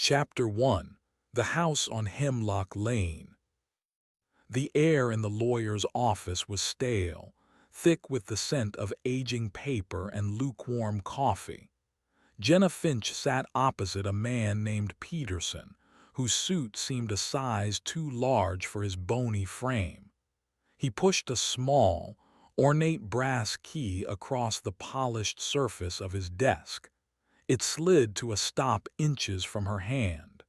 Chapter 1. The House on Hemlock Lane. The air in the lawyer's office was stale, thick with the scent of aging paper and lukewarm coffee. Jenna Finch sat opposite a man named Peterson, whose suit seemed a size too large for his bony frame. He pushed a small, ornate brass key across the polished surface of his desk. It slid to a stop inches from her hand.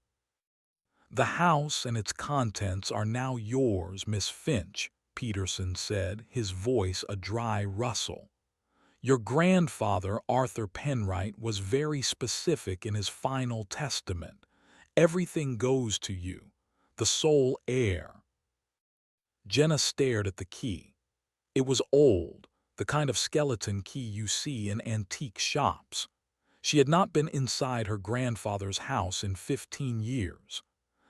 "The house and its contents are now yours, Miss Finch," Peterson said, his voice a dry rustle. "Your grandfather, Arthur Penwright, was very specific in his final testament. Everything goes to you, the sole heir." Jenna stared at the key. It was old, the kind of skeleton key you see in antique shops. She had not been inside her grandfather's house in 15 years.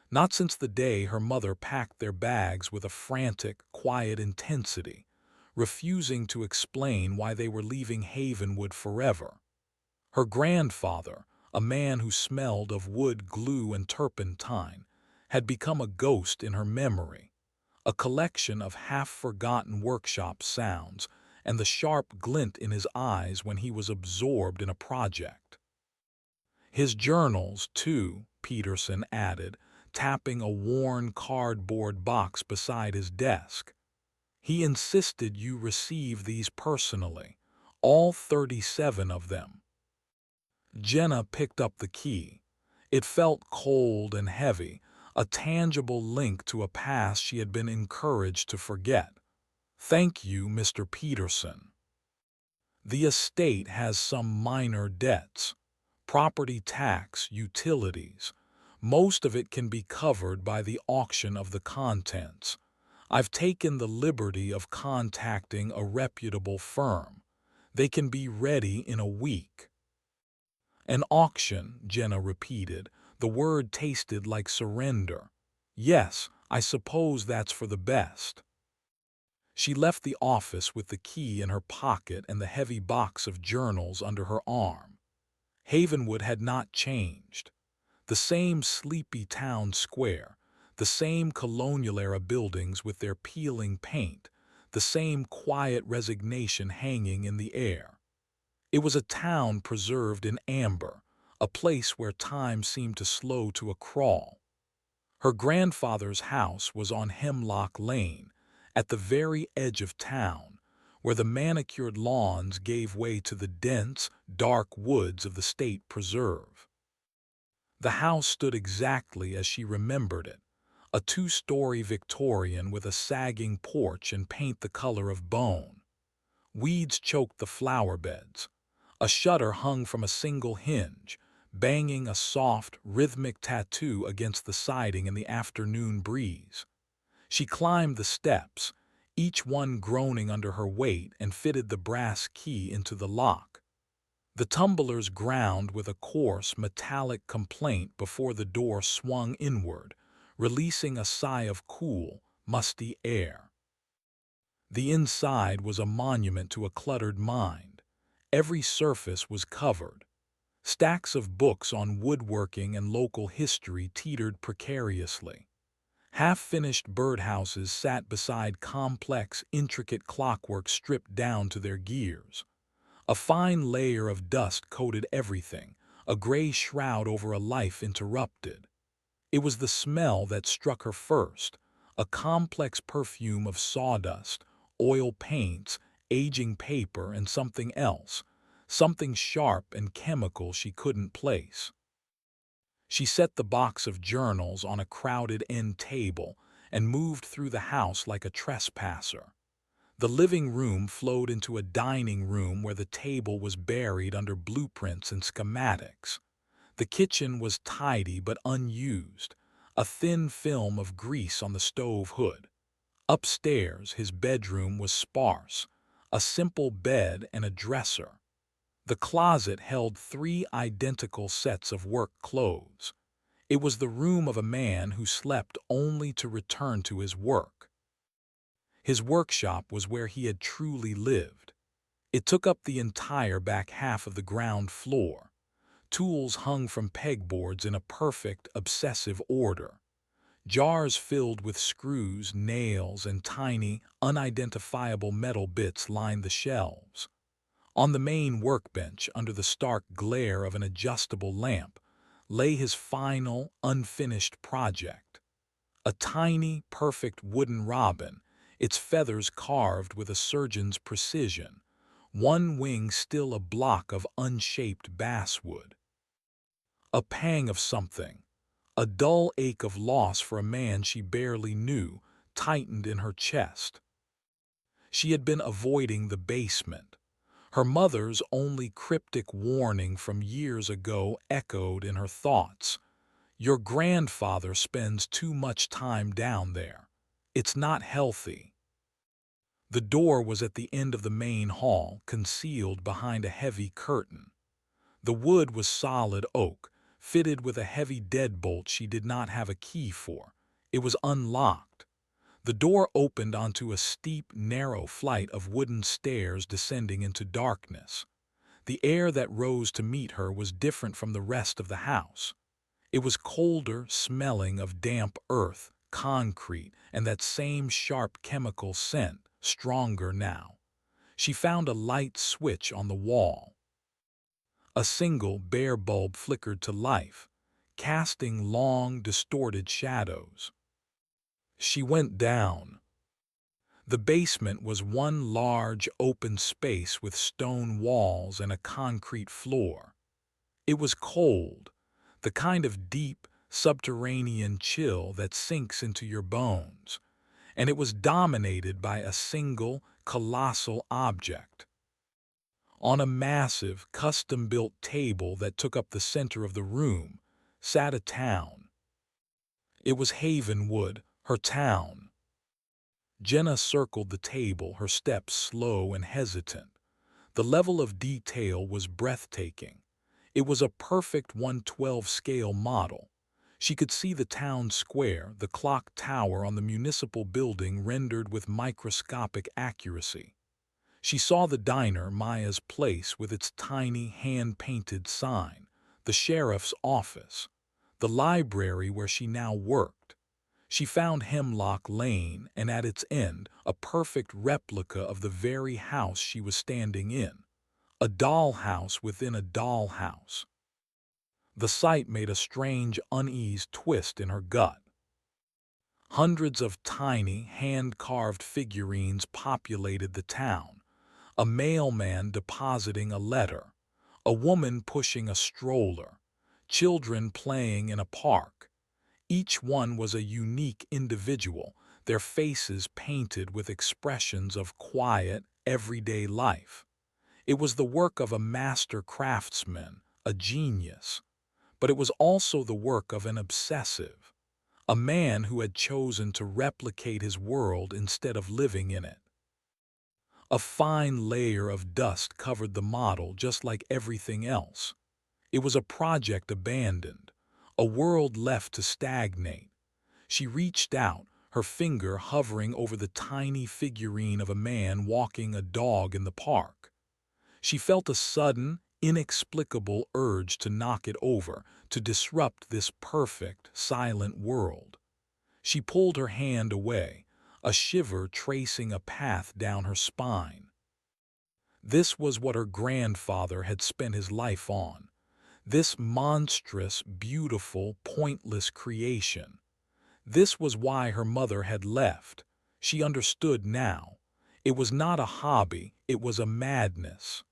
Not since the day her mother packed their bags with a frantic, quiet intensity, refusing to explain why they were leaving Havenwood forever. Her grandfather, a man who smelled of wood glue and turpentine, had become a ghost in her memory, a collection of half-forgotten workshop sounds and the sharp glint in his eyes when he was absorbed in a project. His journals, too, Peterson added, tapping a worn cardboard box beside his desk. "He insisted you receive these personally, all 37 of them." Jenna picked up the key. It felt cold and heavy, a tangible link to a past she had been encouraged to forget. "Thank you, Mr. Peterson. The estate has some minor debts. Property tax, utilities. Most of it can be covered by the auction of the contents. I've taken the liberty of contacting a reputable firm. They can be ready in a week." "An auction," Jenna repeated. The word tasted like surrender. "Yes, I suppose that's for the best." She left the office with the key in her pocket and the heavy box of journals under her arm. Havenwood had not changed. The same sleepy town square, the same colonial-era buildings with their peeling paint, the same quiet resignation hanging in the air. It was a town preserved in amber, a place where time seemed to slow to a crawl. Her grandfather's house was on Hemlock Lane, at the very edge of town, where the manicured lawns gave way to the dense, dark woods of the state preserve. The house stood exactly as she remembered it, a two-story Victorian with a sagging porch and paint the color of bone. Weeds choked the flower beds. A shutter hung from a single hinge, banging a soft, rhythmic tattoo against the siding in the afternoon breeze. She climbed the steps, each one groaning under her weight, and fitted the brass key into the lock. The tumblers ground with a coarse, metallic complaint before the door swung inward, releasing a sigh of cool, musty air. The inside was a monument to a cluttered mind. Every surface was covered. Stacks of books on woodworking and local history teetered precariously. Half-finished birdhouses sat beside complex, intricate clockwork stripped down to their gears. A fine layer of dust coated everything, a gray shroud over a life interrupted. It was the smell that struck her first, a complex perfume of sawdust, oil paints, aging paper, and something else, something sharp and chemical she couldn't place. She set the box of journals on a crowded end table and moved through the house like a trespasser. The living room flowed into a dining room where the table was buried under blueprints and schematics. The kitchen was tidy but unused, a thin film of grease on the stove hood. Upstairs, his bedroom was sparse, a simple bed and a dresser. The closet held 3 identical sets of work clothes. It was the room of a man who slept only to return to his work. His workshop was where he had truly lived. It took up the entire back half of the ground floor. Tools hung from pegboards in a perfect, obsessive order. Jars filled with screws, nails, and tiny, unidentifiable metal bits lined the shelves. On the main workbench, under the stark glare of an adjustable lamp, lay his final, unfinished project. A tiny, perfect wooden robin, its feathers carved with a surgeon's precision, one wing still a block of unshaped basswood. A pang of something, a dull ache of loss for a man she barely knew, tightened in her chest. She had been avoiding the basement. Her mother's only cryptic warning from years ago echoed in her thoughts. Your grandfather spends too much time down there. It's not healthy. The door was at the end of the main hall, concealed behind a heavy curtain. The wood was solid oak, fitted with a heavy deadbolt she did not have a key for. It was unlocked. The door opened onto a steep, narrow flight of wooden stairs descending into darkness. The air that rose to meet her was different from the rest of the house. It was colder, smelling of damp earth, concrete, and that same sharp chemical scent, stronger now. She found a light switch on the wall. A single, bare bulb flickered to life, casting long, distorted shadows. She went down. The basement was one large, open space with stone walls and a concrete floor. It was cold, the kind of deep, subterranean chill that sinks into your bones, and it was dominated by a single, colossal object. On a massive, custom-built table that took up the center of the room sat a town. It was Havenwood, her town. Jenna circled the table, her steps slow and hesitant. The level of detail was breathtaking. It was a perfect 1/12 scale model. She could see the town square, the clock tower on the municipal building rendered with microscopic accuracy. She saw the diner, Maya's Place, with its tiny, hand-painted sign, the sheriff's office, the library where she now worked. She found Hemlock Lane, and at its end, a perfect replica of the very house she was standing in. A dollhouse within a dollhouse. The sight made a strange, uneasy twist in her gut. Hundreds of tiny, hand-carved figurines populated the town. A mailman depositing a letter, a woman pushing a stroller, children playing in a park. Each one was a unique individual, their faces painted with expressions of quiet, everyday life. It was the work of a master craftsman, a genius, but it was also the work of an obsessive, a man who had chosen to replicate his world instead of living in it. A fine layer of dust covered the model just like everything else. It was a project abandoned, a world left to stagnate. She reached out, her finger hovering over the tiny figurine of a man walking a dog in the park. She felt a sudden, inexplicable urge to knock it over, to disrupt this perfect, silent world. She pulled her hand away, a shiver tracing a path down her spine. This was what her grandfather had spent his life on. This monstrous, beautiful, pointless creation. This was why her mother had left. She understood now. It was not a hobby, it was a madness.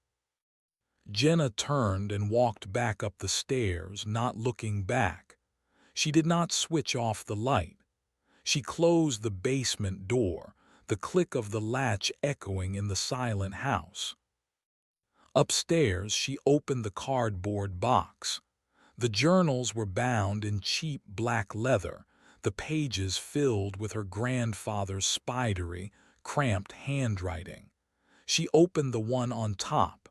Jenna turned and walked back up the stairs, not looking back. She did not switch off the light. She closed the basement door, the click of the latch echoing in the silent house. Upstairs, she opened the cardboard box. The journals were bound in cheap black leather, the pages filled with her grandfather's spidery, cramped handwriting. She opened the one on top.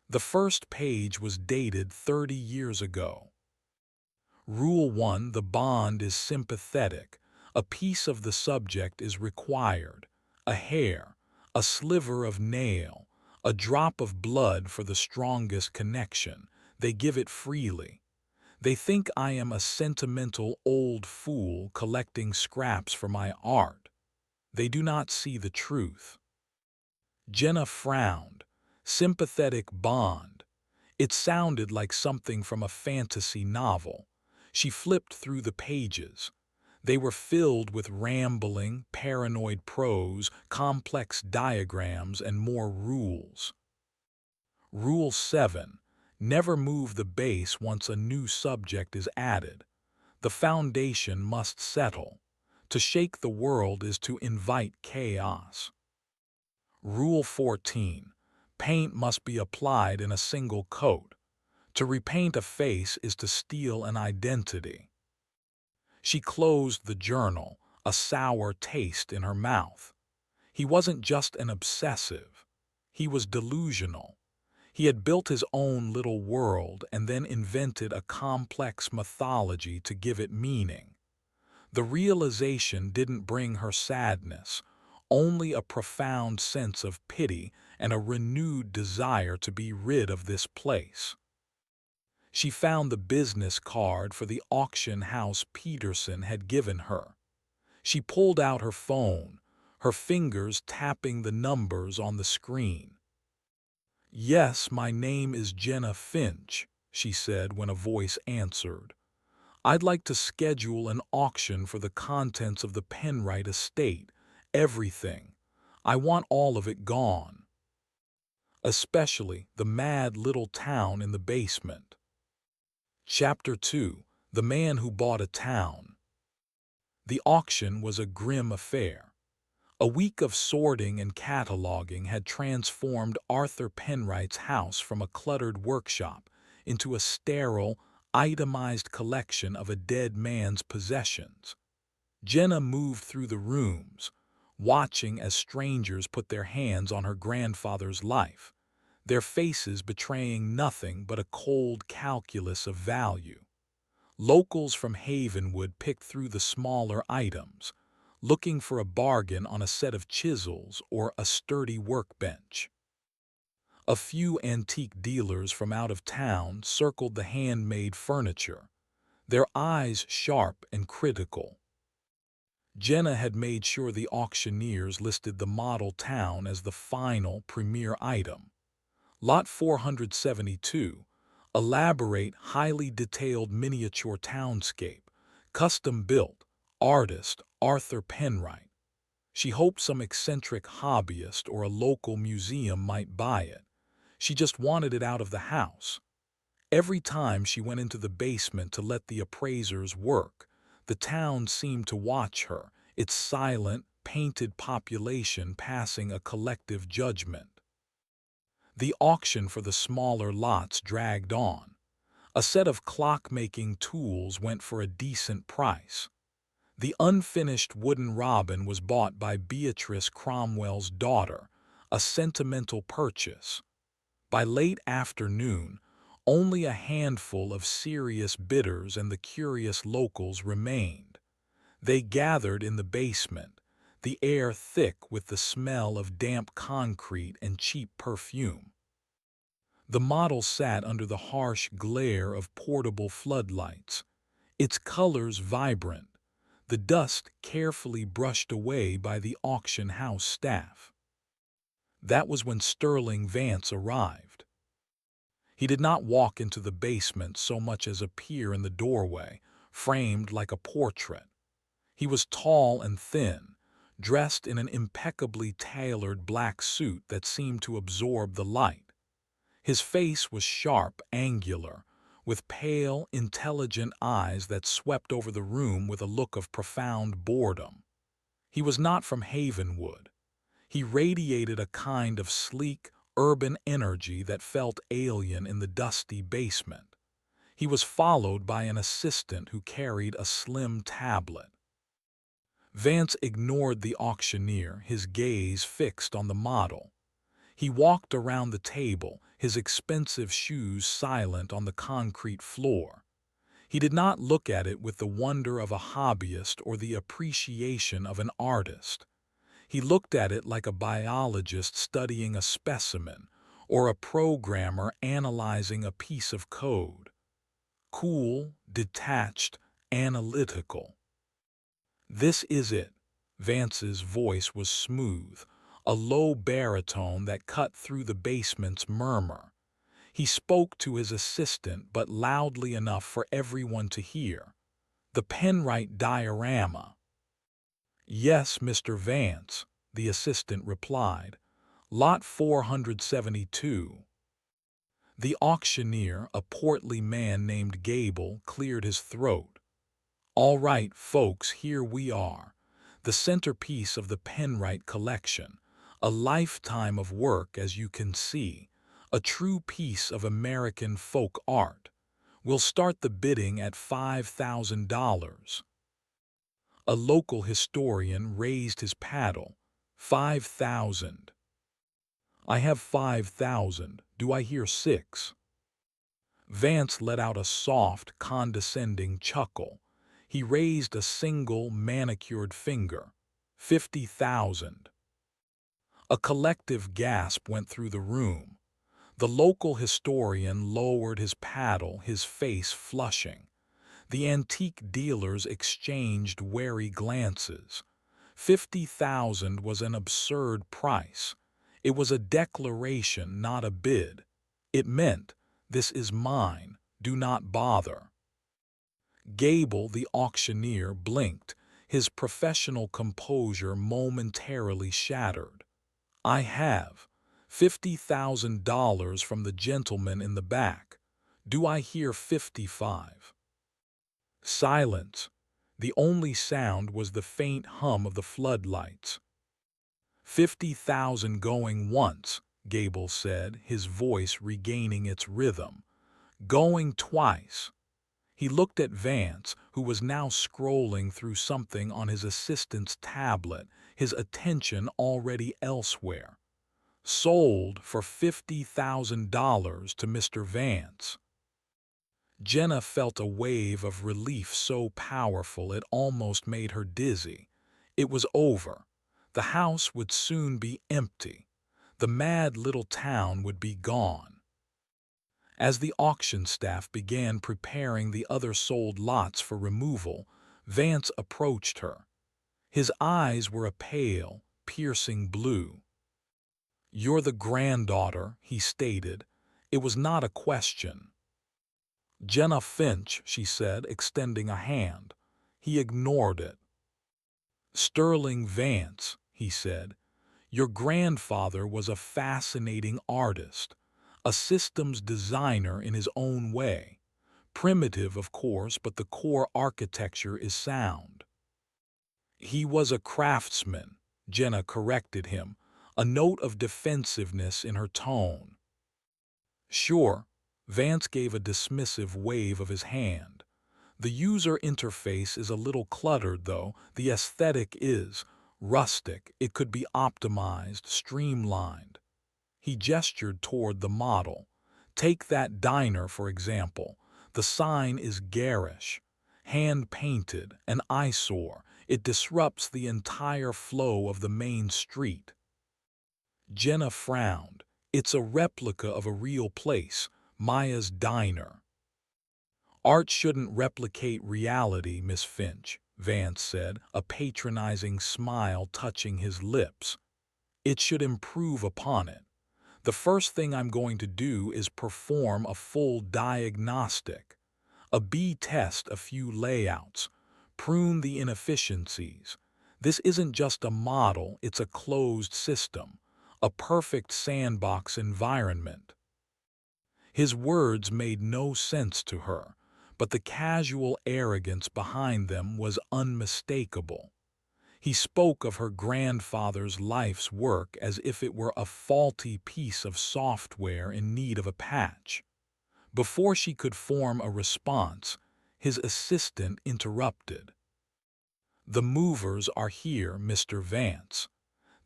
The first page was dated 30 years ago. Rule 1: the bond is sympathetic. A piece of the subject is required. A hair, a sliver of nail, a drop of blood for the strongest connection. They give it freely. They think I am a sentimental old fool collecting scraps for my art. They do not see the truth. Jenna frowned. Sympathetic bond. It sounded like something from a fantasy novel. She flipped through the pages. They were filled with rambling, paranoid prose, complex diagrams, and more rules. Rule 7. Never move the base once a new subject is added. The foundation must settle. To shake the world is to invite chaos. Rule 14. Paint must be applied in a single coat. To repaint a face is to steal an identity. She closed the journal, a sour taste in her mouth. He wasn't just an obsessive. He was delusional. He had built his own little world and then invented a complex mythology to give it meaning. The realization didn't bring her sadness, only a profound sense of pity and a renewed desire to be rid of this place. She found the business card for the auction house Peterson had given her. She pulled out her phone, her fingers tapping the numbers on the screen. "Yes, my name is Jenna Finch," she said when a voice answered. "I'd like to schedule an auction for the contents of the Penwright estate, everything. I want all of it gone. Especially the mad little town in the basement." Chapter 2. The Man Who Bought a Town. The auction was a grim affair. A week of sorting and cataloging had transformed Arthur Penwright's house from a cluttered workshop into a sterile, itemized collection of a dead man's possessions. Jenna moved through the rooms, watching as strangers put their hands on her grandfather's life, their faces betraying nothing but a cold calculus of value. Locals from Havenwood picked through the smaller items, looking for a bargain on a set of chisels or a sturdy workbench. A few antique dealers from out of town circled the handmade furniture, their eyes sharp and critical. Jenna had made sure the auctioneers listed the model town as the final premier item. Lot 472, elaborate, highly detailed miniature townscape, custom built, artist Arthur Penwright. She hoped some eccentric hobbyist or a local museum might buy it. She just wanted it out of the house. Every time she went into the basement to let the appraisers work, the town seemed to watch her, its silent, painted population passing a collective judgment. The auction for the smaller lots dragged on. A set of clock-making tools went for a decent price. The unfinished wooden robin was bought by Beatrice Cromwell's daughter, a sentimental purchase. By late afternoon, only a handful of serious bidders and the curious locals remained. They gathered in the basement, the air thick with the smell of damp concrete and cheap perfume. The model sat under the harsh glare of portable floodlights, its colors vibrant, the dust carefully brushed away by the auction house staff. That was when Sterling Vance arrived. He did not walk into the basement so much as appear in the doorway, framed like a portrait. He was tall and thin, dressed in an impeccably tailored black suit that seemed to absorb the light. His face was sharp, angular, with pale, intelligent eyes that swept over the room with a look of profound boredom. He was not from Havenwood. He radiated a kind of sleek, urban energy that felt alien in the dusty basement. He was followed by an assistant who carried a slim tablet. Vance ignored the auctioneer, his gaze fixed on the model. He walked around the table, his expensive shoes silent on the concrete floor. He did not look at it with the wonder of a hobbyist or the appreciation of an artist. He looked at it like a biologist studying a specimen, or a programmer analyzing a piece of code. Cool, detached, analytical. This is it. Vance's voice was smooth, a low baritone that cut through the basement's murmur. He spoke to his assistant, but loudly enough for everyone to hear. The penwright diorama. Yes, Mr. Vance, the assistant replied. Lot 472. The auctioneer, a portly man named Gable, cleared his throat. All right, folks, here we are. The centerpiece of the Penwright collection. A lifetime of work, as you can see. A true piece of American folk art. We'll start the bidding at $5,000. A local historian raised his paddle. 5,000. I have 5,000. Do I hear 6? Vance let out a soft, condescending chuckle. He raised a single, manicured finger. 50,000. A collective gasp went through the room. The local historian lowered his paddle, his face flushing. The antique dealers exchanged wary glances. 50,000 was an absurd price. It was a declaration, not a bid. It meant, this is mine, do not bother. Gable, the auctioneer, blinked, his professional composure momentarily shattered. I have $50,000 from the gentleman in the back. Do I hear 55? Silence. The only sound was the faint hum of the floodlights. 50,000 going once, Gable said, his voice regaining its rhythm. Going twice. He looked at Vance, who was now scrolling through something on his assistant's tablet, his attention already elsewhere. Sold for $50,000 to Mr. Vance. Jenna felt a wave of relief so powerful it almost made her dizzy. It was over. The house would soon be empty. The mad little town would be gone. As the auction staff began preparing the other sold lots for removal, Vance approached her. His eyes were a pale, piercing blue. You're the granddaughter, he stated. It was not a question. Jenna Finch, she said, extending a hand. He ignored it. Sterling Vance, he said. Your grandfather was a fascinating artist, a systems designer in his own way. Primitive, of course, but the core architecture is sound. He was a craftsman, Jenna corrected him, a note of defensiveness in her tone. Sure, Vance gave a dismissive wave of his hand. The user interface is a little cluttered, though. The aesthetic is rustic. It could be optimized, streamlined. He gestured toward the model. Take that diner, for example. The sign is garish, hand-painted, an eyesore. It disrupts the entire flow of the main street. Jenna frowned. It's a replica of a real place, Maya's Diner. Art shouldn't replicate reality, Miss Finch, Vance said, a patronizing smile touching his lips. It should improve upon it. The first thing I'm going to do is perform a full diagnostic. A B-test a few layouts. Prune the inefficiencies. This isn't just a model, it's a closed system. A perfect sandbox environment. His words made no sense to her, but the casual arrogance behind them was unmistakable. He spoke of her grandfather's life's work as if it were a faulty piece of software in need of a patch. Before she could form a response, his assistant interrupted. The movers are here, Mr. Vance.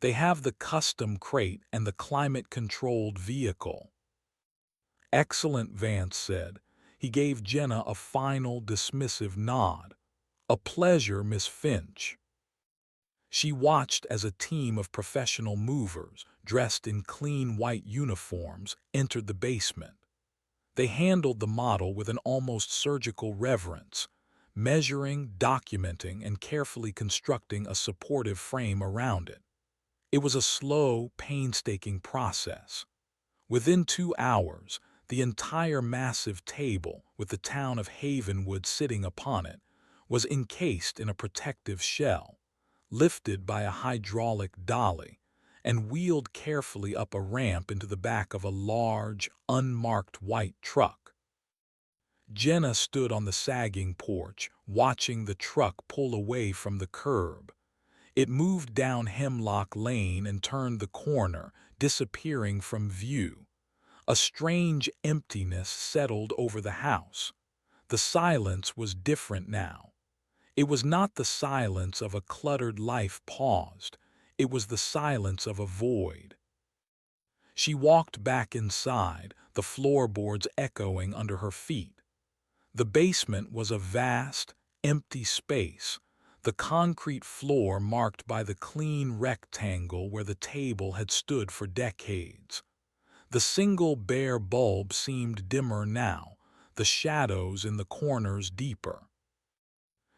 They have the custom crate and the climate-controlled vehicle. Excellent, Vance said. He gave Jenna a final dismissive nod. A pleasure, Miss Finch. She watched as a team of professional movers, dressed in clean white uniforms, entered the basement. They handled the model with an almost surgical reverence, measuring, documenting, and carefully constructing a supportive frame around it. It was a slow, painstaking process. Within 2 hours, the entire massive table, with the town of Havenwood sitting upon it, was encased in a protective shell, lifted by a hydraulic dolly, and wheeled carefully up a ramp into the back of a large, unmarked white truck. Jenna stood on the sagging porch, watching the truck pull away from the curb. It moved down Hemlock Lane and turned the corner, disappearing from view. A strange emptiness settled over the house. The silence was different now. It was not the silence of a cluttered life paused. It was the silence of a void. She walked back inside, the floorboards echoing under her feet. The basement was a vast, empty space, the concrete floor marked by the clean rectangle where the table had stood for decades. The single bare bulb seemed dimmer now, the shadows in the corners deeper.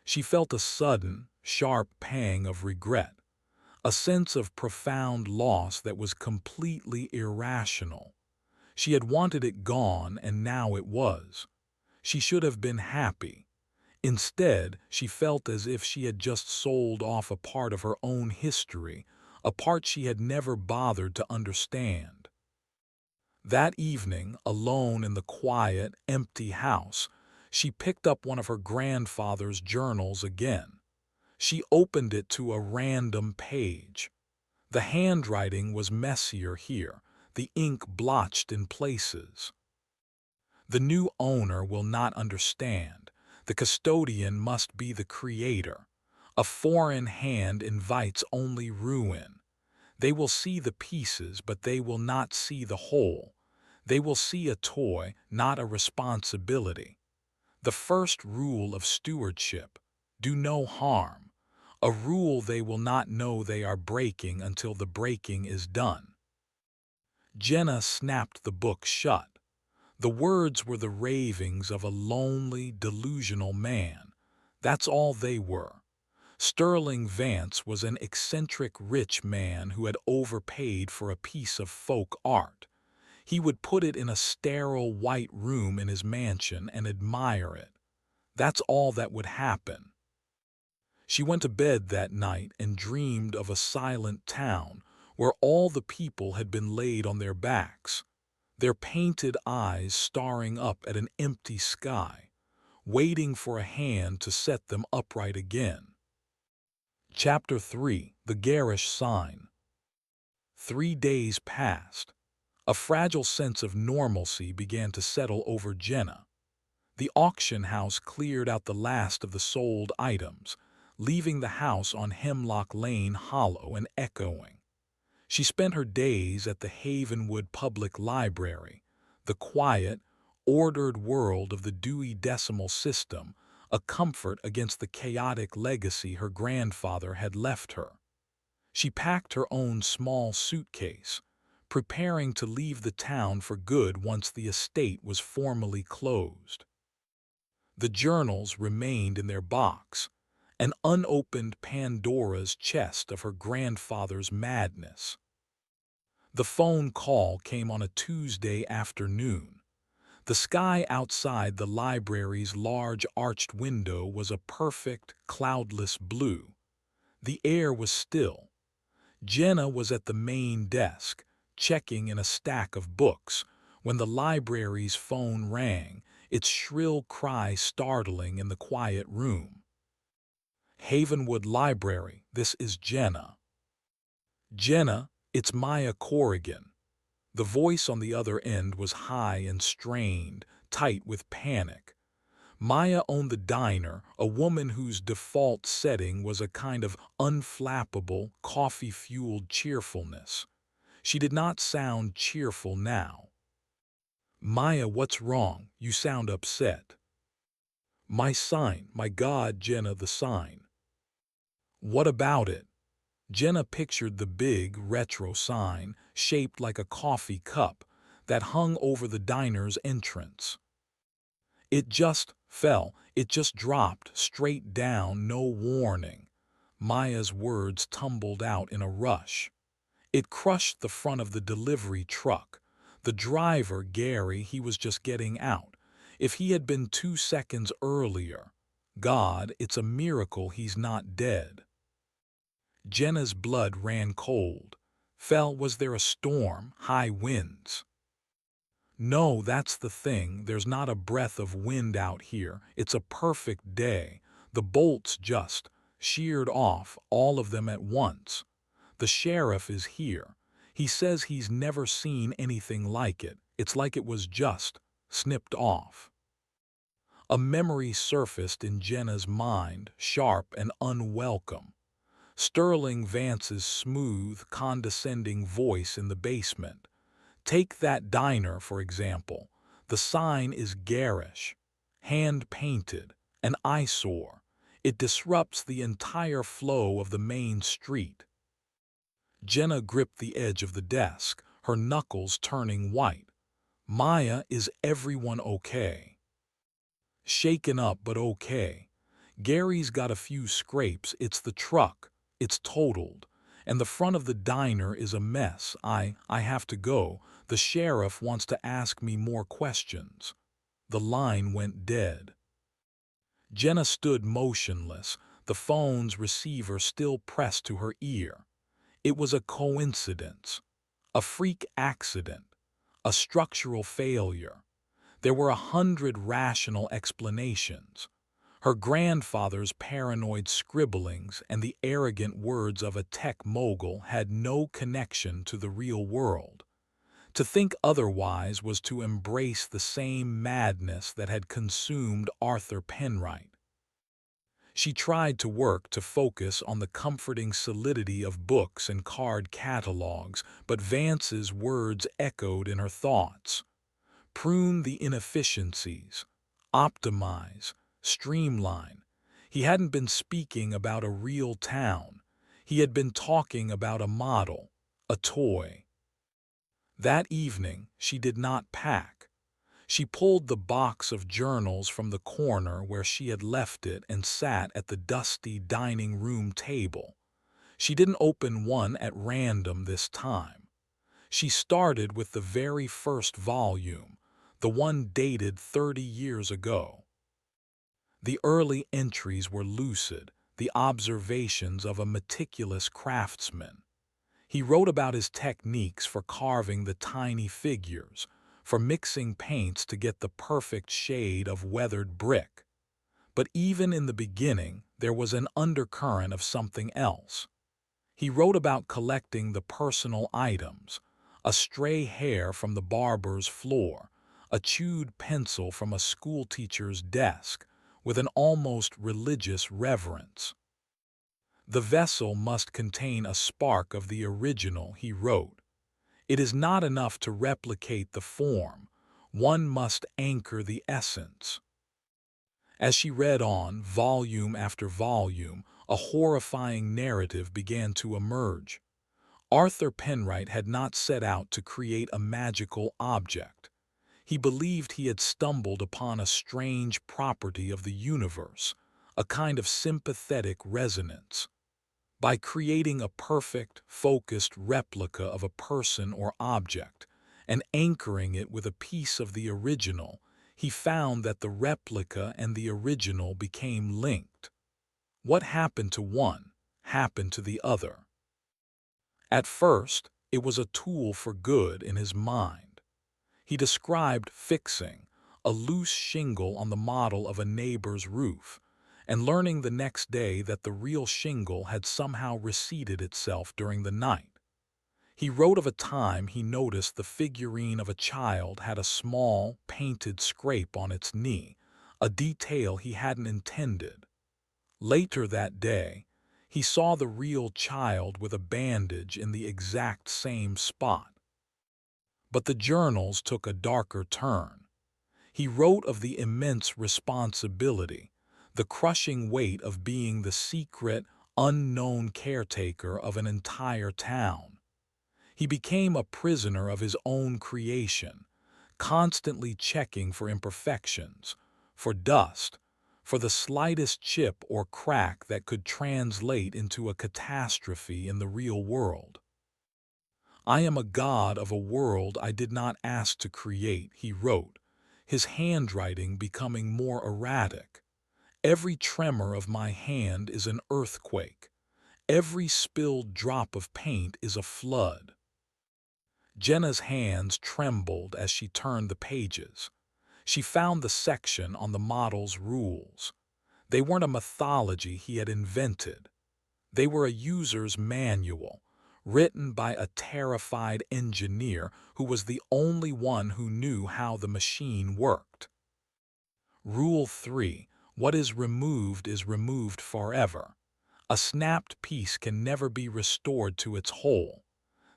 She felt a sudden, sharp pang of regret, a sense of profound loss that was completely irrational. She had wanted it gone, and now it was. She should have been happy. Instead, she felt as if she had just sold off a part of her own history, a part she had never bothered to understand. That evening, alone in the quiet, empty house, she picked up one of her grandfather's journals again. She opened it to a random page. The handwriting was messier here, the ink blotched in places. The new owner will not understand. The custodian must be the creator. A foreign hand invites only ruin. They will see the pieces, but they will not see the whole. They will see a toy, not a responsibility. The first rule of stewardship: do no harm. A rule they will not know they are breaking until the breaking is done. Jenna snapped the book shut. The words were the ravings of a lonely, delusional man. That's all they were. Sterling Vance was an eccentric rich man who had overpaid for a piece of folk art. He would put it in a sterile white room in his mansion and admire it. That's all that would happen. She went to bed that night and dreamed of a silent town where all the people had been laid on their backs, their painted eyes staring up at an empty sky, waiting for a hand to set them upright again. Chapter 3: The Garish Sign. 3 days passed. A fragile sense of normalcy began to settle over Jenna. The auction house cleared out the last of the sold items, leaving the house on Hemlock Lane hollow and echoing. She spent her days at the Havenwood Public Library, the quiet, ordered world of the Dewey Decimal System, a comfort against the chaotic legacy her grandfather had left her. She packed her own small suitcase, preparing to leave the town for good once the estate was formally closed. The journals remained in their box, an unopened Pandora's chest of her grandfather's madness. The phone call came on a Tuesday afternoon. The sky outside the library's large arched window was a perfect, cloudless blue. The air was still. Jenna was at the main desk, checking in a stack of books, when the library's phone rang, its shrill cry startling in the quiet room. Havenwood Library, this is Jenna. Jenna, it's Maya Corrigan. The voice on the other end was high and strained, tight with panic. Maya owned the diner, a woman whose default setting was a kind of unflappable, coffee-fueled cheerfulness. She did not sound cheerful now. "Maya, what's wrong? You sound upset." "My sign, my God, Jenna, the sign." "What about it?" Jenna pictured the big, retro sign, shaped like a coffee cup, that hung over the diner's entrance. It just fell, it just dropped straight down, no warning. Maya's words tumbled out in a rush. It crushed the front of the delivery truck. The driver, Gary, he was just getting out. If he had been 2 seconds earlier, God, it's a miracle he's not dead. Jenna's blood ran cold. Was there a storm, high winds? No, that's the thing, there's not a breath of wind out here. It's a perfect day. The bolts just sheared off, all of them at once. The sheriff is here. He says he's never seen anything like it. It's like it was just snipped off. A memory surfaced in Jenna's mind, sharp and unwelcome. Sterling Vance's smooth, condescending voice in the basement. Take that diner, for example. The sign is garish, hand-painted, an eyesore. It disrupts the entire flow of the main street. Jenna gripped the edge of the desk, her knuckles turning white. Maya, is everyone okay? Shaken up, but okay. Gary's got a few scrapes. It's the truck. It's totaled. And the front of the diner is a mess. I have to go. The sheriff wants to ask me more questions. The line went dead. Jenna stood motionless, the phone's receiver still pressed to her ear. It was a coincidence, a freak accident, a structural failure. There were 100 rational explanations. Her grandfather's paranoid scribblings and the arrogant words of a tech mogul had no connection to the real world. To think otherwise was to embrace the same madness that had consumed Arthur Penwright. She tried to focus on the comforting solidity of books and card catalogs, but Vance's words echoed in her thoughts. Prune the inefficiencies, optimize, streamline. He hadn't been speaking about a real town. He had been talking about a model, a toy. That evening, she did not pack. She pulled the box of journals from the corner where she had left it and sat at the dusty dining room table. She didn't open one at random this time. She started with the very first volume, the one dated 30 years ago. The early entries were lucid, the observations of a meticulous craftsman. He wrote about his techniques for carving the tiny figures, for mixing paints to get the perfect shade of weathered brick. But even in the beginning, there was an undercurrent of something else. He wrote about collecting the personal items, a stray hair from the barber's floor, a chewed pencil from a schoolteacher's desk, with an almost religious reverence. The vessel must contain a spark of the original, he wrote. It is not enough to replicate the form. One must anchor the essence. As she read on, volume after volume, a horrifying narrative began to emerge. Arthur Penwright had not set out to create a magical object. He believed he had stumbled upon a strange property of the universe, a kind of sympathetic resonance. By creating a perfect, focused replica of a person or object, and anchoring it with a piece of the original, he found that the replica and the original became linked. What happened to one, happened to the other. At first, it was a tool for good in his mind. He described fixing a loose shingle on the model of a neighbor's roof, and learning the next day that the real shingle had somehow reseated itself during the night. He wrote of a time he noticed the figurine of a child had a small, painted scrape on its knee, a detail he hadn't intended. Later that day, he saw the real child with a bandage in the exact same spot. But the journals took a darker turn. He wrote of the immense responsibility, the crushing weight of being the secret, unknown caretaker of an entire town. He became a prisoner of his own creation, constantly checking for imperfections, for dust, for the slightest chip or crack that could translate into a catastrophe in the real world. "I am a god of a world I did not ask to create," he wrote, his handwriting becoming more erratic. "Every tremor of my hand is an earthquake. Every spilled drop of paint is a flood." Jenna's hands trembled as she turned the pages. She found the section on the model's rules. They weren't a mythology he had invented. They were a user's manual, written by a terrified engineer who was the only one who knew how the machine worked. Rule 3. What is removed forever. A snapped piece can never be restored to its whole.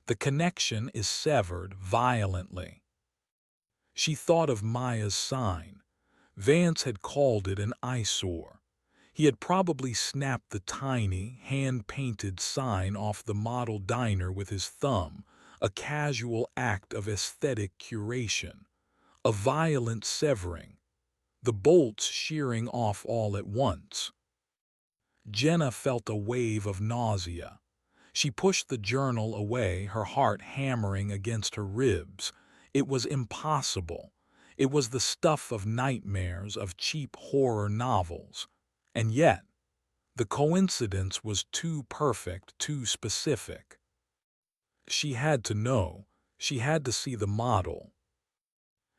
The connection is severed violently. She thought of Maya's sign. Vance had called it an eyesore. He had probably snapped the tiny, hand-painted sign off the model diner with his thumb, a casual act of aesthetic curation, a violent severing, the bolts shearing off all at once. Jenna felt a wave of nausea. She pushed the journal away, her heart hammering against her ribs. It was impossible. It was the stuff of nightmares, of cheap horror novels. And yet, the coincidence was too perfect, too specific. She had to know. She had to see the model.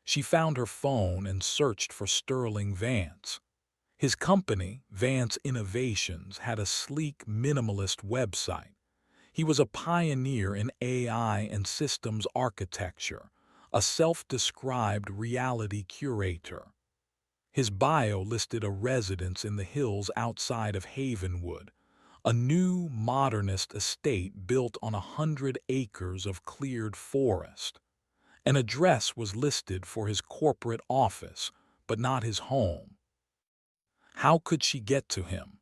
She found her phone and searched for Sterling Vance. His company, Vance Innovations, had a sleek, minimalist website. He was a pioneer in AI and systems architecture, a self-described reality curator. His bio listed a residence in the hills outside of Havenwood, a new modernist estate built on 100 acres of cleared forest. An address was listed for his corporate office, but not his home. How could she get to him?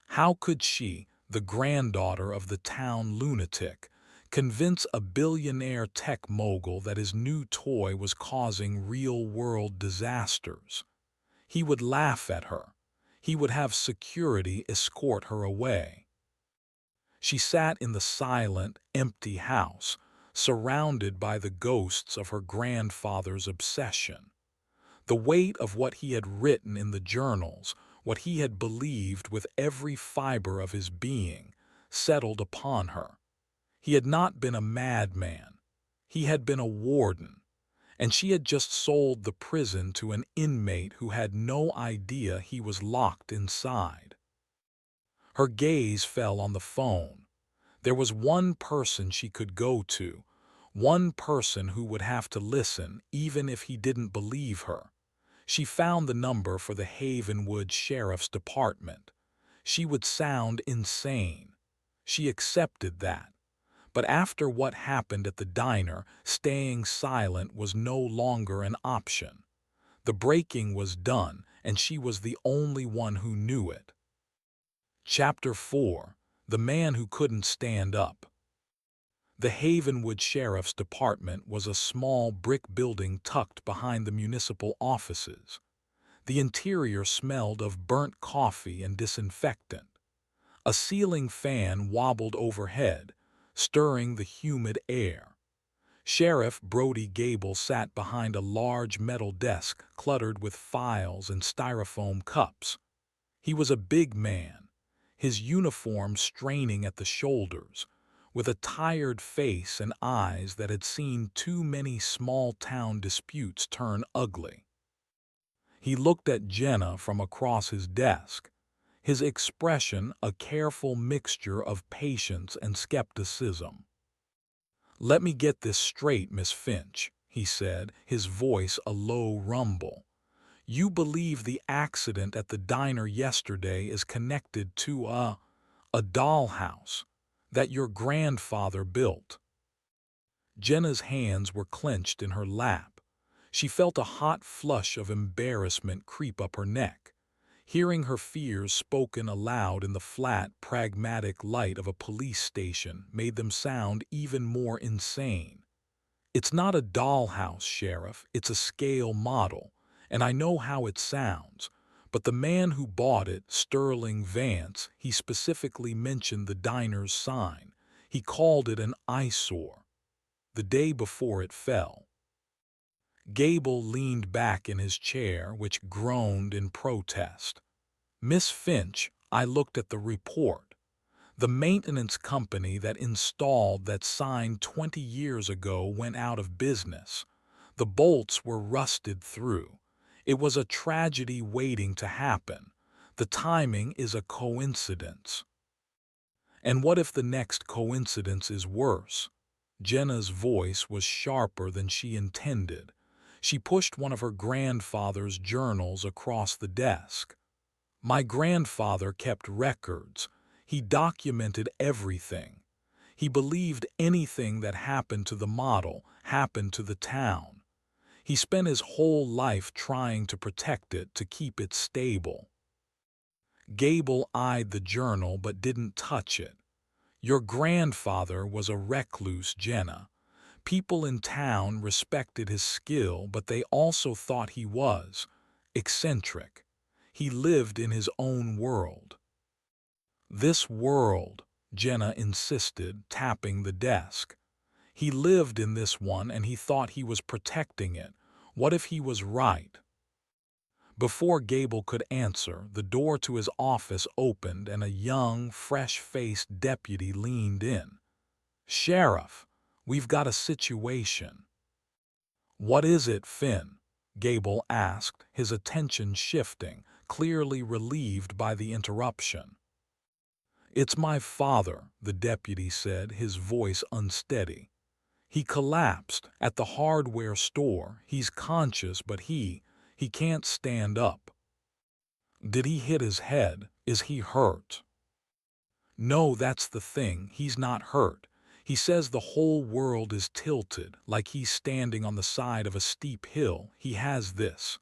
How could she, the granddaughter of the town lunatic, convince a billionaire tech mogul that his new toy was causing real-world disasters? He would laugh at her. He would have security escort her away. She sat in the silent, empty house, surrounded by the ghosts of her grandfather's obsession. The weight of what he had written in the journals, what he had believed with every fiber of his being, settled upon her. He had not been a madman. He had been a warden, and she had just sold the prison to an inmate who had no idea he was locked inside. Her gaze fell on the phone. There was one person she could go to, one person who would have to listen even if he didn't believe her. She found the number for the Havenwood Sheriff's Department. She would sound insane. She accepted that. But after what happened at the diner, staying silent was no longer an option. The breaking was done, and she was the only one who knew it. Chapter 4. The Man Who Couldn't Stand Up. The Havenwood Sheriff's Department was a small brick building tucked behind the municipal offices. The interior smelled of burnt coffee and disinfectant. A ceiling fan wobbled overhead, stirring the humid air. Sheriff Brody Gable sat behind a large metal desk cluttered with files and styrofoam cups. He was a big man, his uniform straining at the shoulders, with a tired face and eyes that had seen too many small-town disputes turn ugly. He looked at Jenna from across his desk, his expression a careful mixture of patience and skepticism. "Let me get this straight, Miss Finch," he said, his voice a low rumble. "You believe the accident at the diner yesterday is connected to a dollhouse that your grandfather built?" Jenna's hands were clenched in her lap. She felt a hot flush of embarrassment creep up her neck. Hearing her fears spoken aloud in the flat, pragmatic light of a police station made them sound even more insane. "It's not a dollhouse, Sheriff, it's a scale model, and I know how it sounds. But the man who bought it, Sterling Vance, he specifically mentioned the diner's sign. He called it an eyesore. The day before it fell." Gable leaned back in his chair, which groaned in protest. "Miss Finch," I looked at the report. "The maintenance company that installed that sign 20 years ago went out of business. The bolts were rusted through. It was a tragedy waiting to happen. The timing is a coincidence." "And what if the next coincidence is worse?" Jenna's voice was sharper than she intended. She pushed one of her grandfather's journals across the desk. "My grandfather kept records. He documented everything. He believed anything that happened to the model happened to the town. He spent his whole life trying to protect it, to keep it stable." Gable eyed the journal but didn't touch it. "Your grandfather was a recluse, Jenna. People in town respected his skill, but they also thought he was eccentric. He lived in his own world." "This world," Jenna insisted, tapping the desk. "He lived in this one and he thought he was protecting it. What if he was right?" Before Gable could answer, the door to his office opened and a young, fresh-faced deputy leaned in. "Sheriff, we've got a situation." "What is it, Finn?" Gable asked, his attention shifting, clearly relieved by the interruption. "It's my father," the deputy said, his voice unsteady. "He collapsed at the hardware store. He's conscious, but he can't stand up." "Did he hit his head? Is he hurt?" "No, that's the thing. He's not hurt. He says the whole world is tilted, like he's standing on the side of a steep hill. He has this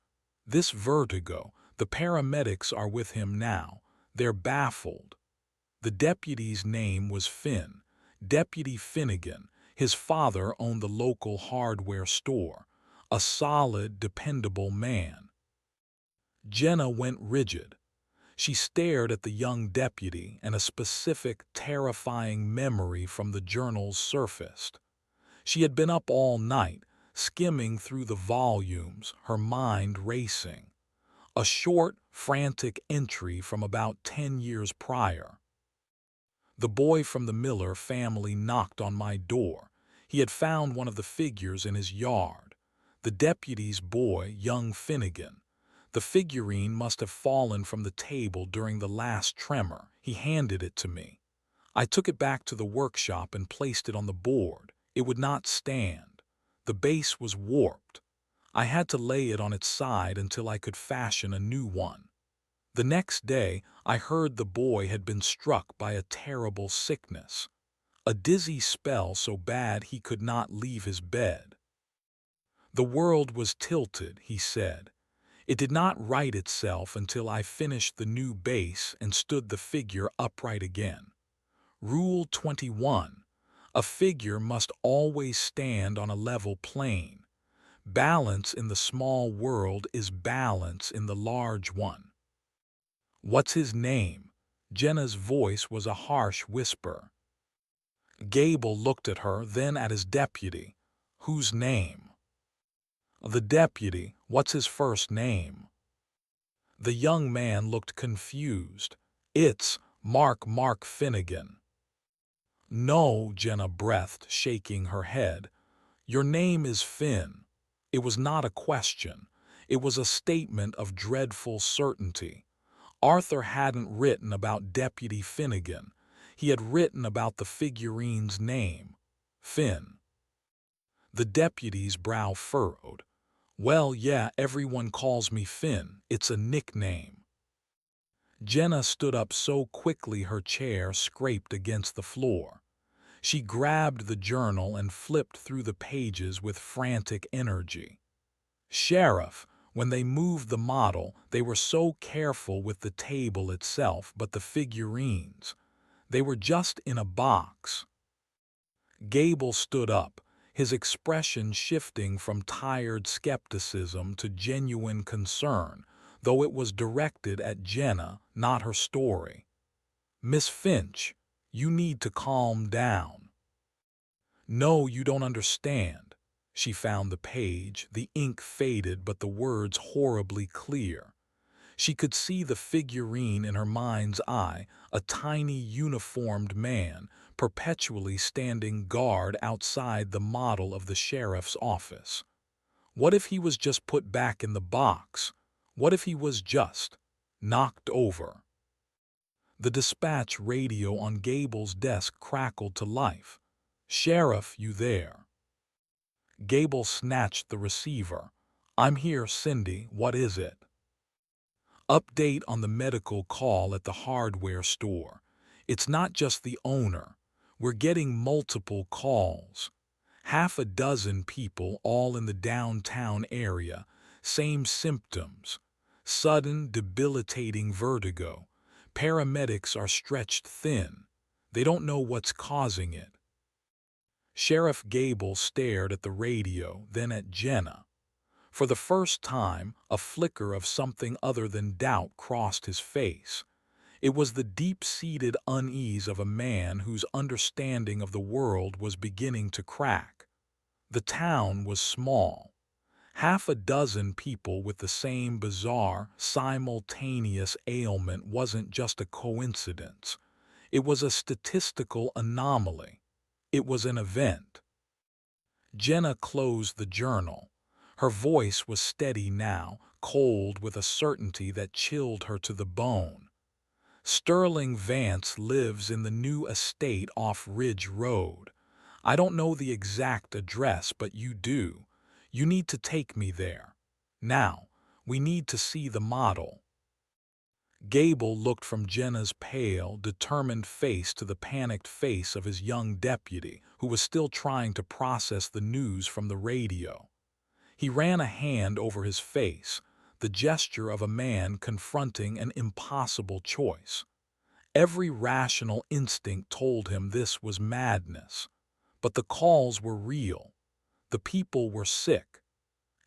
vertigo. The paramedics are with him now. They're baffled." The deputy's name was Finn, Deputy Finnegan. His father owned the local hardware store. A solid, dependable man. Jenna went rigid. She stared at the young deputy, and a specific, terrifying memory from the journals surfaced. She had been up all night, skimming through the volumes, her mind racing. A short, frantic entry from about 10 years prior. "The boy from the Miller family knocked on my door. He had found one of the figures in his yard. The deputy's boy, young Finnegan. The figurine must have fallen from the table during the last tremor. He handed it to me. I took it back to the workshop and placed it on the board. It would not stand. The base was warped. I had to lay it on its side until I could fashion a new one. The next day, I heard the boy had been struck by a terrible sickness. A dizzy spell so bad he could not leave his bed. The world was tilted," he said. "It did not right itself until I finished the new base and stood the figure upright again. Rule 21. A figure must always stand on a level plane. Balance in the small world is balance in the large one." "What's his name?" Jenna's voice was a harsh whisper. Gable looked at her, then at his deputy. "Whose name?" "The deputy. What's his first name?" The young man looked confused. "It's Mark Finnegan." "No," Jenna breathed, shaking her head. "Your name is Finn." It was not a question. It was a statement of dreadful certainty. Arthur hadn't written about Deputy Finnegan. He had written about the figurine's name, Finn. The deputy's brow furrowed. "Well, yeah, everyone calls me Finn. It's a nickname." Jenna stood up so quickly her chair scraped against the floor. She grabbed the journal and flipped through the pages with frantic energy. "Sheriff, When they moved the model, they were so careful with the table itself, but the figurines, they were just in a box. Gable stood up, his expression shifting from tired skepticism to genuine concern, though it was directed at Jenna, not her story. "Miss Finch, you need to calm down." "No, you don't understand." She found the page, the ink faded but the words horribly clear. She could see the figurine in her mind's eye, a tiny uniformed man, perpetually standing guard outside the model of the sheriff's office. What if he was just put back in the box? What if he was just knocked over? The dispatch radio on Gable's desk crackled to life. "Sheriff, you there?" Gable snatched the receiver. "I'm here, Cindy. What is it?" "Update on the medical call at the hardware store. It's not just the owner. We're getting multiple calls. Half a dozen people, all in the downtown area. Same symptoms. Sudden, debilitating vertigo. Paramedics are stretched thin. They don't know what's causing it." Sheriff Gable stared at the radio, then at Jenna. For the first time, a flicker of something other than doubt crossed his face. It was the deep-seated unease of a man whose understanding of the world was beginning to crack. The town was small. Half a dozen people with the same bizarre, simultaneous ailment wasn't just a coincidence. It was a statistical anomaly. It was an event. Jenna closed the journal. Her voice was steady now, cold with a certainty that chilled her to the bone. "Sterling Vance lives in the new estate off Ridge Road. I don't know the exact address, but you do. You need to take me there. Now, we need to see the model." Gable looked from Jenna's pale, determined face to the panicked face of his young deputy, who was still trying to process the news from the radio. He ran a hand over his face, the gesture of a man confronting an impossible choice. Every rational instinct told him this was madness. But the calls were real. The people were sick.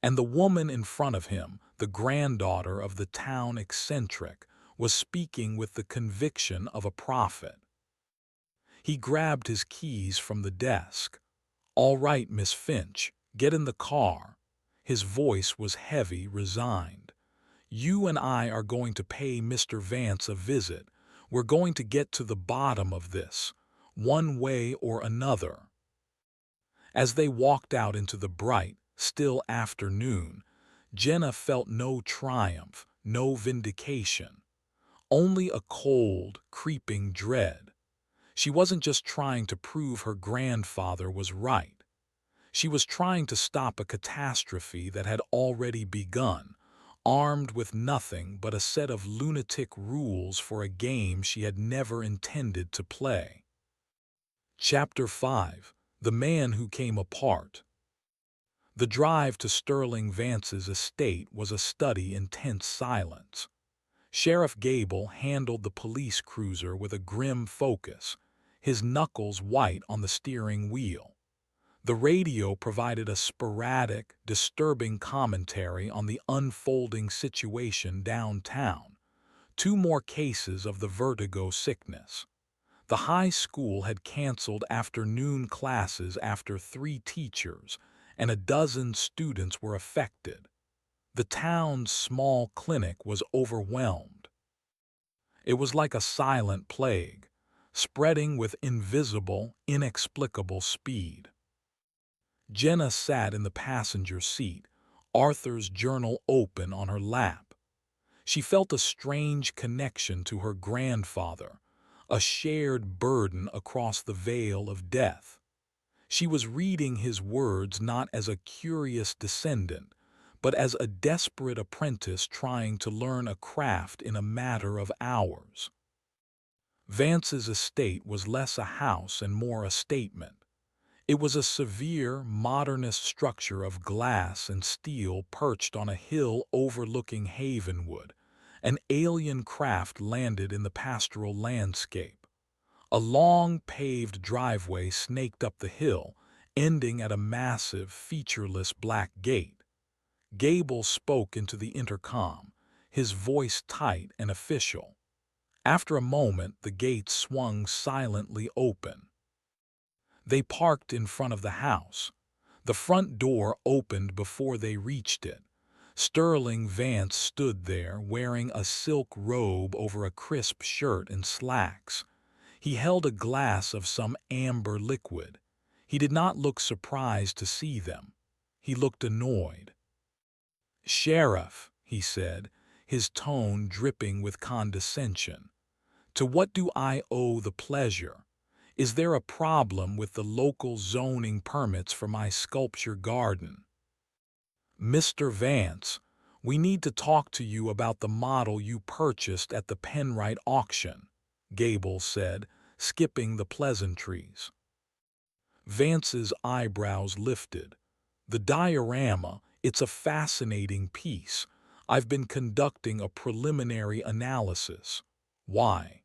And the woman in front of him, the granddaughter of the town eccentric, was speaking with the conviction of a prophet. He grabbed his keys from the desk. "All right, Miss Finch, get in the car." His voice was heavy, resigned. "You and I are going to pay Mr. Vance a visit. We're going to get to the bottom of this, one way or another." As they walked out into the bright, still afternoon, Jenna felt no triumph, no vindication. Only a cold, creeping dread. She wasn't just trying to prove her grandfather was right. She was trying to stop a catastrophe that had already begun, armed with nothing but a set of lunatic rules for a game she had never intended to play. Chapter 5: The Man Who Came Apart. The drive to Sterling Vance's estate was a study in tense silence. Sheriff Gable handled the police cruiser with a grim focus, his knuckles white on the steering wheel. The radio provided a sporadic, disturbing commentary on the unfolding situation downtown. 2 more cases of the vertigo sickness. The high school had canceled afternoon classes after 3 teachers, and a dozen students were affected. The town's small clinic was overwhelmed. It was like a silent plague, spreading with invisible, inexplicable speed. Jenna sat in the passenger seat, Arthur's journal open on her lap. She felt a strange connection to her grandfather, a shared burden across the veil of death. She was reading his words not as a curious descendant, but as a desperate apprentice trying to learn a craft in a matter of hours. Vance's estate was less a house and more a statement. It was a severe, modernist structure of glass and steel perched on a hill overlooking Havenwood. An alien craft landed in the pastoral landscape. A long, paved driveway snaked up the hill, ending at a massive, featureless black gate. Gable spoke into the intercom, his voice tight and official. After a moment, the gate swung silently open. They parked in front of the house. The front door opened before they reached it. Sterling Vance stood there, wearing a silk robe over a crisp shirt and slacks. He held a glass of some amber liquid. He did not look surprised to see them. He looked annoyed. "Sheriff," he said, his tone dripping with condescension, "to what do I owe the pleasure? Is there a problem with the local zoning permits for my sculpture garden?" "Mr. Vance, we need to talk to you about the model you purchased at the Penrite auction," Gable said, skipping the pleasantries. Vance's eyebrows lifted. "The diorama, it's a fascinating piece. I've been conducting a preliminary analysis." "Why?"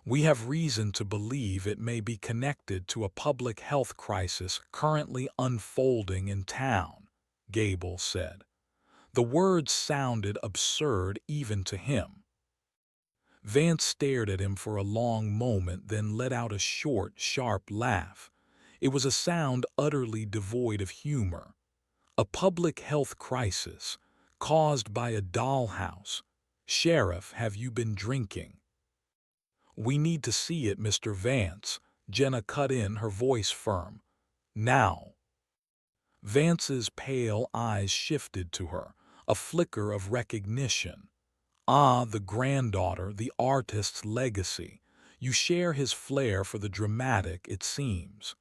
"We have reason to believe it may be connected to a public health crisis currently unfolding in town," Gable said. The words sounded absurd even to him. Vance stared at him for a long moment, then let out a short, sharp laugh. It was a sound utterly devoid of humor. "A public health crisis, caused by a dollhouse. Sheriff, have you been drinking?" "We need to see it, Mr. Vance," Jenna cut in, her voice firm. "Now." Vance's pale eyes shifted to her, a flicker of recognition. "Ah, the granddaughter, the artist's legacy. You share his flair for the dramatic, it seems."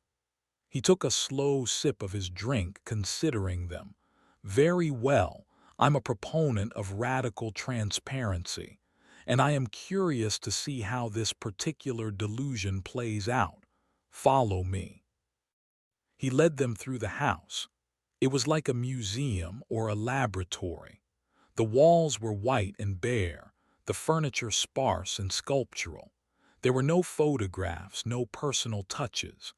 He took a slow sip of his drink, considering them. "Very well, I'm a proponent of radical transparency, and I am curious to see how this particular delusion plays out. Follow me." He led them through the house. It was like a museum or a laboratory. The walls were white and bare, the furniture sparse and sculptural. There were no photographs, no personal touches.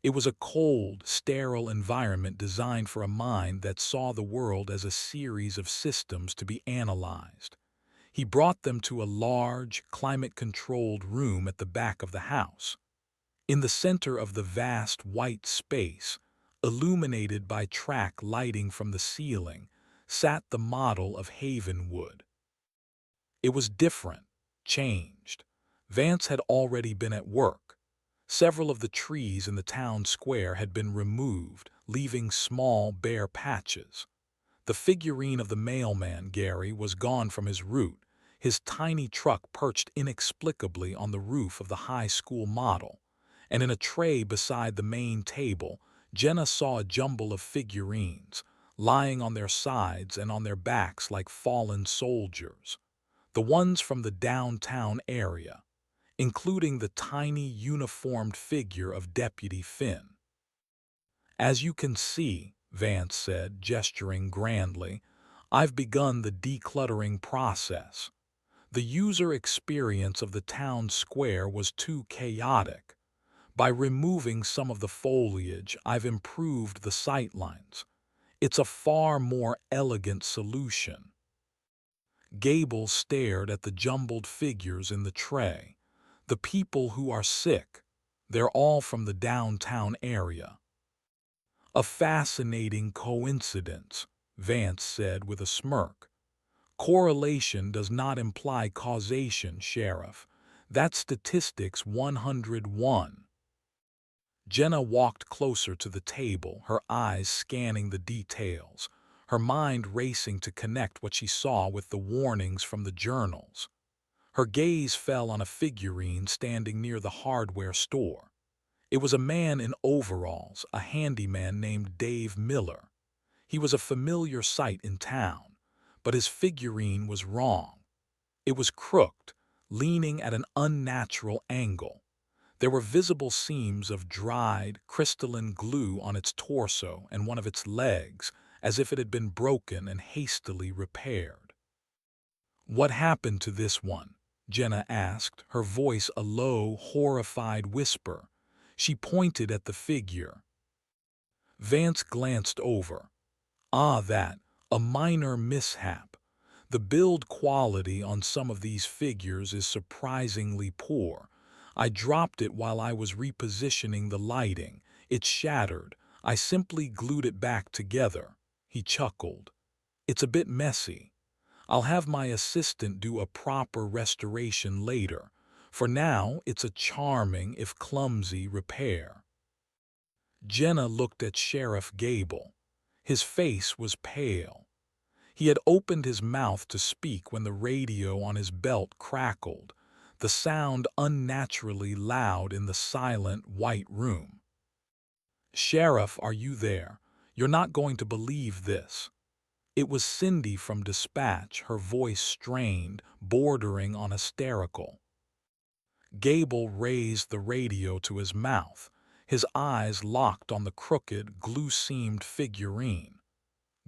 It was a cold, sterile environment designed for a mind that saw the world as a series of systems to be analyzed. He brought them to a large, climate-controlled room at the back of the house. In the center of the vast white space, illuminated by track lighting from the ceiling, sat the model of Havenwood. It was different, changed. Vance had already been at work. Several of the trees in the town square had been removed, leaving small, bare patches. The figurine of the mailman, Gary, was gone from his route, his tiny truck perched inexplicably on the roof of the high school model, and in a tray beside the main table, Jenna saw a jumble of figurines, lying on their sides and on their backs like fallen soldiers. The ones from the downtown area, including the tiny uniformed figure of Deputy Finn. "As you can see," Vance said, gesturing grandly, "I've begun the decluttering process. The user experience of the town square was too chaotic. By removing some of the foliage, I've improved the sightlines. It's a far more elegant solution." Gable stared at the jumbled figures in the tray. "The people who are sick, they're all from the downtown area." "A fascinating coincidence," Vance said with a smirk. "Correlation does not imply causation, Sheriff. That's Statistics 101. Jenna walked closer to the table, her eyes scanning the details, her mind racing to connect what she saw with the warnings from the journals. Her gaze fell on a figurine standing near the hardware store. It was a man in overalls, a handyman named Dave Miller. He was a familiar sight in town, but his figurine was wrong. It was crooked, leaning at an unnatural angle. There were visible seams of dried, crystalline glue on its torso and one of its legs, as if it had been broken and hastily repaired. "What happened to this one?" Jenna asked, her voice a low, horrified whisper. She pointed at the figure. Vance glanced over. "Ah, that. A minor mishap. The build quality on some of these figures is surprisingly poor. I dropped it while I was repositioning the lighting. It shattered. I simply glued it back together." He chuckled. "It's a bit messy. I'll have my assistant do a proper restoration later. For now, it's a charming, if clumsy, repair." Jenna looked at Sheriff Gable. His face was pale. He had opened his mouth to speak when the radio on his belt crackled, the sound unnaturally loud in the silent, white room. "Sheriff, are you there? You're not going to believe this." It was Cindy from Dispatch, her voice strained, bordering on hysterical. Gable raised the radio to his mouth, his eyes locked on the crooked, glue-seamed figurine.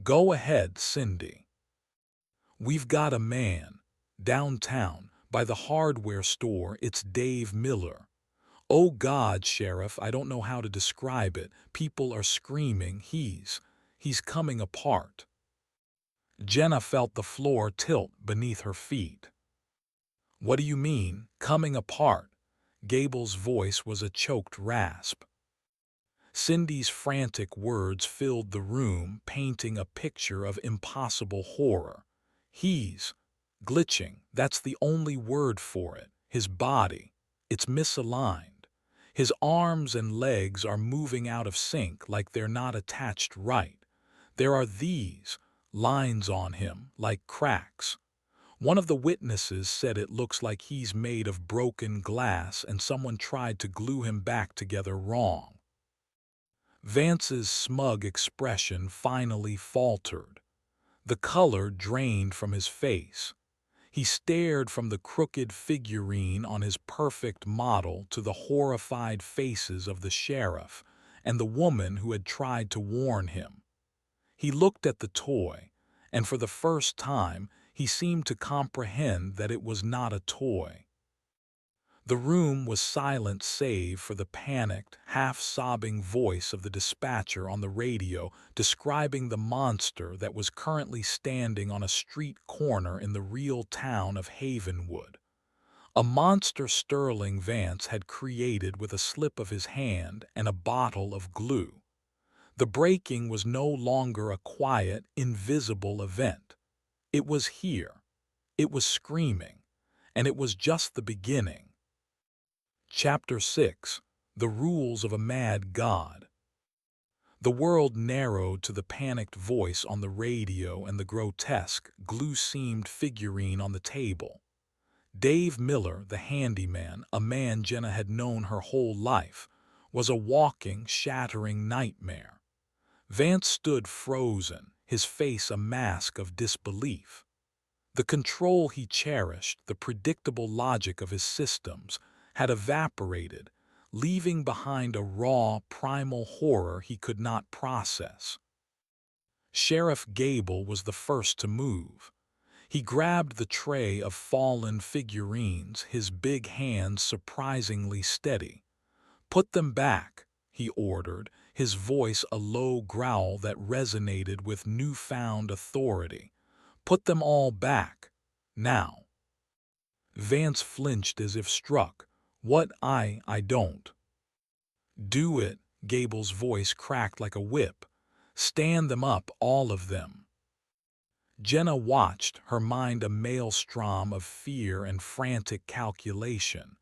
"Go ahead, Cindy." "We've got a man. Downtown, by the hardware store. It's Dave Miller. Oh God, Sheriff, I don't know how to describe it. People are screaming. He's coming apart." Jenna felt the floor tilt beneath her feet. "What do you mean, coming apart?" Gable's voice was a choked rasp. Cindy's frantic words filled the room, painting a picture of impossible horror. "He's glitching. That's the only word for it. His body. It's misaligned. His arms and legs are moving out of sync like they're not attached right. There are these lines on him, like cracks. One of the witnesses said it looks like he's made of broken glass and someone tried to glue him back together wrong." Vance's smug expression finally faltered. The color drained from his face. He stared from the crooked figurine on his perfect model to the horrified faces of the sheriff and the woman who had tried to warn him. He looked at the toy, and for the first time he seemed to comprehend that it was not a toy. The room was silent save for the panicked, half-sobbing voice of the dispatcher on the radio describing the monster that was currently standing on a street corner in the real town of Havenwood. A monster Sterling Vance had created with a slip of his hand and a bottle of glue. The breaking was no longer a quiet, invisible event. It was here. It was screaming. And it was just the beginning. Chapter 6. The Rules of a Mad God. The world narrowed to the panicked voice on the radio and the grotesque, glue-seamed figurine on the table. Dave Miller, the handyman, a man Jenna had known her whole life, was a walking, shattering nightmare. Vance stood frozen, his face a mask of disbelief. The control he cherished, the predictable logic of his systems, had evaporated, leaving behind a raw, primal horror he could not process. Sheriff Gable was the first to move. He grabbed the tray of fallen figurines, his big hands surprisingly steady. "Put them back," he ordered, his voice a low growl that resonated with newfound authority. "Put them all back. Now." Vance flinched as if struck. "What? I don't." "Do it," Gable's voice cracked like a whip. "Stand them up, all of them." Jenna watched, her mind a maelstrom of fear and frantic calculation.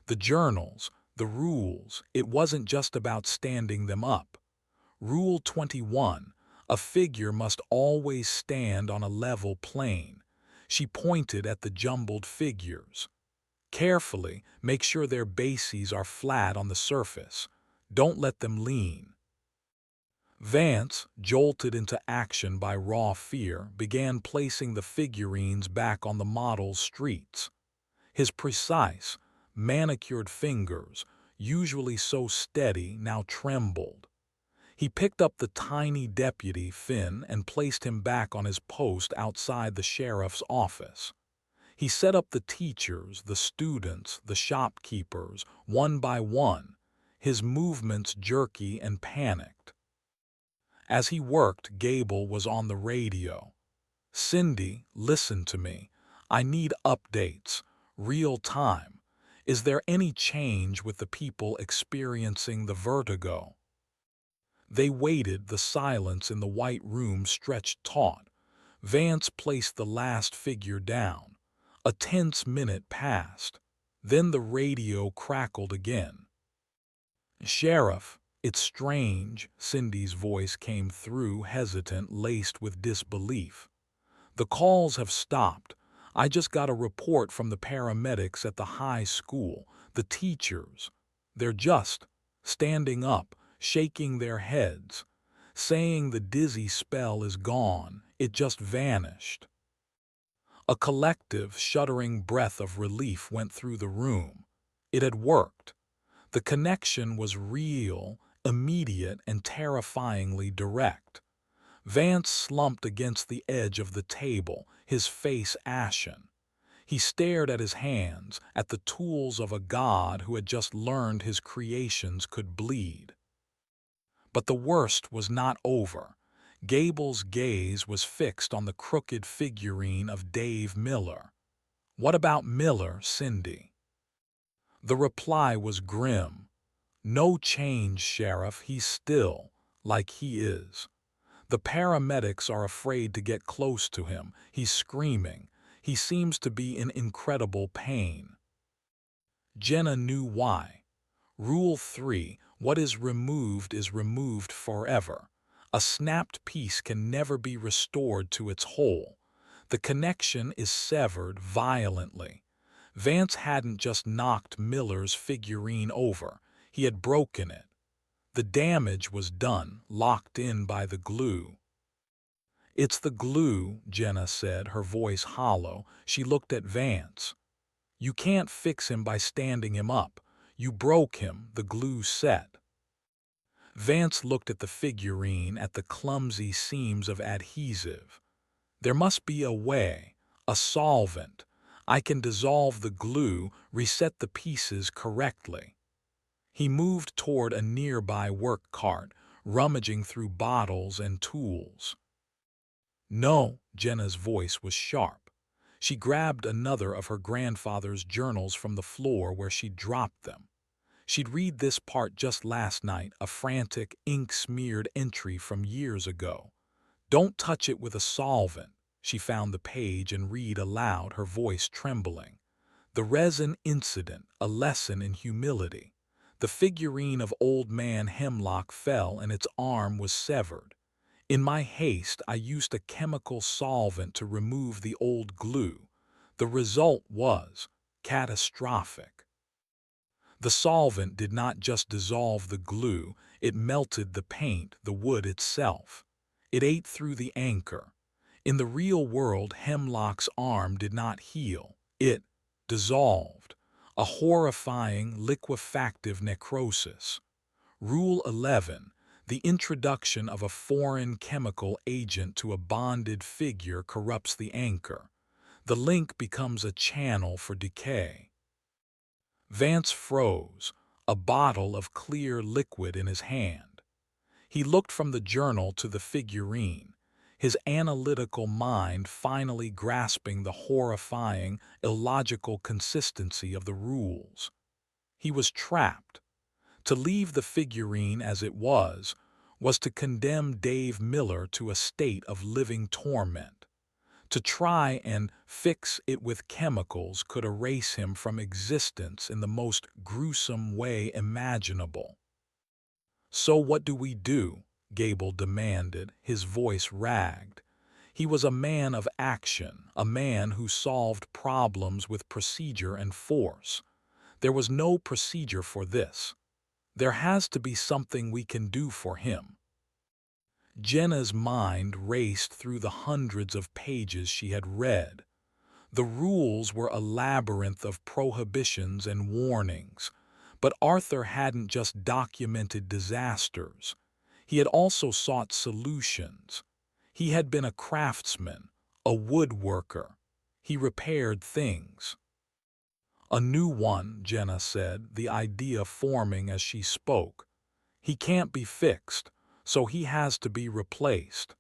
The journals, the rules, it wasn't just about standing them up. Rule 21, a figure must always stand on a level plane. She pointed at the jumbled figures. "Carefully, make sure their bases are flat on the surface. Don't let them lean." Vance, jolted into action by raw fear, began placing the figurines back on the model's streets. His precise, manicured fingers, usually so steady, now trembled. He picked up the tiny deputy, Finn, and placed him back on his post outside the sheriff's office. He set up the teachers, the students, the shopkeepers, one by one, his movements jerky and panicked. As he worked, Gable was on the radio. "Cindy, listen to me. I need updates. Real time. Is there any change with the people experiencing the vertigo?" They waited, the silence in the white room stretched taut. Vance placed the last figure down. A tense minute passed. Then the radio crackled again. "Sheriff, it's strange," Cindy's voice came through, hesitant, laced with disbelief. "The calls have stopped. I just got a report from the paramedics at the high school, the teachers. They're just standing up, shaking their heads, saying the dizzy spell is gone, it just vanished." A collective, shuddering breath of relief went through the room. It had worked. The connection was real, immediate, and terrifyingly direct. Vance slumped against the edge of the table, his face ashen. He stared at his hands, at the tools of a god who had just learned his creations could bleed. But the worst was not over. Gable's gaze was fixed on the crooked figurine of Dave Miller. "What about Miller, Cindy?" The reply was grim. "No change, Sheriff. He's still like he is. The paramedics are afraid to get close to him. He's screaming. He seems to be in incredible pain." Jenna knew why. Rule 3, what is removed forever. A snapped piece can never be restored to its whole. The connection is severed violently. Vance hadn't just knocked Miller's figurine over, he had broken it. The damage was done, locked in by the glue. "It's the glue," Jenna said, her voice hollow. She looked at Vance. "You can't fix him by standing him up. You broke him, the glue set." Vance looked at the figurine, at the clumsy seams of adhesive. "There must be a way, a solvent. I can dissolve the glue, reset the pieces correctly." He moved toward a nearby work cart, rummaging through bottles and tools. "No," Jenna's voice was sharp. She grabbed another of her grandfather's journals from the floor where she'd dropped them. She'd read this part just last night, a frantic, ink-smeared entry from years ago. "Don't touch it with a solvent." She found the page and read aloud, her voice trembling. "The resin incident, a lesson in humility. The figurine of Old Man Hemlock fell and its arm was severed. In my haste, I used a chemical solvent to remove the old glue. The result was catastrophic. The solvent did not just dissolve the glue, it melted the paint, the wood itself. It ate through the anchor. In the real world, Hemlock's arm did not heal. It dissolved. A horrifying, liquefactive necrosis. Rule 11. The introduction of a foreign chemical agent to a bonded figure corrupts the anchor. The link becomes a channel for decay. Vance froze, a bottle of clear liquid in his hand. He looked from the journal to the figurine, his analytical mind finally grasping the horrifying, illogical consistency of the rules. He was trapped. To leave the figurine as it was to condemn Dave Miller to a state of living torment. To try and fix it with chemicals could erase him from existence in the most gruesome way imaginable. "So what do we do?" Gable demanded, his voice ragged. He was a man of action, a man who solved problems with procedure and force. There was no procedure for this. There has to be something we can do for him. Jenna's mind raced through the hundreds of pages she had read. The rules were a labyrinth of prohibitions and warnings, But Arthur hadn't just documented disasters. He had also sought solutions. He had been a craftsman, a woodworker. He repaired things. "A new one," Jenna said, the idea forming as she spoke. "He can't be fixed, so he has to be replaced."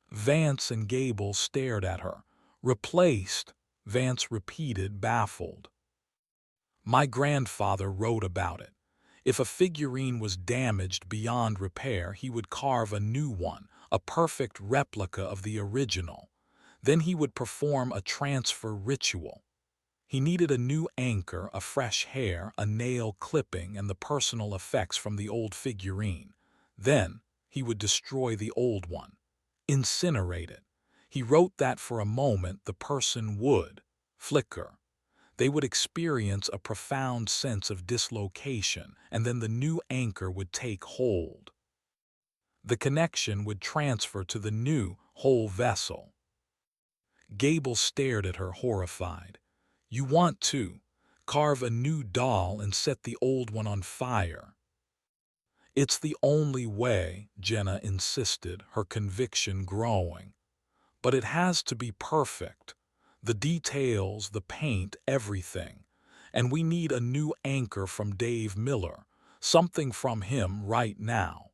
Vance and Gable stared at her. "Replaced," Vance repeated, baffled. "My grandfather wrote about it. If a figurine was damaged beyond repair, he would carve a new one, a perfect replica of the original. Then he would perform a transfer ritual. He needed a new anchor, a fresh hair, a nail clipping, and the personal effects from the old figurine. Then he would destroy the old one, incinerate it. He wrote that for a moment the person would flicker. They would experience a profound sense of dislocation, and then the new anchor would take hold. The connection would transfer to the new, whole vessel." Gable stared at her, horrified. "You want to carve a new doll and set the old one on fire?" "It's the only way," Jenna insisted, her conviction growing. "But it has to be perfect. The details, the paint, everything. And we need a new anchor from Dave Miller, something from him right now."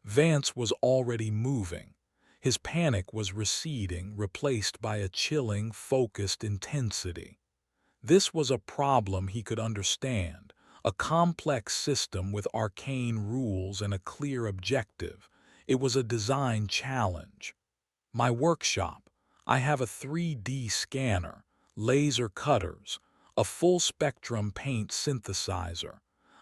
Vance was already moving. His panic was receding, replaced by a chilling, focused intensity. This was a problem he could understand, a complex system with arcane rules and a clear objective. It was a design challenge. "My workshop. I have a 3D scanner, laser cutters, a full-spectrum paint synthesizer.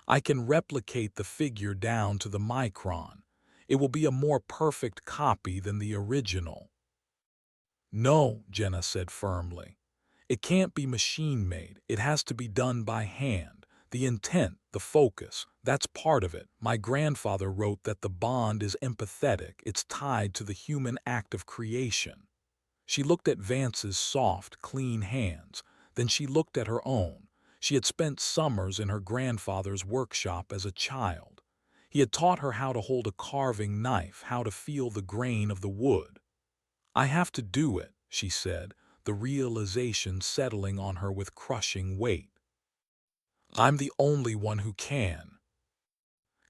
I can replicate the figure down to the micron. It will be a more perfect copy than the original." "No," Jenna said firmly. "It can't be machine-made. It has to be done by hand. The intent, the focus, that's part of it. My grandfather wrote that the bond is empathetic. It's tied to the human act of creation." She looked at Vance's soft, clean hands. Then she looked at her own. She had spent summers in her grandfather's workshop as a child. He had taught her how to hold a carving knife, how to feel the grain of the wood. "I have to do it," she said, the realization settling on her with crushing weight. "I'm the only one who can."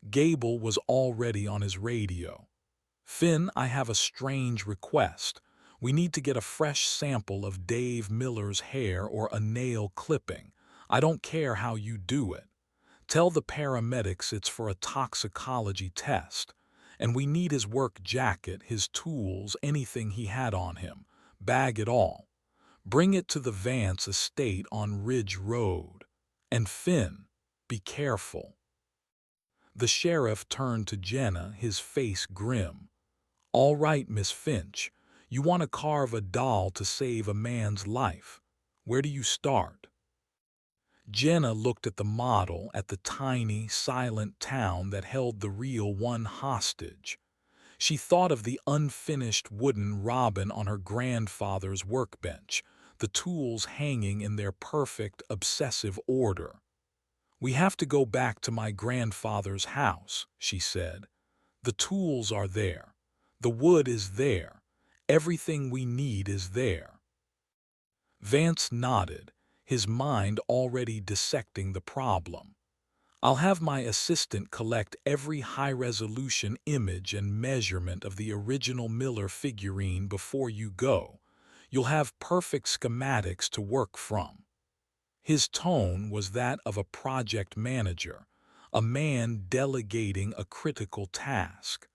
Gable was already on his radio. "Finn, I have a strange request. We need to get a fresh sample of Dave Miller's hair or a nail clipping. I don't care how you do it. Tell the paramedics it's for a toxicology test. And we need his work jacket, his tools, anything he had on him. Bag it all. Bring it to the Vance estate on Ridge Road. And Finn, be careful." The sheriff turned to Jenna, his face grim. "All right, Miss Finch. You want to carve a doll to save a man's life. Where do you start?" Jenna looked at the model, at the tiny, silent town that held the real one hostage. She thought of the unfinished wooden robin on her grandfather's workbench, the tools hanging in their perfect, obsessive order. "We have to go back to my grandfather's house," she said. "The tools are there. The wood is there. Everything we need is there." Vance nodded, his mind already dissecting the problem. "I'll have my assistant collect every high-resolution image and measurement of the original Miller figurine before you go. You'll have perfect schematics to work from." His tone was that of a project manager, a man delegating a critical task.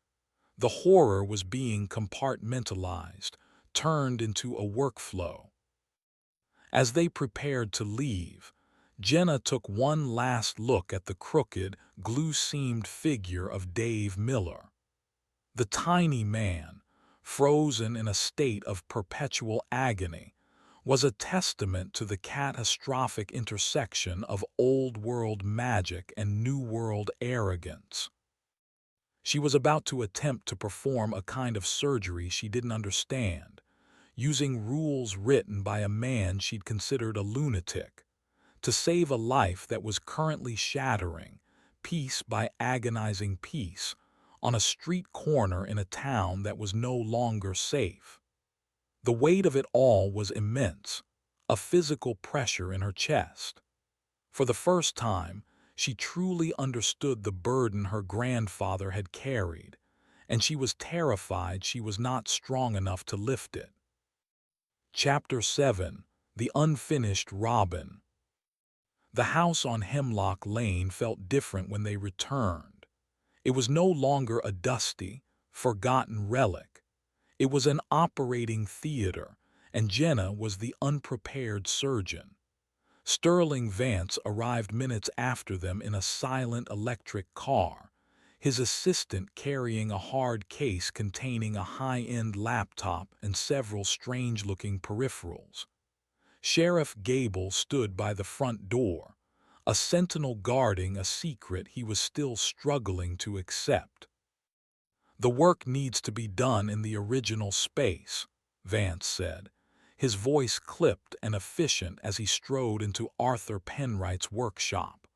The horror was being compartmentalized, turned into a workflow. As they prepared to leave, Jenna took one last look at the crooked, glue-seamed figure of Dave Miller. The tiny man, frozen in a state of perpetual agony, was a testament to the catastrophic intersection of old-world magic and new-world arrogance. She was about to attempt to perform a kind of surgery she didn't understand, using rules written by a man she'd considered a lunatic, to save a life that was currently shattering, piece by agonizing piece, on a street corner in a town that was no longer safe. The weight of it all was immense, a physical pressure in her chest. For the first time, she truly understood the burden her grandfather had carried, and she was terrified she was not strong enough to lift it. Chapter 7. The Unfinished Robin. The house on Hemlock Lane felt different when they returned. It was no longer a dusty, forgotten relic. It was an operating theater, and Jenna was the unprepared surgeon. Sterling Vance arrived minutes after them in a silent electric car, his assistant carrying a hard case containing a high-end laptop and several strange-looking peripherals. Sheriff Gable stood by the front door, a sentinel guarding a secret he was still struggling to accept. "The work needs to be done in the original space," Vance said, his voice clipped and efficient as he strode into Arthur Penwright's workshop.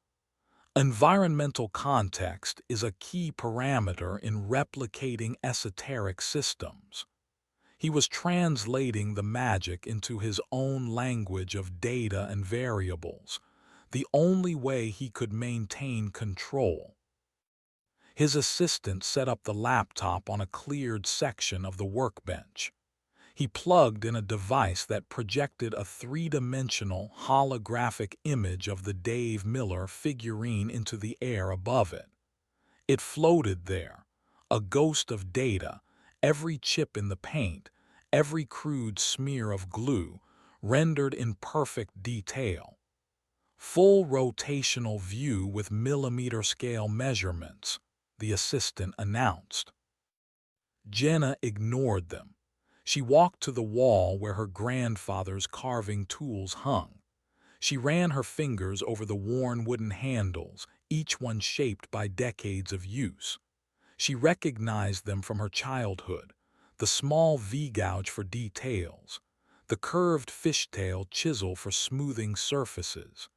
Environmental context is a key parameter in replicating esoteric systems. He was translating the magic into his own language of data and variables, the only way he could maintain control. His assistant set up the laptop on a cleared section of the workbench. He plugged in a device that projected a three-dimensional holographic image of the Dave Miller figurine into the air above it. It floated there, a ghost of data, every chip in the paint, every crude smear of glue, rendered in perfect detail. "Full rotational view with millimeter-scale measurements," the assistant announced. Jenna ignored them. She walked to the wall where her grandfather's carving tools hung. She ran her fingers over the worn wooden handles, each one shaped by decades of use. She recognized them from her childhood: the small V-gouge for details, the curved fishtail chisel for smoothing surfaces.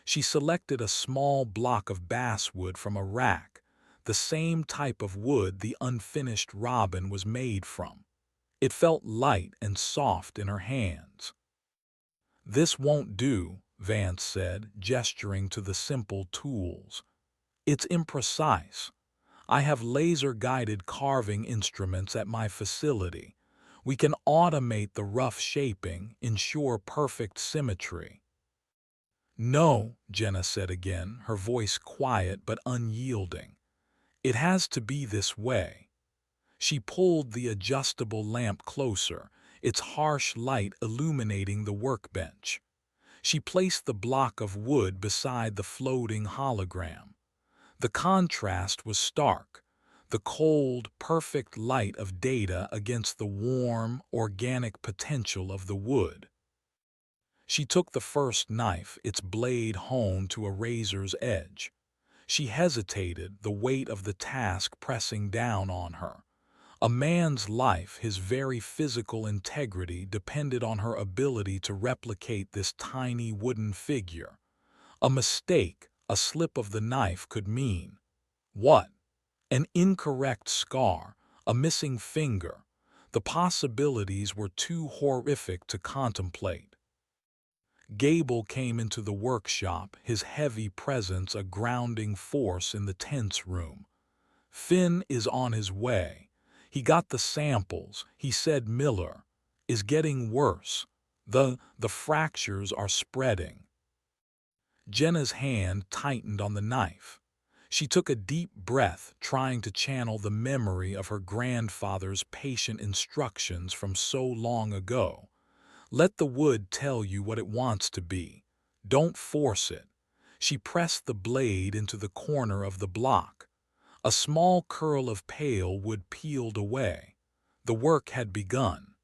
She selected a small block of basswood from a rack, the same type of wood the unfinished robin was made from. It felt light and soft in her hands. "This won't do," Vance said, gesturing to the simple tools. "It's imprecise. I have laser-guided carving instruments at my facility. We can automate the rough shaping, ensure perfect symmetry." "No," Jenna said again, her voice quiet but unyielding. "It has to be this way." She pulled the adjustable lamp closer, its harsh light illuminating the workbench. She placed the block of wood beside the floating hologram. The contrast was stark: the cold, perfect light of data against the warm, organic potential of the wood. She took the first knife, its blade honed to a razor's edge. She hesitated, the weight of the task pressing down on her. A man's life, his very physical integrity, depended on her ability to replicate this tiny wooden figure. A mistake, a slip of the knife could mean what? An incorrect scar, a missing finger. The possibilities were too horrific to contemplate. Gable came into the workshop, his heavy presence a grounding force in the tense room. "Finn is on his way. He got the samples," he said. "Miller is getting worse. The fractures are spreading." Jenna's hand tightened on the knife. She took a deep breath, trying to channel the memory of her grandfather's patient instructions from so long ago. "Let the wood tell you what it wants to be. Don't force it." She pressed the blade into the corner of the block. A small curl of pale wood peeled away. The work had begun.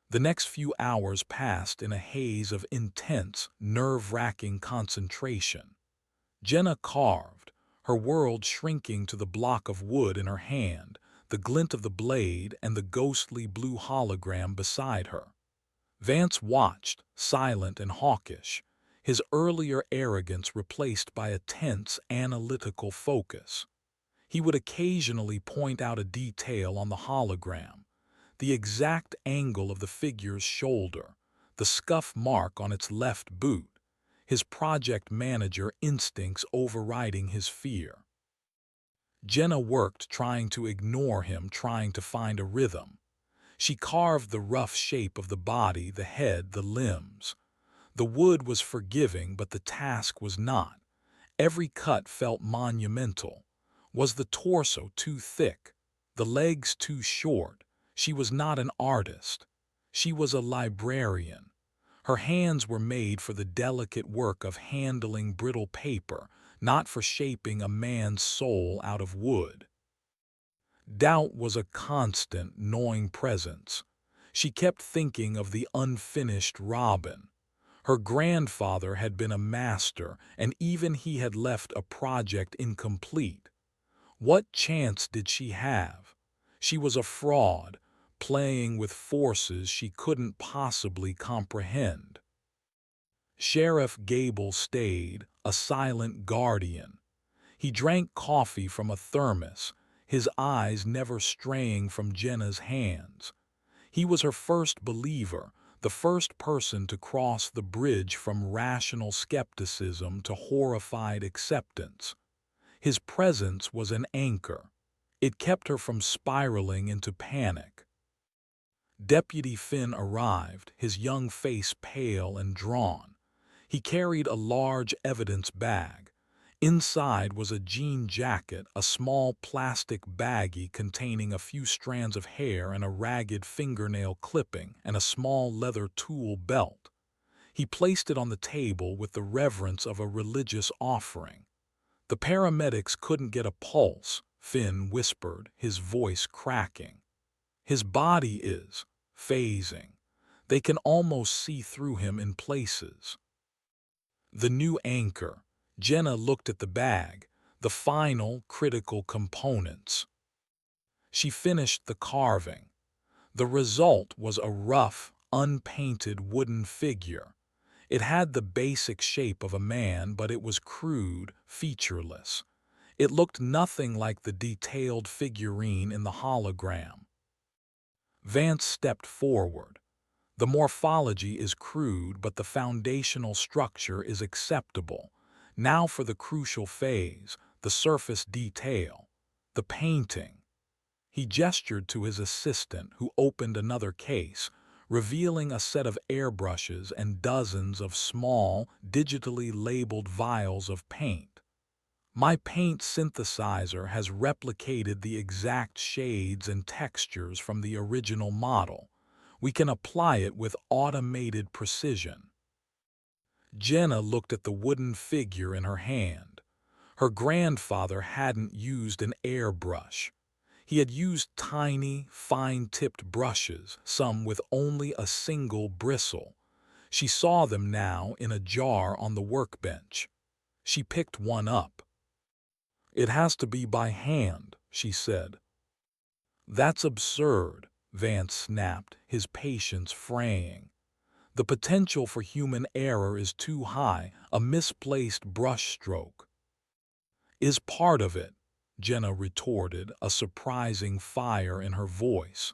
The next few hours passed in a haze of intense, nerve-wracking concentration. Jenna carved, her world shrinking to the block of wood in her hand, the glint of the blade, and the ghostly blue hologram beside her. Vance watched, silent and hawkish, his earlier arrogance replaced by a tense, analytical focus. He would occasionally point out a detail on the hologram, the exact angle of the figure's shoulder, the scuff mark on its left boot, his project manager instincts overriding his fear. Jenna worked trying to ignore him, trying to find a rhythm. She carved the rough shape of the body, the head, the limbs. The wood was forgiving, but the task was not. Every cut felt monumental. Was the torso too thick? The legs too short? She was not an artist. She was a librarian. Her hands were made for the delicate work of handling brittle paper, not for shaping a man's soul out of wood. Doubt was a constant, gnawing presence. She kept thinking of the unfinished robin. Her grandfather had been a master, and even he had left a project incomplete. What chance did she have? She was a fraud, playing with forces she couldn't possibly comprehend. Sheriff Gable stayed, a silent guardian. He drank coffee from a thermos, his eyes never straying from Jenna's hands. He was her first believer, the first person to cross the bridge from rational skepticism to horrified acceptance. His presence was an anchor. It kept her from spiraling into panic. Deputy Finn arrived, his young face pale and drawn. He carried a large evidence bag. Inside was a jean jacket, a small plastic baggie containing a few strands of hair and a ragged fingernail clipping, and a small leather tool belt. He placed it on the table with the reverence of a religious offering. "The paramedics couldn't get a pulse," Finn whispered, his voice cracking. "His body is phasing. They can almost see through him in places." The new anchor. Jenna looked at the bag, the final, critical components. She finished the carving. The result was a rough, unpainted wooden figure. It had the basic shape of a man, but it was crude, featureless. It looked nothing like the detailed figurine in the hologram. Vance stepped forward. "The morphology is crude, but the foundational structure is acceptable. Now for the crucial phase, the surface detail, the painting." He gestured to his assistant, who opened another case, revealing a set of airbrushes and dozens of small, digitally labeled vials of paint. "My paint synthesizer has replicated the exact shades and textures from the original model. We can apply it with automated precision." Jenna looked at the wooden figure in her hand. Her grandfather hadn't used an airbrush. He had used tiny, fine-tipped brushes, some with only a single bristle. She saw them now in a jar on the workbench. She picked one up. "It has to be by hand," she said. "That's absurd," Vance snapped, his patience fraying. "The potential for human error is too high, a misplaced brushstroke." "Is part of it," Jenna retorted, a surprising fire in her voice.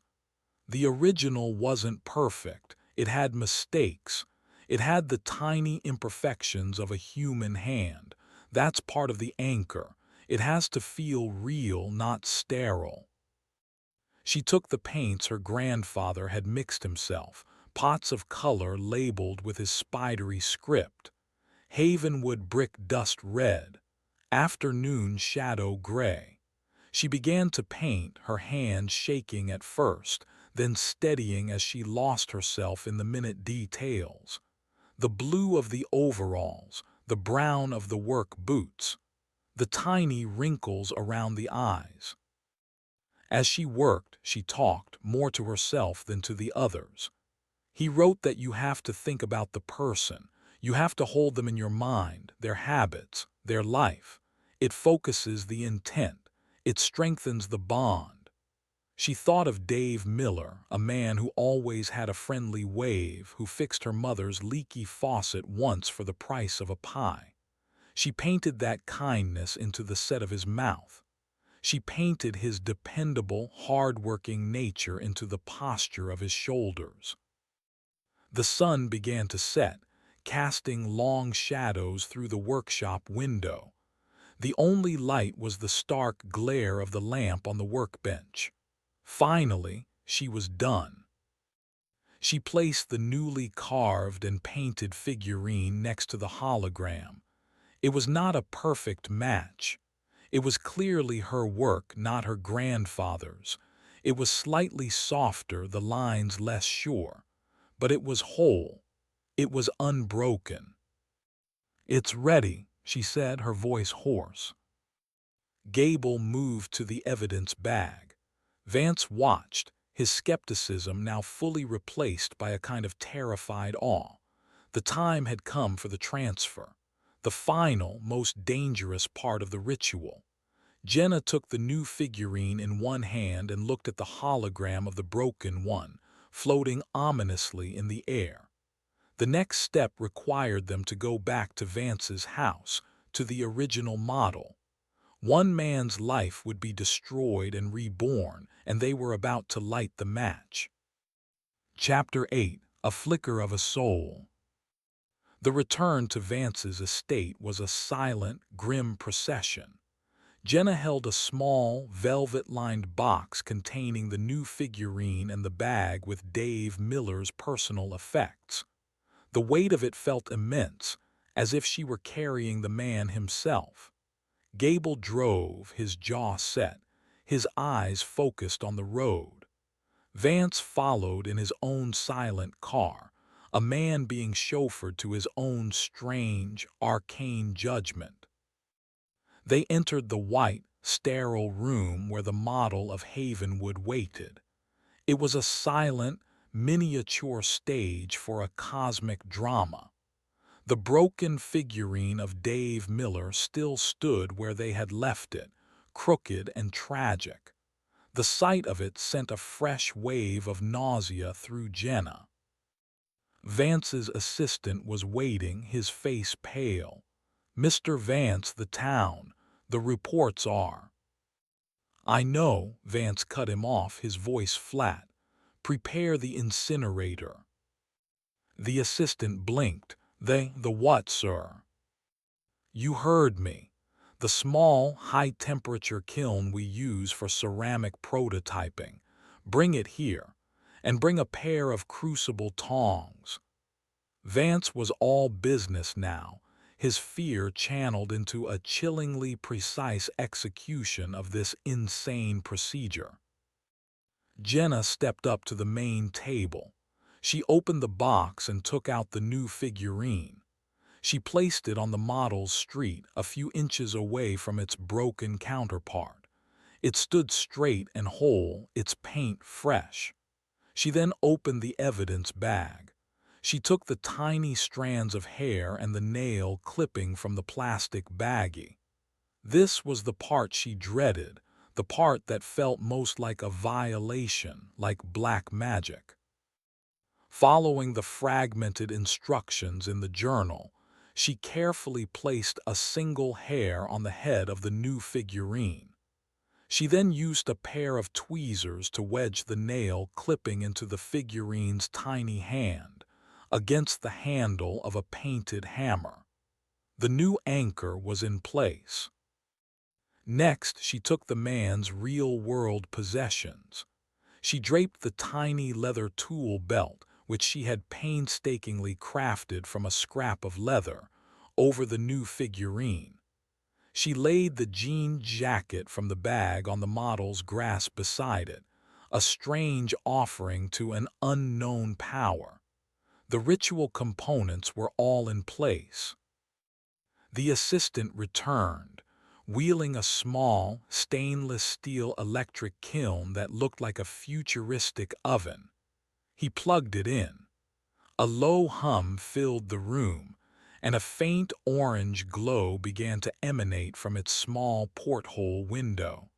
"The original wasn't perfect. It had mistakes. It had the tiny imperfections of a human hand. That's part of the anchor. It has to feel real, not sterile." She took the paints her grandfather had mixed himself, pots of color labeled with his spidery script. Havenwood brick dust red, afternoon shadow gray. She began to paint, her hand shaking at first, then steadying as she lost herself in the minute details. The blue of the overalls, the brown of the work boots, the tiny wrinkles around the eyes. As she worked, she talked, more to herself than to the others. "He wrote that you have to think about the person. You have to hold them in your mind, their habits, their life. It focuses the intent. It strengthens the bond." She thought of Dave Miller, a man who always had a friendly wave, who fixed her mother's leaky faucet once for the price of a pie. She painted that kindness into the set of his mouth. She painted his dependable, hard-working nature into the posture of his shoulders. The sun began to set, casting long shadows through the workshop window. The only light was the stark glare of the lamp on the workbench. Finally, she was done. She placed the newly carved and painted figurine next to the hologram. It was not a perfect match. It was clearly her work, not her grandfather's. It was slightly softer, the lines less sure. But it was whole. It was unbroken. "It's ready," she said, her voice hoarse. Gable moved to the evidence bag. Vance watched, his skepticism now fully replaced by a kind of terrified awe. The time had come for the transfer, the final, most dangerous part of the ritual. Jenna took the new figurine in one hand and looked at the hologram of the broken one, floating ominously in the air. The next step required them to go back to Vance's house, to the original model. One man's life would be destroyed and reborn, and they were about to light the match. Chapter 8: A Flicker of a Soul. The return to Vance's estate was a silent, grim procession. Jenna held a small, velvet-lined box containing the new figurine and the bag with Dave Miller's personal effects. The weight of it felt immense, as if she were carrying the man himself. Gable drove, his jaw set, his eyes focused on the road. Vance followed in his own silent car, a man being chauffeured to his own strange, arcane judgment. They entered the white, sterile room where the model of Havenwood waited. It was a silent, miniature stage for a cosmic drama. The broken figurine of Dave Miller still stood where they had left it, crooked and tragic. The sight of it sent a fresh wave of nausea through Jenna. Vance's assistant was waiting, his face pale. "Mr. Vance, the town. The reports are—" "I know," Vance cut him off, his voice flat. "Prepare the incinerator." The assistant blinked. The what, sir?" "You heard me. The small, high-temperature kiln we use for ceramic prototyping. Bring it here. And bring a pair of crucible tongs." Vance was all business now, his fear channeled into a chillingly precise execution of this insane procedure. Jenna stepped up to the main table. She opened the box and took out the new figurine. She placed it on the model's street, a few inches away from its broken counterpart. It stood straight and whole, its paint fresh. She then opened the evidence bag. She took the tiny strands of hair and the nail clipping from the plastic baggie. This was the part she dreaded, the part that felt most like a violation, like black magic. Following the fragmented instructions in the journal, she carefully placed a single hair on the head of the new figurine. She then used a pair of tweezers to wedge the nail clipping into the figurine's tiny hand, against the handle of a painted hammer. The new anchor was in place. Next, she took the man's real-world possessions. She draped the tiny leather tool belt, which she had painstakingly crafted from a scrap of leather, over the new figurine. She laid the jean jacket from the bag on the model's grasp beside it, a strange offering to an unknown power. The ritual components were all in place. The assistant returned, wheeling a small, stainless steel electric kiln that looked like a futuristic oven. He plugged it in. A low hum filled the room, and a faint orange glow began to emanate from its small porthole window.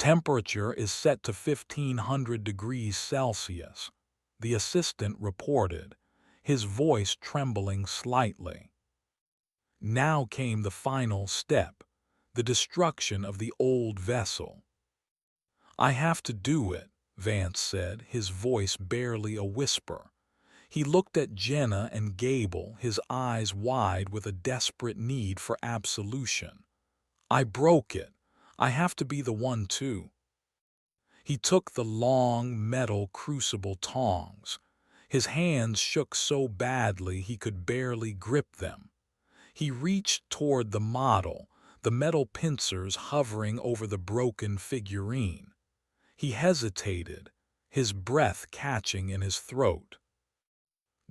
Temperature is set to 1500 degrees Celsius, the assistant reported, his voice trembling slightly. Now came the final step, the destruction of the old vessel. I have to do it, Vance said, his voice barely a whisper. He looked at Jenna and Gable, his eyes wide with a desperate need for absolution. I broke it. I have to be the one too. He took the long, metal crucible tongs. His hands shook so badly he could barely grip them. He reached toward the model, the metal pincers hovering over the broken figurine. He hesitated, his breath catching in his throat.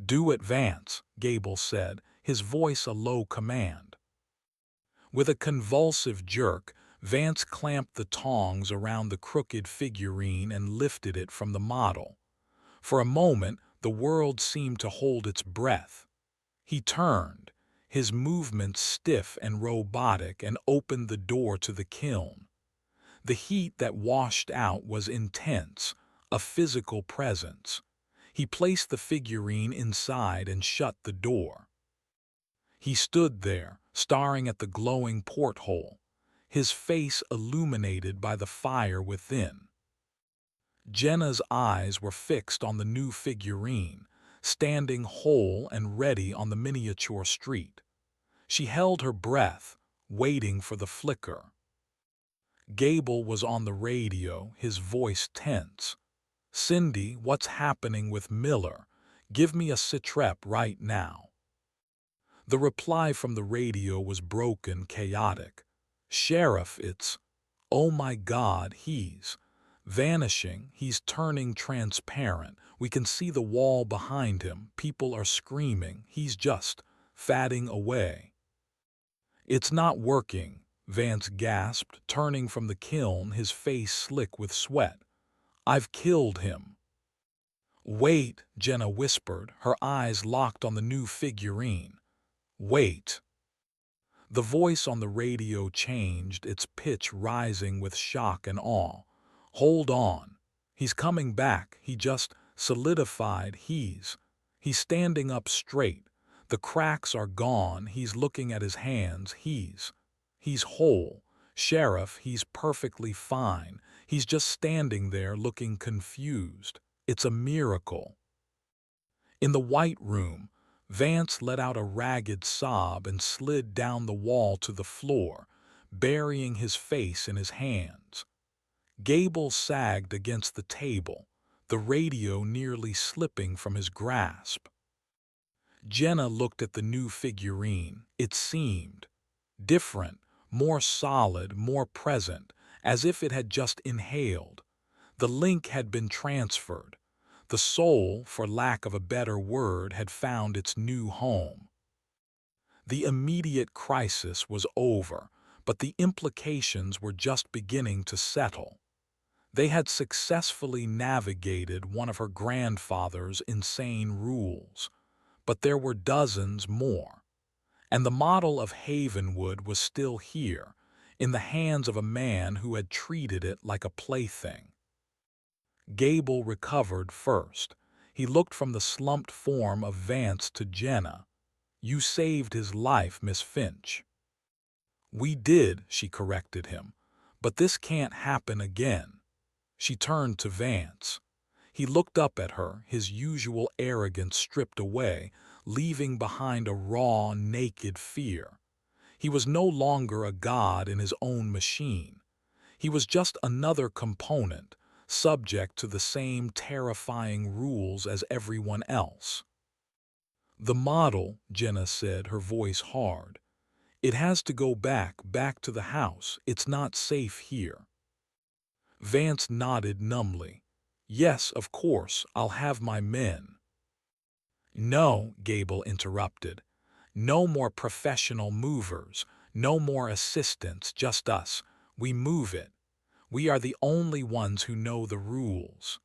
"Do it, Vance," Gable said, his voice a low command. With a convulsive jerk, Vance clamped the tongs around the crooked figurine and lifted it from the model. For a moment, the world seemed to hold its breath. He turned, his movements stiff and robotic, and opened the door to the kiln. The heat that washed out was intense, a physical presence. He placed the figurine inside and shut the door. He stood there, staring at the glowing porthole, his face illuminated by the fire within. Jenna's eyes were fixed on the new figurine, standing whole and ready on the miniature street. She held her breath, waiting for the flicker. Gable was on the radio, his voice tense. "Cindy, what's happening with Miller? Give me a sitrep right now." The reply from the radio was broken, chaotic. "Sheriff, it's... Oh my God, he's vanishing. He's turning transparent. We can see the wall behind him. People are screaming. He's just fading away." "It's not working," Vance gasped, turning from the kiln, his face slick with sweat. "I've killed him." "Wait," Jenna whispered, her eyes locked on the new figurine. "Wait." The voice on the radio changed, its pitch rising with shock and awe. "Hold on. He's coming back. He just solidified. He's standing up straight. The cracks are gone. He's looking at his hands. He's whole. Sheriff, he's perfectly fine. He's just standing there looking confused. It's a miracle." In the white room, Vance let out a ragged sob and slid down the wall to the floor, burying his face in his hands. Gable sagged against the table, the radio nearly slipping from his grasp. Jenna looked at the new figurine. It seemed different, more solid, more present, as if it had just inhaled. The link had been transferred. The soul, for lack of a better word, had found its new home. The immediate crisis was over, but the implications were just beginning to settle. They had successfully navigated one of her grandfather's insane rules, but there were dozens more. And the model of Havenwood was still here, in the hands of a man who had treated it like a plaything. Gable recovered first. He looked from the slumped form of Vance to Jenna. "You saved his life, Miss Finch." "We did," she corrected him, "but this can't happen again." She turned to Vance. He looked up at her, his usual arrogance stripped away, leaving behind a raw, naked fear. He was no longer a god in his own machine. He was just another component, subject to the same terrifying rules as everyone else. "The model," Jenna said, her voice hard. "It has to go back to the house. It's not safe here." Vance nodded numbly. "Yes, of course, I'll have my men." "No," Gable interrupted. "No more professional movers, no more assistants, just us. We move it. We are the only ones who know the rules."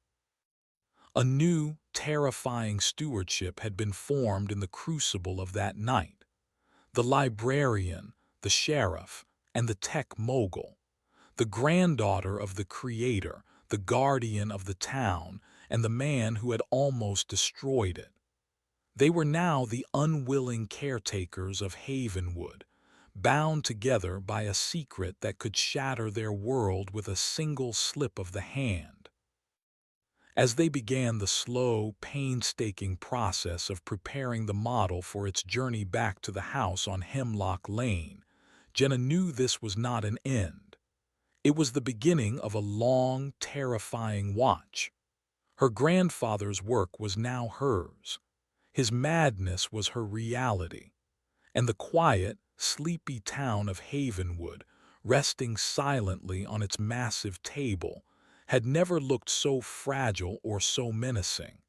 A new, terrifying stewardship had been formed in the crucible of that night. The librarian, the sheriff, and the tech mogul. the granddaughter of the creator, the guardian of the town, and the man who had almost destroyed it. They were now the unwilling caretakers of Havenwood, bound together by a secret that could shatter their world with a single slip of the hand. As they began the slow, painstaking process of preparing the model for its journey back to the house on Hemlock Lane, Jenna knew this was not an end. It was the beginning of a long, terrifying watch. Her grandfather's work was now hers. His madness was her reality. And the quiet, sleepy town of Havenwood, resting silently on its massive table, had never looked so fragile or so menacing.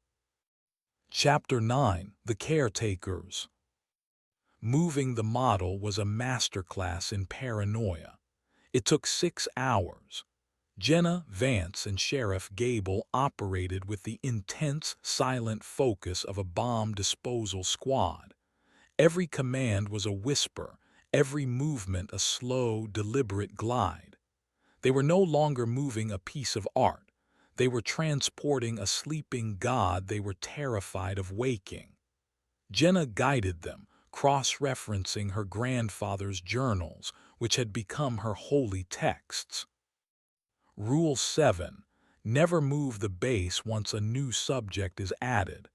Chapter 9: The Caretakers. Moving the model was a masterclass in paranoia. It took 6 hours. Jenna, Vance, and Sheriff Gable operated with the intense, silent focus of a bomb disposal squad. Every command was a whisper, every movement a slow, deliberate glide. They were no longer moving a piece of art. They were transporting a sleeping god they were terrified of waking. Jenna guided them, cross-referencing her grandfather's journals, which had become her holy texts. Rule 7. Never move the base once a new subject is added.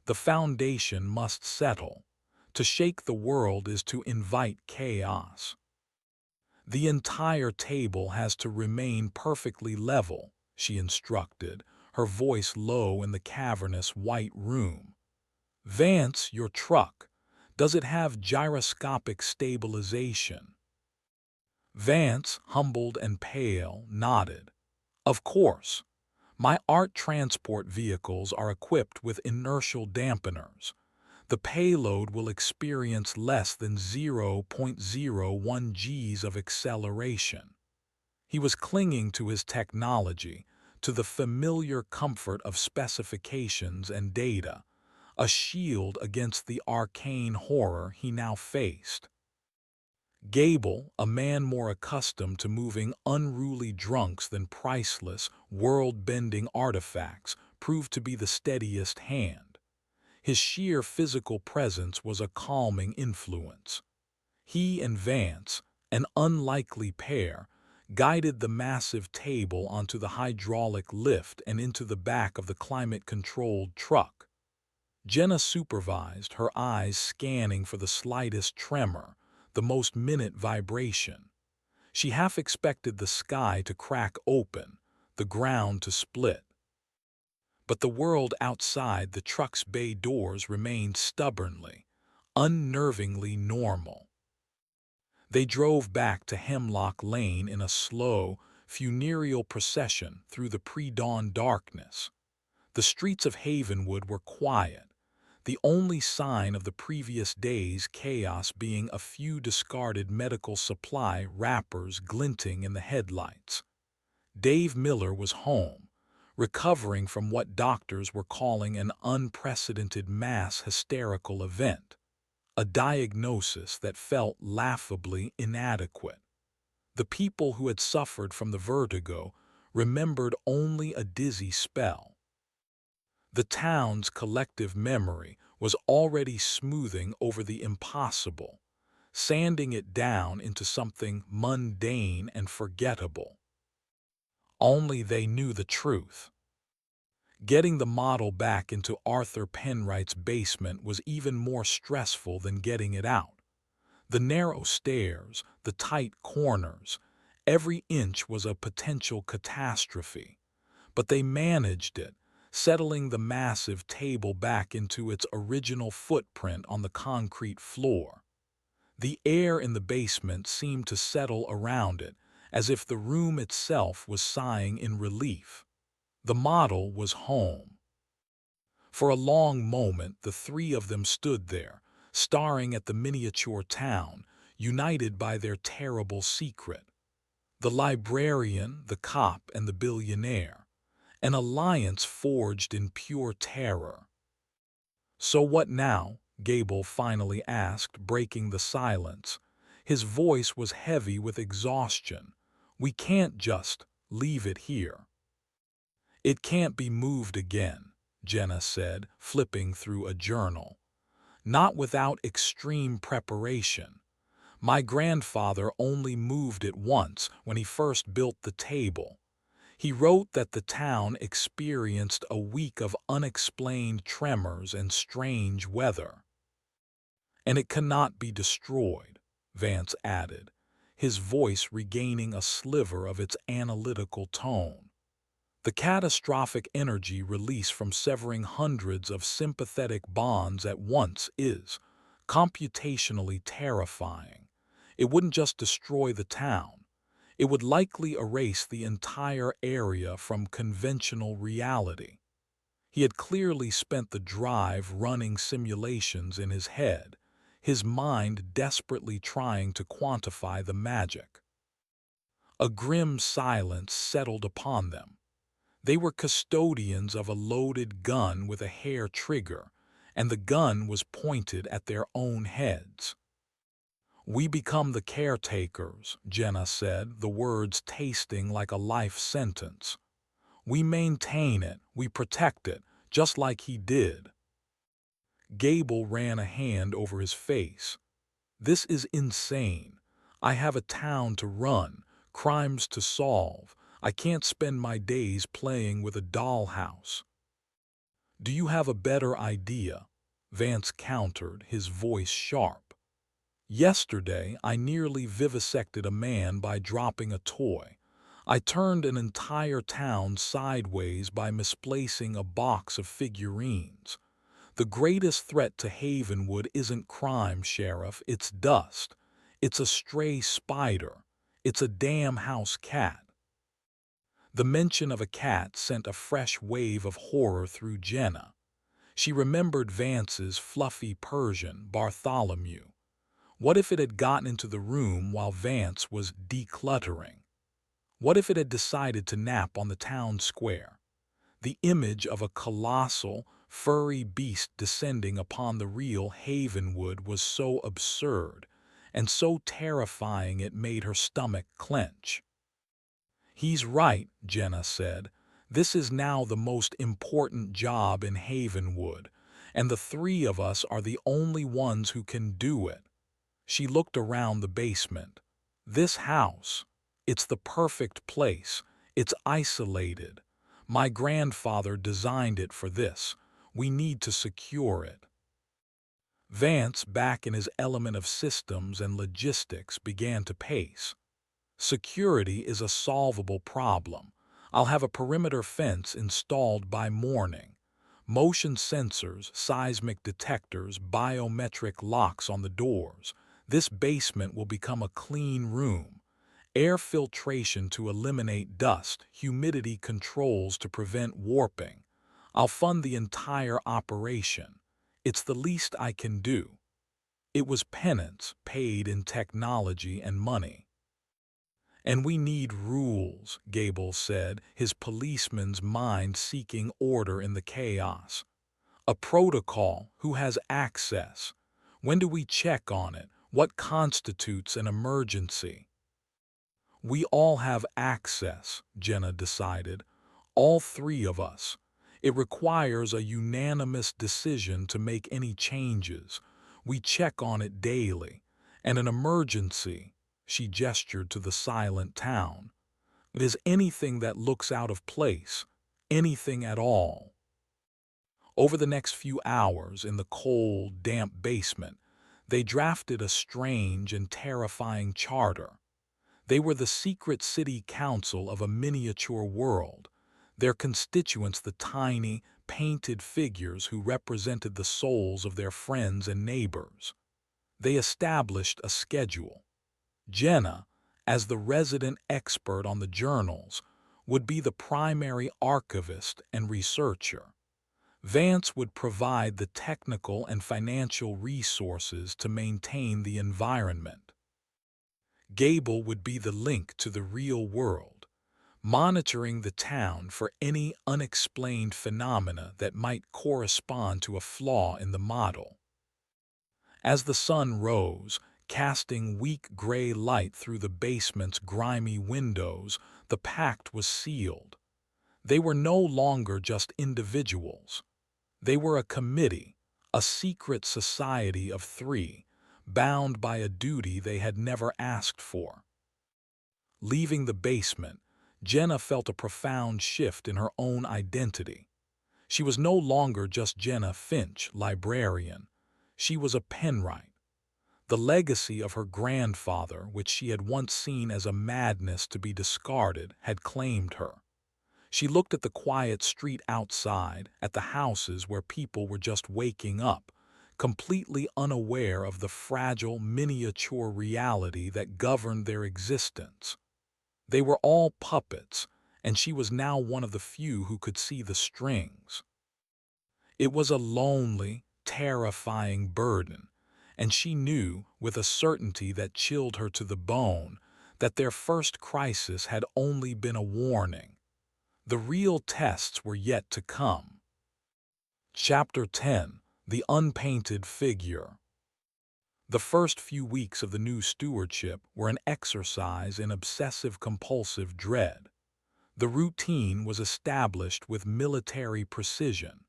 The foundation must settle. To shake the world is to invite chaos. The entire table has to remain perfectly level, she instructed, her voice low in the cavernous white room. Vance, your truck. Does it have gyroscopic stabilization? Vance, humbled and pale, nodded. Of course. My art transport vehicles are equipped with inertial dampeners. The payload will experience less than 0.01 Gs of acceleration. He was clinging to his technology, to the familiar comfort of specifications and data, a shield against the arcane horror he now faced. Gable, a man more accustomed to moving unruly drunks than priceless, world-bending artifacts, proved to be the steadiest hand. His sheer physical presence was a calming influence. He and Vance, an unlikely pair, guided the massive table onto the hydraulic lift and into the back of the climate-controlled truck. Jenna supervised, her eyes scanning for the slightest tremor, the most minute vibration. She half expected the sky to crack open, the ground to split. But the world outside the truck's bay doors remained stubbornly, unnervingly normal. They drove back to Hemlock Lane in a slow, funereal procession through the pre-dawn darkness. The streets of Havenwood were quiet, the only sign of the previous day's chaos being a few discarded medical supply wrappers glinting in the headlights. Dave Miller was home, recovering from what doctors were calling an unprecedented mass hysterical event, a diagnosis that felt laughably inadequate. The people who had suffered from the vertigo remembered only a dizzy spell. The town's collective memory was already smoothing over the impossible, sanding it down into something mundane and forgettable. Only they knew the truth. Getting the model back into Arthur Penwright's basement was even more stressful than getting it out. The narrow stairs, the tight corners, every inch was a potential catastrophe. But they managed it, settling the massive table back into its original footprint on the concrete floor. The air in the basement seemed to settle around it, as if the room itself was sighing in relief. The model was home. For a long moment, the three of them stood there, staring at the miniature town, united by their terrible secret. The librarian, the cop, and the billionaire. An alliance forged in pure terror. "So what now?" Gable finally asked, breaking the silence. His voice was heavy with exhaustion. We can't just leave it here. It can't be moved again, Jenna said, flipping through a journal. Not without extreme preparation. My grandfather only moved it once when he first built the table. He wrote that the town experienced a week of unexplained tremors and strange weather. And it cannot be destroyed, Vance added, his voice regaining a sliver of its analytical tone. The catastrophic energy released from severing hundreds of sympathetic bonds at once is computationally terrifying. It wouldn't just destroy the town. It would likely erase the entire area from conventional reality. He had clearly spent the drive running simulations in his head, his mind desperately trying to quantify the magic. A grim silence settled upon them. They were custodians of a loaded gun with a hair trigger, and the gun was pointed at their own heads. We become the caretakers, Jenna said, the words tasting like a life sentence. We maintain it, we protect it, just like he did. Gable ran a hand over his face. This is insane. I have a town to run, crimes to solve. I can't spend my days playing with a dollhouse. Do you have a better idea? Vance countered, his voice sharp. Yesterday, I nearly vivisected a man by dropping a toy. I turned an entire town sideways by misplacing a box of figurines. The greatest threat to Havenwood isn't crime, Sheriff, it's dust. It's a stray spider. It's a damn house cat. The mention of a cat sent a fresh wave of horror through Jenna. She remembered Vance's fluffy Persian, Bartholomew. What if it had gotten into the room while Vance was decluttering? What if it had decided to nap on the town square? The image of a colossal, furry beast descending upon the real Havenwood was so absurd and so terrifying it made her stomach clench. He's right, Jenna said. This is now the most important job in Havenwood, and the three of us are the only ones who can do it. She looked around the basement. This house, it's the perfect place. It's isolated. My grandfather designed it for this. We need to secure it. Vance, back in his element of systems and logistics, began to pace. Security is a solvable problem. I'll have a perimeter fence installed by morning. Motion sensors, seismic detectors, biometric locks on the doors. This basement will become a clean room. Air filtration to eliminate dust, humidity controls to prevent warping. I'll fund the entire operation. It's the least I can do. It was penance paid in technology and money. And we need rules, Gable said, his policeman's mind seeking order in the chaos. A protocol, who has access? When do we check on it? What constitutes an emergency? We all have access, Jenna decided. All three of us. It requires a unanimous decision to make any changes. We check on it daily. And an emergency, she gestured to the silent town, it is anything that looks out of place, anything at all. Over the next few hours in the cold, damp basement, they drafted a strange and terrifying charter. They were the secret city council of a miniature world, their constituents the tiny, painted figures who represented the souls of their friends and neighbors. They established a schedule. Jenna, as the resident expert on the journals, would be the primary archivist and researcher. Vance would provide the technical and financial resources to maintain the environment. Gable would be the link to the real world, monitoring the town for any unexplained phenomena that might correspond to a flaw in the model. As the sun rose, casting weak gray light through the basement's grimy windows. The pact was sealed. They were no longer just individuals. They were a committee, a secret society of three, bound by a duty they had never asked for. Leaving the basement, Jenna felt a profound shift in her own identity. She was no longer just Jenna Finch, librarian. She was a Penwright. The legacy of her grandfather, which she had once seen as a madness to be discarded, had claimed her. She looked at the quiet street outside, at the houses where people were just waking up, completely unaware of the fragile, miniature reality that governed their existence. They were all puppets, and she was now one of the few who could see the strings. It was a lonely, terrifying burden, and she knew, with a certainty that chilled her to the bone, that their first crisis had only been a warning. The real tests were yet to come. Chapter 10: The Unpainted Figure. The first few weeks of the new stewardship were an exercise in obsessive-compulsive dread. The routine was established with military precision.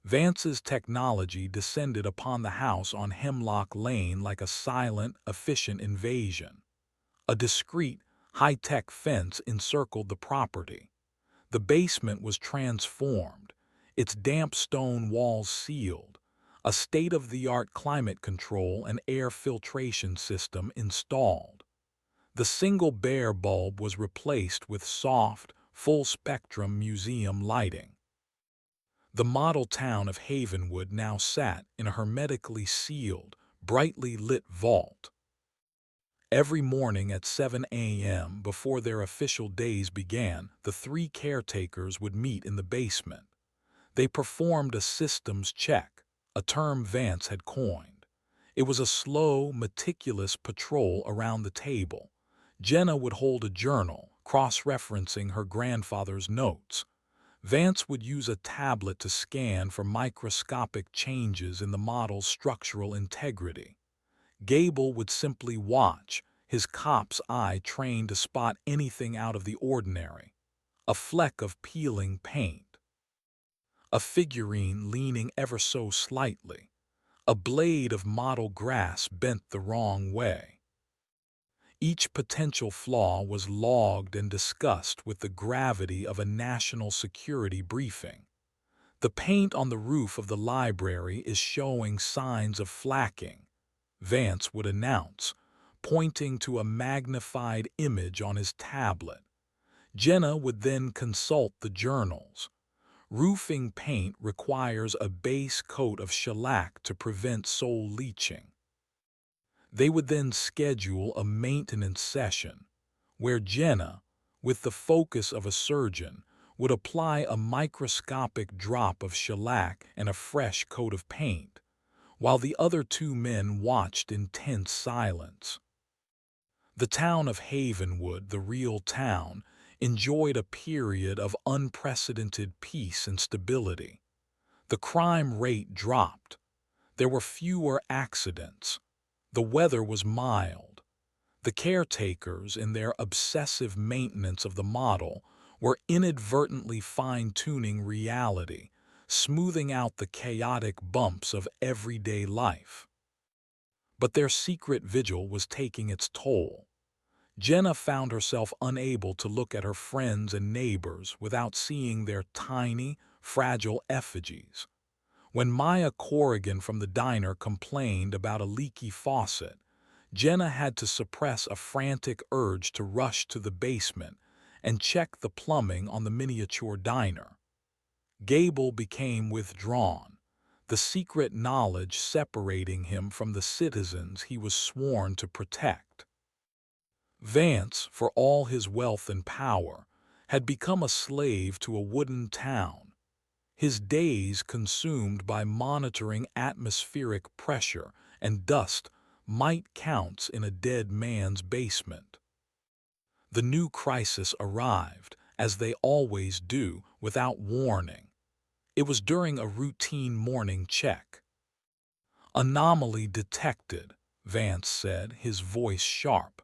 Vance's technology descended upon the house on Hemlock Lane like a silent, efficient invasion. A discreet, high-tech fence encircled the property. The basement was transformed, its damp stone walls sealed, a state-of-the-art climate control and air filtration system installed. The single bare bulb was replaced with soft, full-spectrum museum lighting. The model town of Havenwood now sat in a hermetically sealed, brightly lit vault. Every morning at 7 a.m., before their official days began, the three caretakers would meet in the basement. They performed a systems check, a term Vance had coined. It was a slow, meticulous patrol around the table. Jenna would hold a journal, cross-referencing her grandfather's notes. Vance would use a tablet to scan for microscopic changes in the model's structural integrity. Gable would simply watch, his cop's eye trained to spot anything out of the ordinary. A fleck of peeling paint, a figurine leaning ever so slightly, a blade of model grass bent the wrong way. Each potential flaw was logged and discussed with the gravity of a national security briefing. The paint on the roof of the library is showing signs of flacking, Vance would announce, pointing to a magnified image on his tablet. Jenna would then consult the journals. Roofing paint requires a base coat of shellac to prevent soil leaching. They would then schedule a maintenance session, where Jenna, with the focus of a surgeon, would apply a microscopic drop of shellac and a fresh coat of paint, while the other two men watched in tense silence. The town of Havenwood, the real town, enjoyed a period of unprecedented peace and stability. The crime rate dropped. There were fewer accidents. The weather was mild. The caretakers, in their obsessive maintenance of the model, were inadvertently fine-tuning reality, smoothing out the chaotic bumps of everyday life. But their secret vigil was taking its toll. Jenna found herself unable to look at her friends and neighbors without seeing their tiny, fragile effigies. When Maya Corrigan from the diner complained about a leaky faucet, Jenna had to suppress a frantic urge to rush to the basement and check the plumbing on the miniature diner. Gable became withdrawn, the secret knowledge separating him from the citizens he was sworn to protect. Vance, for all his wealth and power, had become a slave to a wooden town, his days consumed by monitoring atmospheric pressure and dust mite counts in a dead man's basement. The new crisis arrived, as they always do, without warning. It was during a routine morning check. Anomaly detected. Vance said, his voice sharp.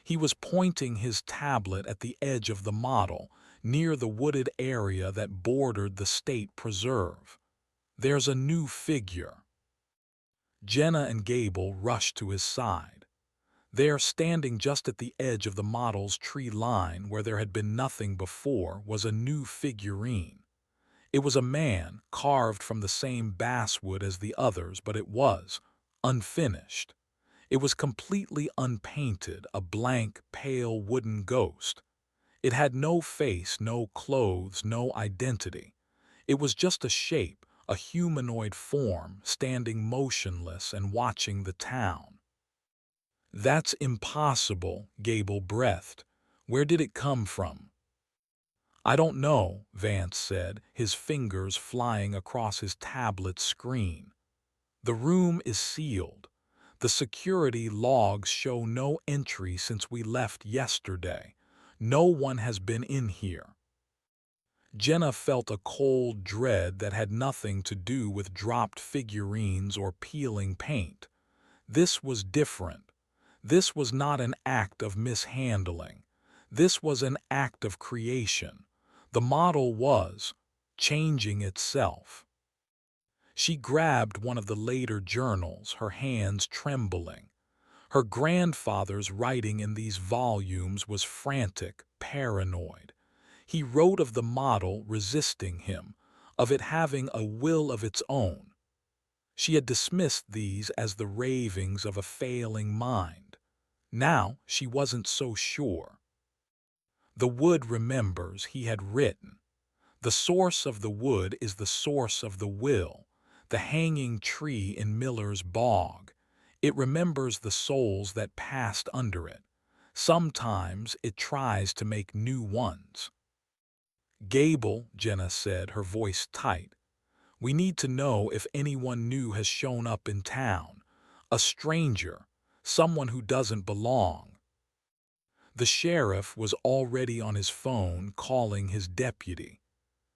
He was pointing his tablet at the edge of the model, near the wooded area that bordered the state preserve. "There's a new figure." Jenna and Gable rushed to his side. There, standing just at the edge of the model's tree line where there had been nothing before, was a new figurine. It was a man, carved from the same basswood as the others, but it was unfinished. It was completely unpainted, a blank, pale wooden ghost. It had no face, no clothes, no identity. It was just a shape, a humanoid form, standing motionless and watching the town. "That's impossible," Gable breathed. "Where did it come from?" "I don't know," Vance said, his fingers flying across his tablet screen. "The room is sealed. The security logs show no entry since we left yesterday. No one has been in here." Jenna felt a cold dread that had nothing to do with dropped figurines or peeling paint. This was different. This was not an act of mishandling. This was an act of creation. The model was changing itself. She grabbed one of the later journals, her hands trembling. Her grandfather's writing in these volumes was frantic, paranoid. He wrote of the model resisting him, of it having a will of its own. She had dismissed these as the ravings of a failing mind. Now she wasn't so sure. "The wood remembers," he had written. "The source of the wood is the source of the will, the hanging tree in Miller's bog. It remembers the souls that passed under it. Sometimes it tries to make new ones." "Gable," Jenna said, her voice tight, "we need to know if anyone new has shown up in town. A stranger, someone who doesn't belong." The sheriff was already on his phone calling his deputy.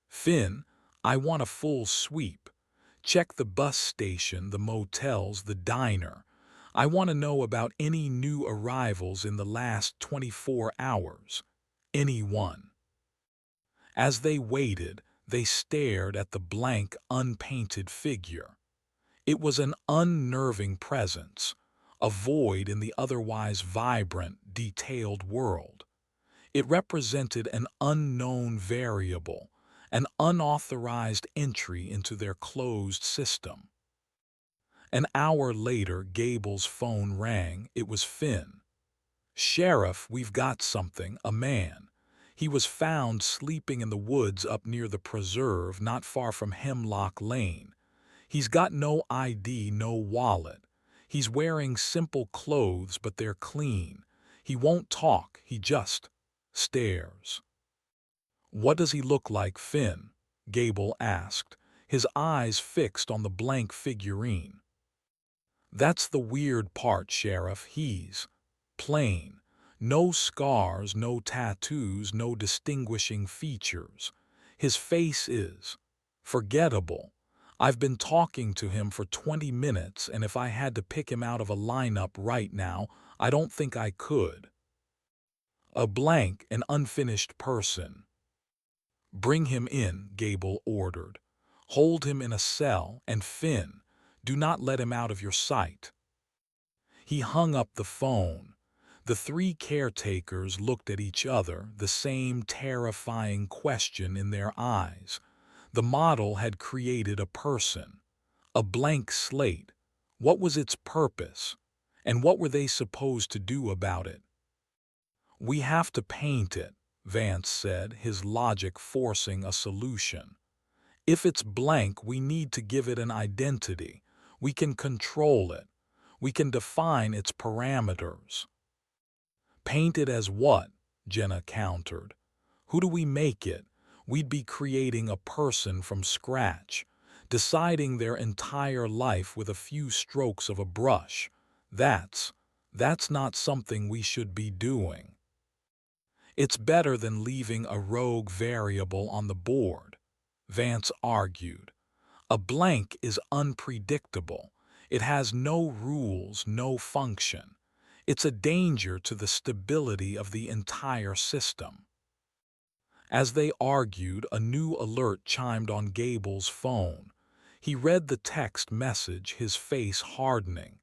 "Finn, I want a full sweep. Check the bus station, the motels, the diner. I want to know about any new arrivals in the last 24 hours. Anyone." As they waited, they stared at the blank, unpainted figure. It was an unnerving presence, a void in the otherwise vibrant, detailed world. It represented an unknown variable, an unauthorized entry into their closed system. An hour later, Gable's phone rang. It was Finn. "Sheriff, we've got something, a man. He was found sleeping in the woods up near the preserve, not far from Hemlock Lane. He's got no ID, no wallet. He's wearing simple clothes, but they're clean. He won't talk, he just stares." "What does he look like, Finn?" Gable asked, his eyes fixed on the blank figurine. "That's the weird part, Sheriff. He's plain. No scars, no tattoos, no distinguishing features. His face is forgettable. I've been talking to him for 20 minutes, and if I had to pick him out of a lineup right now, I don't think I could." A blank, an unfinished person. "Bring him in," Gable ordered. "Hold him in a cell, and Finn, do not let him out of your sight." He hung up the phone. The three caretakers looked at each other, the same terrifying question in their eyes. The model had created a person, a blank slate. What was its purpose? And what were they supposed to do about it? "We have to paint it," Vance said, his logic forcing a solution. "If it's blank, we need to give it an identity. We can control it. We can define its parameters." "Paint it as what?" Jenna countered. "Who do we make it? We'd be creating a person from scratch, deciding their entire life with a few strokes of a brush. That's not something we should be doing." "It's better than leaving a rogue variable on the board," Vance argued. "A blank is unpredictable. It has no rules, no function. It's a danger to the stability of the entire system. As they argued, a new alert chimed on Gable's phone. He read the text message, his face hardening.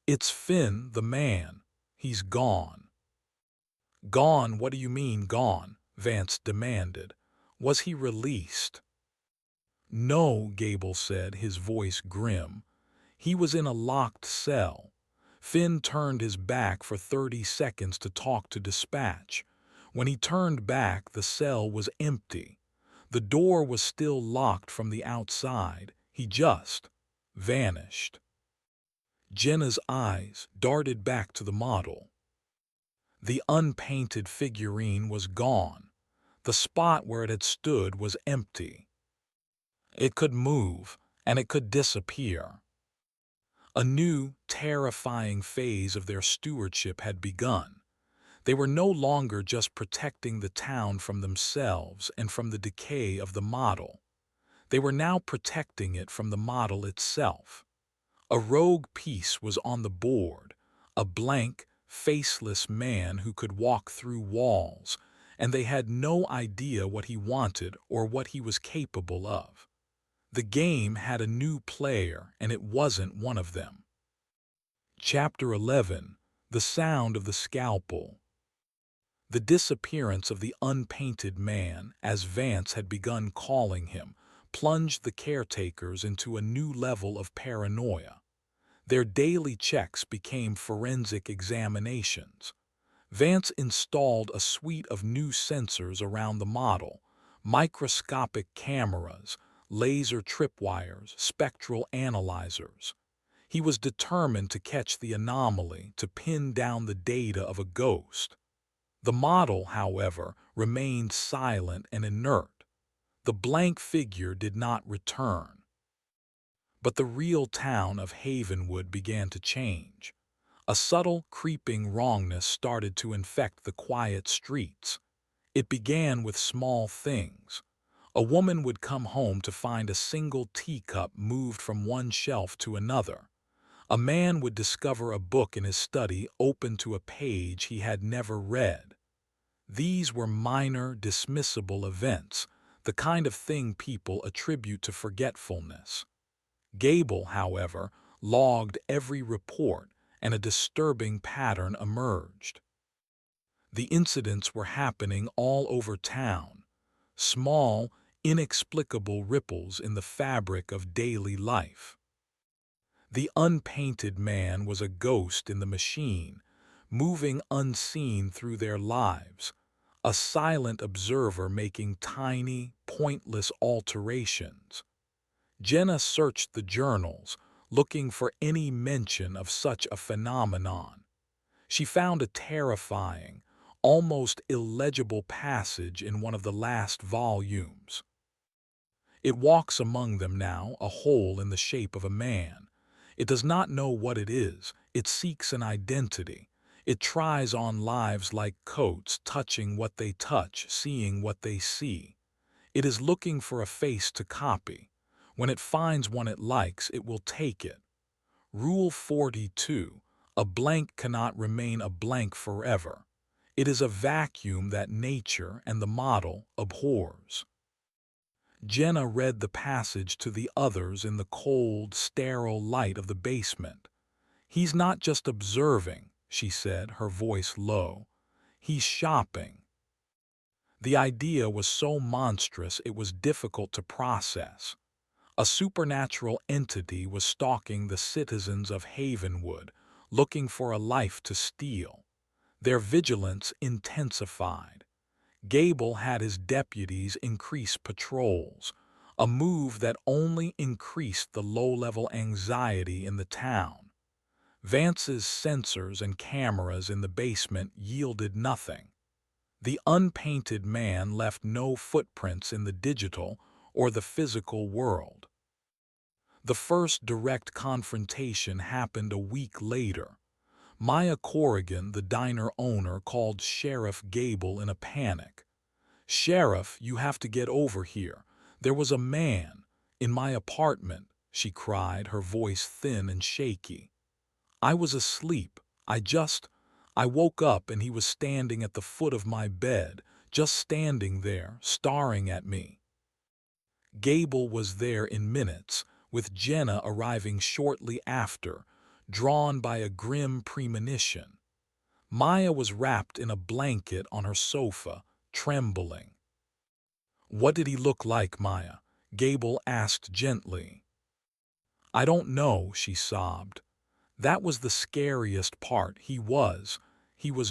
"It's Finn, the man. He's gone." "Gone? What do you mean, gone?" Vance demanded. "Was he released?" "No," Gable said, his voice grim. "He was in a locked cell." Finn turned his back for 30 seconds to talk to dispatch. When he turned back, the cell was empty. The door was still locked from the outside. He just vanished. Jenna's eyes darted back to the model. The unpainted figurine was gone. The spot where it had stood was empty. It could move, and it could disappear. A new, terrifying phase of their stewardship had begun. They were no longer just protecting the town from themselves and from the decay of the model. They were now protecting it from the model itself. A rogue piece was on the board, a blank, faceless man who could walk through walls, and they had no idea what he wanted or what he was capable of. The game had a new player, and it wasn't one of them. Chapter 11. The Sound of the Scalpel. The disappearance of the unpainted man, as Vance had begun calling him, plunged the caretakers into a new level of paranoia. Their daily checks became forensic examinations. Vance installed a suite of new sensors around the model: microscopic cameras, laser tripwires, spectral analyzers. He was determined to catch the anomaly, to pin down the data of a ghost. The model, however, remained silent and inert. The blank figure did not return. But the real town of Havenwood began to change. A subtle, creeping wrongness started to infect the quiet streets. It began with small things. A woman would come home to find a single teacup moved from one shelf to another. A man would discover a book in his study open to a page he had never read. These were minor, dismissible events, the kind of thing people attribute to forgetfulness. Gable, however, logged every report, and a disturbing pattern emerged. The incidents were happening all over town, small, inexplicable ripples in the fabric of daily life. The unpainted man was a ghost in the machine, moving unseen through their lives, a silent observer making tiny, pointless alterations. Jenna searched the journals, looking for any mention of such a phenomenon. She found a terrifying, almost illegible passage in one of the last volumes. "It walks among them now, a hole in the shape of a man. It does not know what it is. It seeks an identity. It tries on lives like coats, touching what they touch, seeing what they see. It is looking for a face to copy. When it finds one it likes, it will take it. Rule 42. A blank cannot remain a blank forever. It is a vacuum that nature and the model abhors." Jenna read the passage to the others in the cold, sterile light of the basement. "He's not just observing," she said, her voice low. "He's shopping." The idea was so monstrous it was difficult to process. A supernatural entity was stalking the citizens of Havenwood, looking for a life to steal. Their vigilance intensified. Gable had his deputies increase patrols, a move that only increased the low-level anxiety in the town. Vance's sensors and cameras in the basement yielded nothing. The unpainted man left no footprints in the digital or the physical world. The first direct confrontation happened a week later. Maya Corrigan, the diner owner, called Sheriff Gable in a panic. "Sheriff, you have to get over here. There was a man in my apartment. she cried, her voice thin and shaky. "I was asleep. I woke up and he was standing at the foot of my bed, just standing there, staring at me." Gable was there in minutes, with Jenna arriving shortly after, drawn by a grim premonition. Maya was wrapped in a blanket on her sofa, trembling. "What did he look like, Maya?" Gable asked gently. "I don't know," she sobbed. "That was the scariest part. He was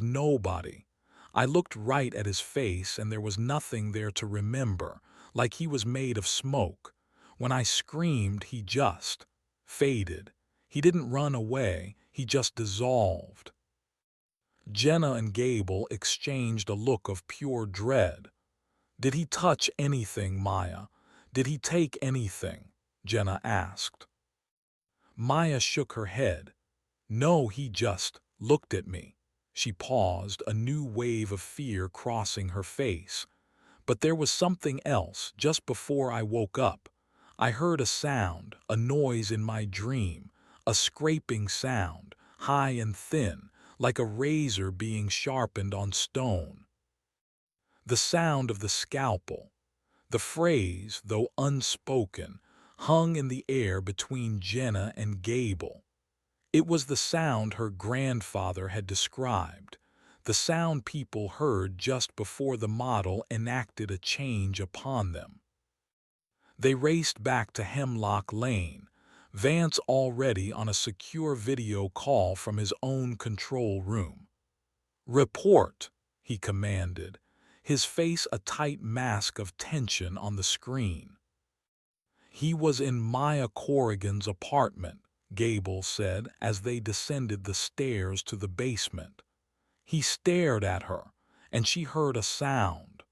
nobody. I looked right at his face and there was nothing there to remember, like he was made of smoke. When I screamed, he just faded. He didn't run away, he just dissolved." Jenna and Gable exchanged a look of pure dread. "Did he touch anything, Maya? Did he take anything?" Jenna asked. Maya shook her head. "No, he just looked at me." She paused, a new wave of fear crossing her face. "But there was something else just before I woke up. I heard a sound, a noise in my dream, a scraping sound, high and thin, like a razor being sharpened on stone. The sound of the scalpel." The phrase, though unspoken, hung in the air between Jenna and Gable. It was the sound her grandfather had described, the sound people heard just before the model enacted a change upon them. They raced back to Hemlock Lane, Vance already on a secure video call from his own control room. "Report," he commanded, his face a tight mask of tension on the screen. "He was in Maya Corrigan's apartment," Gable said as they descended the stairs to the basement. "He stared at her, and she heard a sound."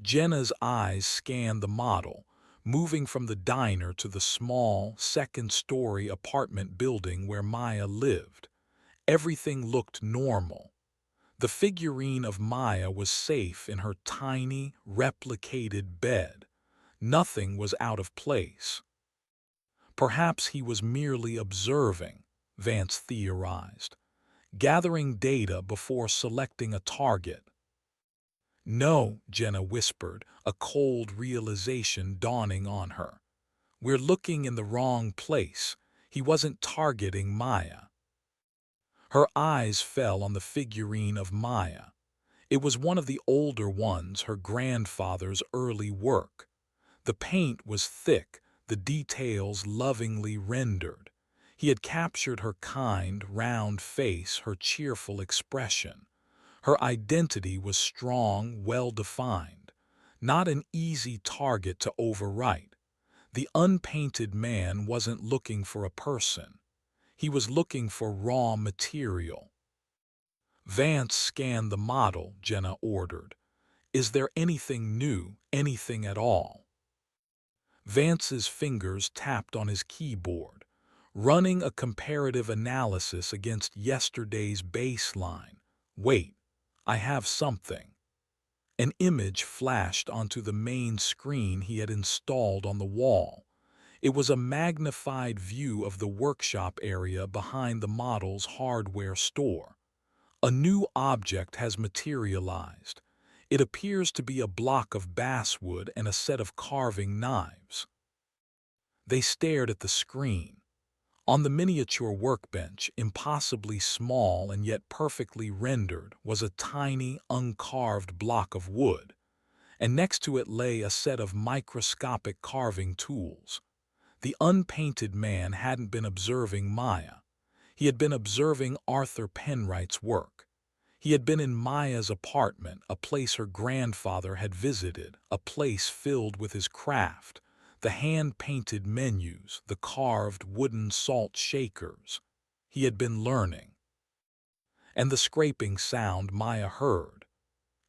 Jenna's eyes scanned the model, moving from the diner to the small, second-story apartment building where Maya lived. Everything looked normal. The figurine of Maya was safe in her tiny, replicated bed. Nothing was out of place. Perhaps he was merely observing, Vance theorized, gathering data before selecting a target. "No," Jenna whispered, a cold realization dawning on her. "We're looking in the wrong place. He wasn't targeting Maya." Her eyes fell on the figurine of Maya. It was one of the older ones, her grandfather's early work. The paint was thick, the details lovingly rendered. He had captured her kind, round face, her cheerful expression. Her identity was strong, well-defined, not an easy target to overwrite. The unpainted man wasn't looking for a person. He was looking for raw material. Vance scanned the model, Jenna ordered. "Is there anything new, anything at all?" Vance's fingers tapped on his keyboard, running a comparative analysis against yesterday's baseline. "Wait, I have something." An image flashed onto the main screen he had installed on the wall. It was a magnified view of the workshop area behind the model's hardware store. "A new object has materialized. It appears to be a block of basswood and a set of carving knives." They stared at the screen. On the miniature workbench, impossibly small and yet perfectly rendered, was a tiny, uncarved block of wood, and next to it lay a set of microscopic carving tools. The unpainted man hadn't been observing Maya. He had been observing Arthur Penwright's work. He had been in Maya's apartment, a place her grandfather had visited, a place filled with his craft, the hand-painted menus, the carved wooden salt shakers. He had been learning. And the scraping sound Maya heard.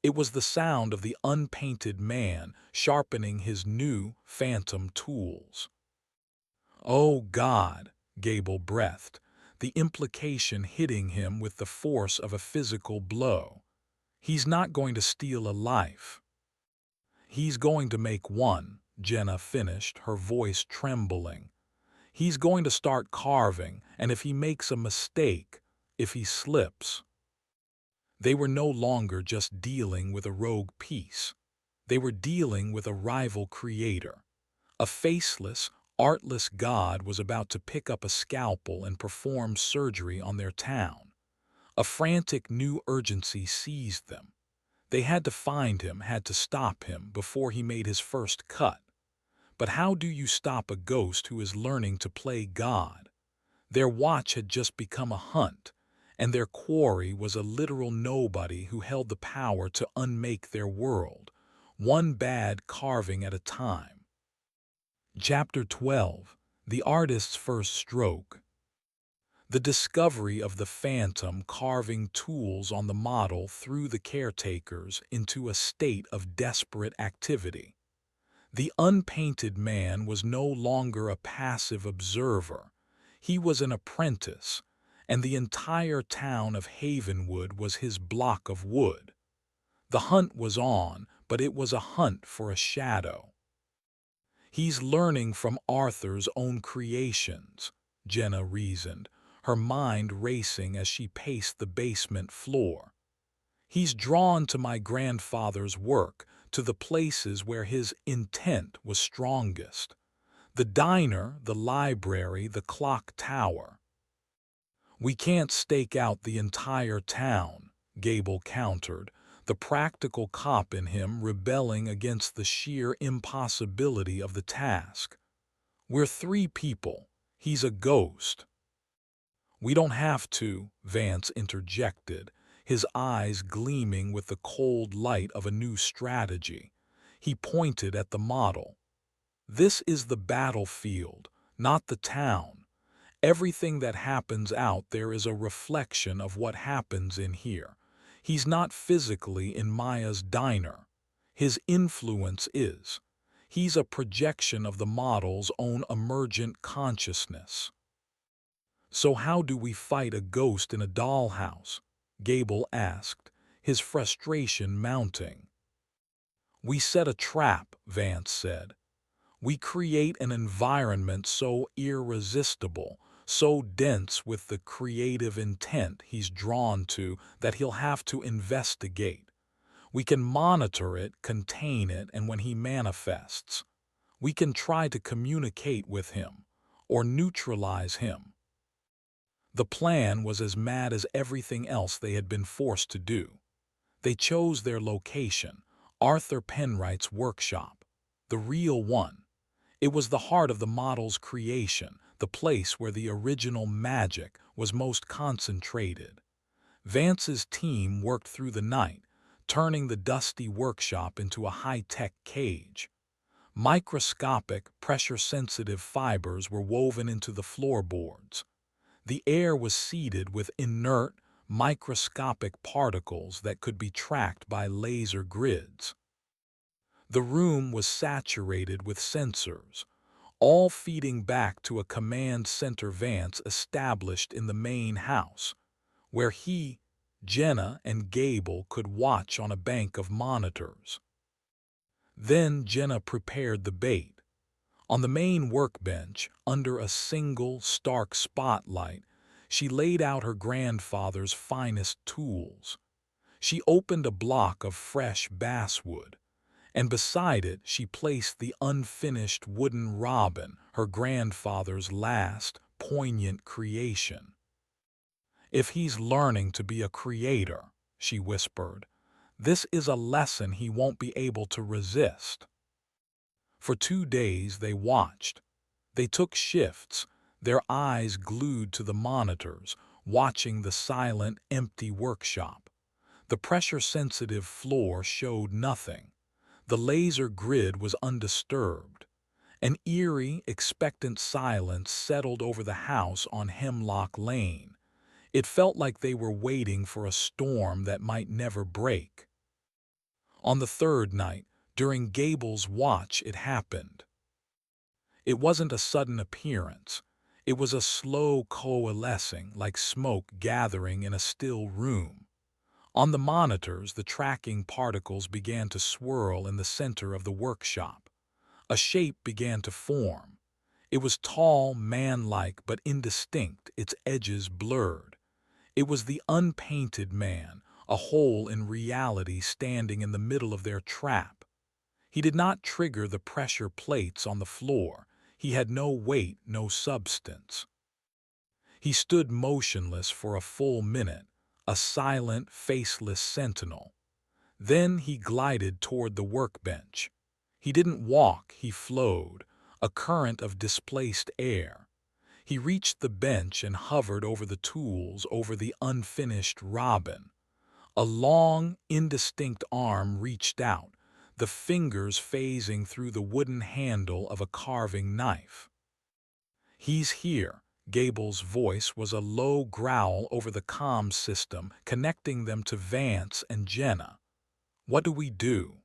It was the sound of the unpainted man sharpening his new phantom tools. "Oh God," Gable breathed, the implication hitting him with the force of a physical blow. "He's not going to steal a life. He's going to make one," Jenna finished, her voice trembling. He's going to start carving, and if he makes a mistake, if he slips. They were no longer just dealing with a rogue piece. They were dealing with a rival creator. A faceless, artless god was about to pick up a scalpel and perform surgery on their town. A frantic new urgency seized them. They had to find him, had to stop him before he made his first cut. But how do you stop a ghost who is learning to play God? Their watch had just become a hunt, and their quarry was a literal nobody who held the power to unmake their world, one bad carving at a time. Chapter 12. The Artist's First Stroke. The discovery of the phantom carving tools on the model threw the caretakers into a state of desperate activity. The unpainted man was no longer a passive observer. He was an apprentice, and the entire town of Havenwood was his block of wood. The hunt was on, but it was a hunt for a shadow. He's learning from Arthur's own creations, Jenna reasoned, her mind racing as she paced the basement floor. He's drawn to my grandfather's work, to the places where his intent was strongest. The diner, the library, the clock tower. We can't stake out the entire town, Gable countered, the practical cop in him rebelling against the sheer impossibility of the task. We're 3 people. He's a ghost. We don't have to, Vance interjected, his eyes gleaming with the cold light of a new strategy. He pointed at the model. This is the battlefield, not the town. Everything that happens out there is a reflection of what happens in here. He's not physically in Maya's diner. His influence is. He's a projection of the model's own emergent consciousness. So how do we fight a ghost in a dollhouse? Gable asked, his frustration mounting. We set a trap, Vance said. We create an environment so irresistible, so dense with the creative intent he's drawn to that he'll have to investigate. We can monitor it, contain it, and when he manifests, we can try to communicate with him or neutralize him. The plan was as mad as everything else they had been forced to do. They chose their location, Arthur Penwright's workshop, the real one. It was the heart of the model's creation, the place where the original magic was most concentrated. Vance's team worked through the night, turning the dusty workshop into a high-tech cage. Microscopic, pressure-sensitive fibers were woven into the floorboards. The air was seeded with inert, microscopic particles that could be tracked by laser grids. The room was saturated with sensors, all feeding back to a command center Vance established in the main house, where he, Jenna, and Gable could watch on a bank of monitors. Then Jenna prepared the bait. On the main workbench, under a single, stark spotlight, she laid out her grandfather's finest tools. She opened a block of fresh basswood, and beside it she placed the unfinished wooden robin, her grandfather's last, poignant creation. If he's learning to be a creator, she whispered, this is a lesson he won't be able to resist. For 2 days they watched. They took shifts, their eyes glued to the monitors, watching the silent, empty workshop. The pressure-sensitive floor showed nothing. The laser grid was undisturbed. An eerie, expectant silence settled over the house on Hemlock Lane. It felt like they were waiting for a storm that might never break. On the 3rd night, during Gable's watch, it happened. It wasn't a sudden appearance. It was a slow coalescing, like smoke gathering in a still room. On the monitors, the tracking particles began to swirl in the center of the workshop. A shape began to form. It was tall, man-like, but indistinct, its edges blurred. It was the unpainted man, a hole in reality standing in the middle of their trap. He did not trigger the pressure plates on the floor. He had no weight, no substance. He stood motionless for a full minute, a silent, faceless sentinel. Then he glided toward the workbench. He didn't walk, he flowed, a current of displaced air. He reached the bench and hovered over the tools, over the unfinished robin. A long, indistinct arm reached out, the fingers phasing through the wooden handle of a carving knife. "He's here." Gable's voice was a low growl over the comm system, connecting them to Vance and Jenna. "What do we do?"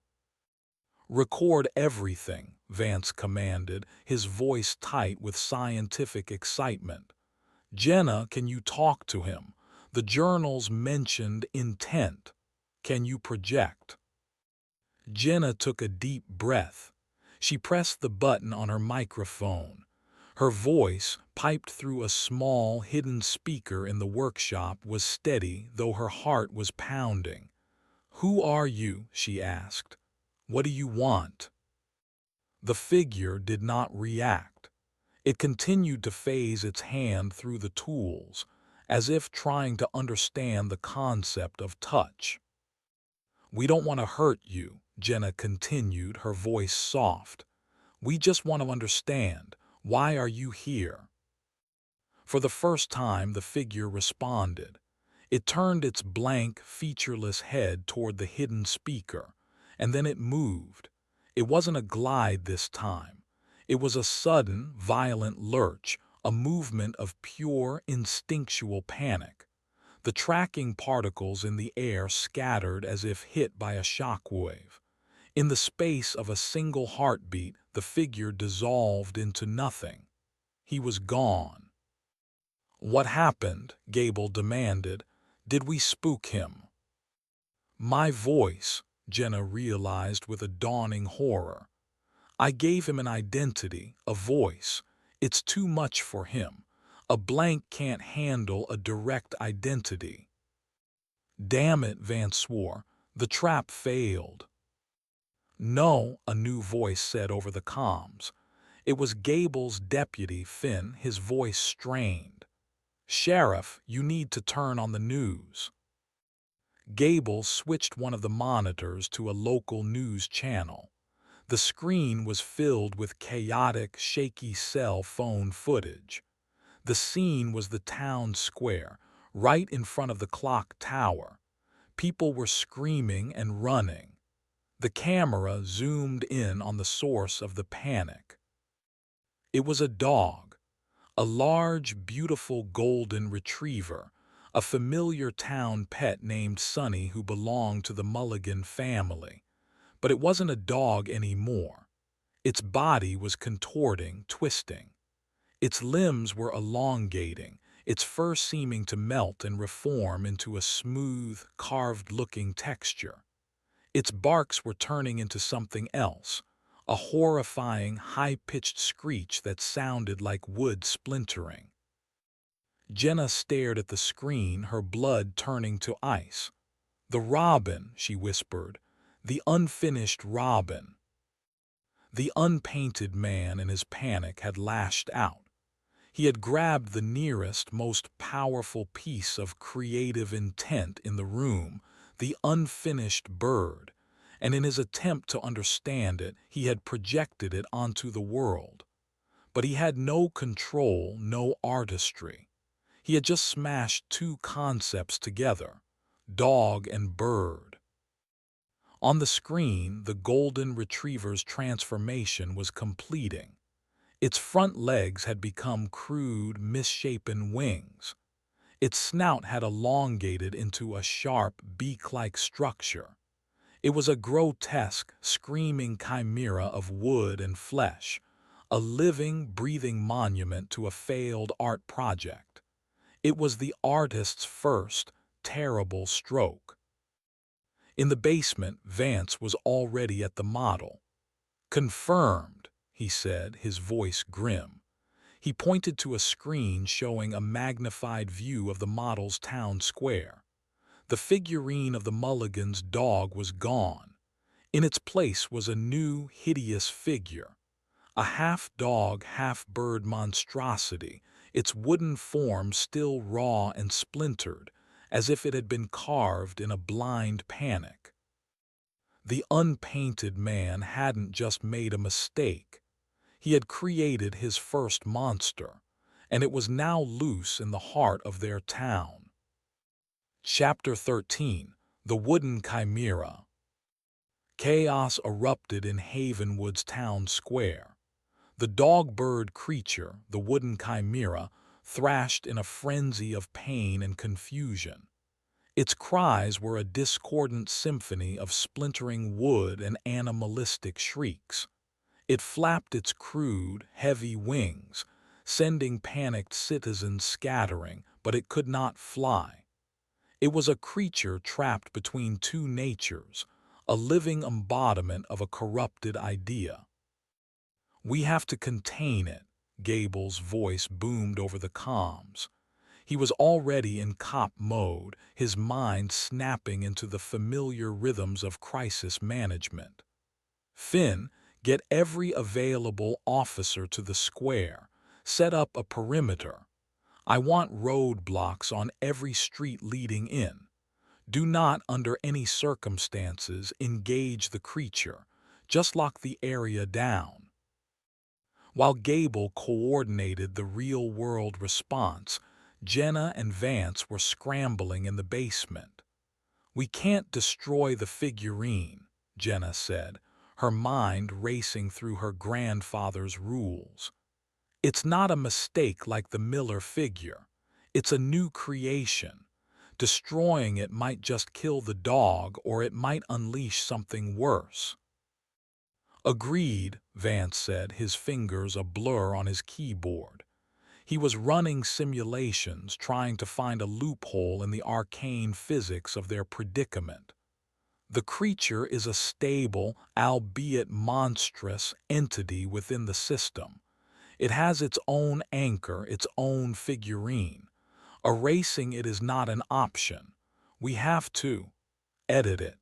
"Record everything," Vance commanded, his voice tight with scientific excitement. "Jenna, can you talk to him? The journals mentioned intent. Can you project?" Jenna took a deep breath. She pressed the button on her microphone. Her voice, piped through a small, hidden speaker in the workshop, was steady, though her heart was pounding. "Who are you?" she asked. "What do you want?" The figure did not react. It continued to phase its hand through the tools, as if trying to understand the concept of touch. "We don't want to hurt you," Jenna continued, her voice soft. "We just want to understand. Why are you here?" For the first time, the figure responded. It turned its blank, featureless head toward the hidden speaker, and then it moved. It wasn't a glide this time. It was a sudden, violent lurch, a movement of pure, instinctual panic. The tracking particles in the air scattered as if hit by a shockwave. In the space of a single heartbeat, the figure dissolved into nothing. He was gone. "What happened?" Gable demanded. "Did we spook him?" "My voice," Jenna realized with a dawning horror. "I gave him an identity, a voice. It's too much for him. A blank can't handle a direct identity." "Damn it," Vance swore. "The trap failed." "No," a new voice said over the comms. It was Gable's deputy, Finn, his voice strained. "Sheriff, you need to turn on the news." Gable switched one of the monitors to a local news channel. The screen was filled with chaotic, shaky cell phone footage. The scene was the town square, right in front of the clock tower. People were screaming and running. The camera zoomed in on the source of the panic. It was a dog, a large, beautiful golden retriever, a familiar town pet named Sonny who belonged to the Mulligan family. But it wasn't a dog anymore. Its body was contorting, twisting. Its limbs were elongating, its fur seeming to melt and reform into a smooth, carved-looking texture. Its barks were turning into something else, a horrifying, high-pitched screech that sounded like wood splintering. Jenna stared at the screen, her blood turning to ice. "The robin," she whispered. "The unfinished robin." The unpainted man in his panic had lashed out. He had grabbed the nearest, most powerful piece of creative intent in the room, the unfinished bird, and in his attempt to understand it, he had projected it onto the world. But he had no control, no artistry. He had just smashed two concepts together, dog and bird. On the screen, the golden retriever's transformation was completing. Its front legs had become crude, misshapen wings. Its snout had elongated into a sharp, beak-like structure. It was a grotesque, screaming chimera of wood and flesh, a living, breathing monument to a failed art project. It was the artist's first, terrible stroke. In the basement, Vance was already at the model. "Confirmed," he said, his voice grim. He pointed to a screen showing a magnified view of the model's town square. The figurine of the Mulligan's dog was gone. In its place was a new, hideous figure, a half-dog, half-bird monstrosity, its wooden form still raw and splintered, as if it had been carved in a blind panic. The unpainted man hadn't just made a mistake. He had created his first monster, and it was now loose in the heart of their town. Chapter 13. The Wooden Chimera. Chaos erupted in Havenwood's town square. The dog-bird creature, the wooden chimera, thrashed in a frenzy of pain and confusion. Its cries were a discordant symphony of splintering wood and animalistic shrieks. It flapped its crude, heavy wings, sending panicked citizens scattering, but it could not fly. It was a creature trapped between two natures, a living embodiment of a corrupted idea. "We have to contain it," Gable's voice boomed over the comms. He was already in cop mode, his mind snapping into the familiar rhythms of crisis management. "Finn, get every available officer to the square. Set up a perimeter. I want roadblocks on every street leading in. Do not, under any circumstances, engage the creature. Just lock the area down." While Gable coordinated the real-world response, Jenna and Vance were scrambling in the basement. "We can't destroy the figurine," Jenna said, her mind racing through her grandfather's rules. "It's not a mistake like the Miller figure. It's a new creation. Destroying it might just kill the dog, or it might unleash something worse." "Agreed," Vance said, his fingers a blur on his keyboard. He was running simulations, trying to find a loophole in the arcane physics of their predicament. "The creature is a stable, albeit monstrous, entity within the system. It has its own anchor, its own figurine. Erasing it is not an option. We have to edit it."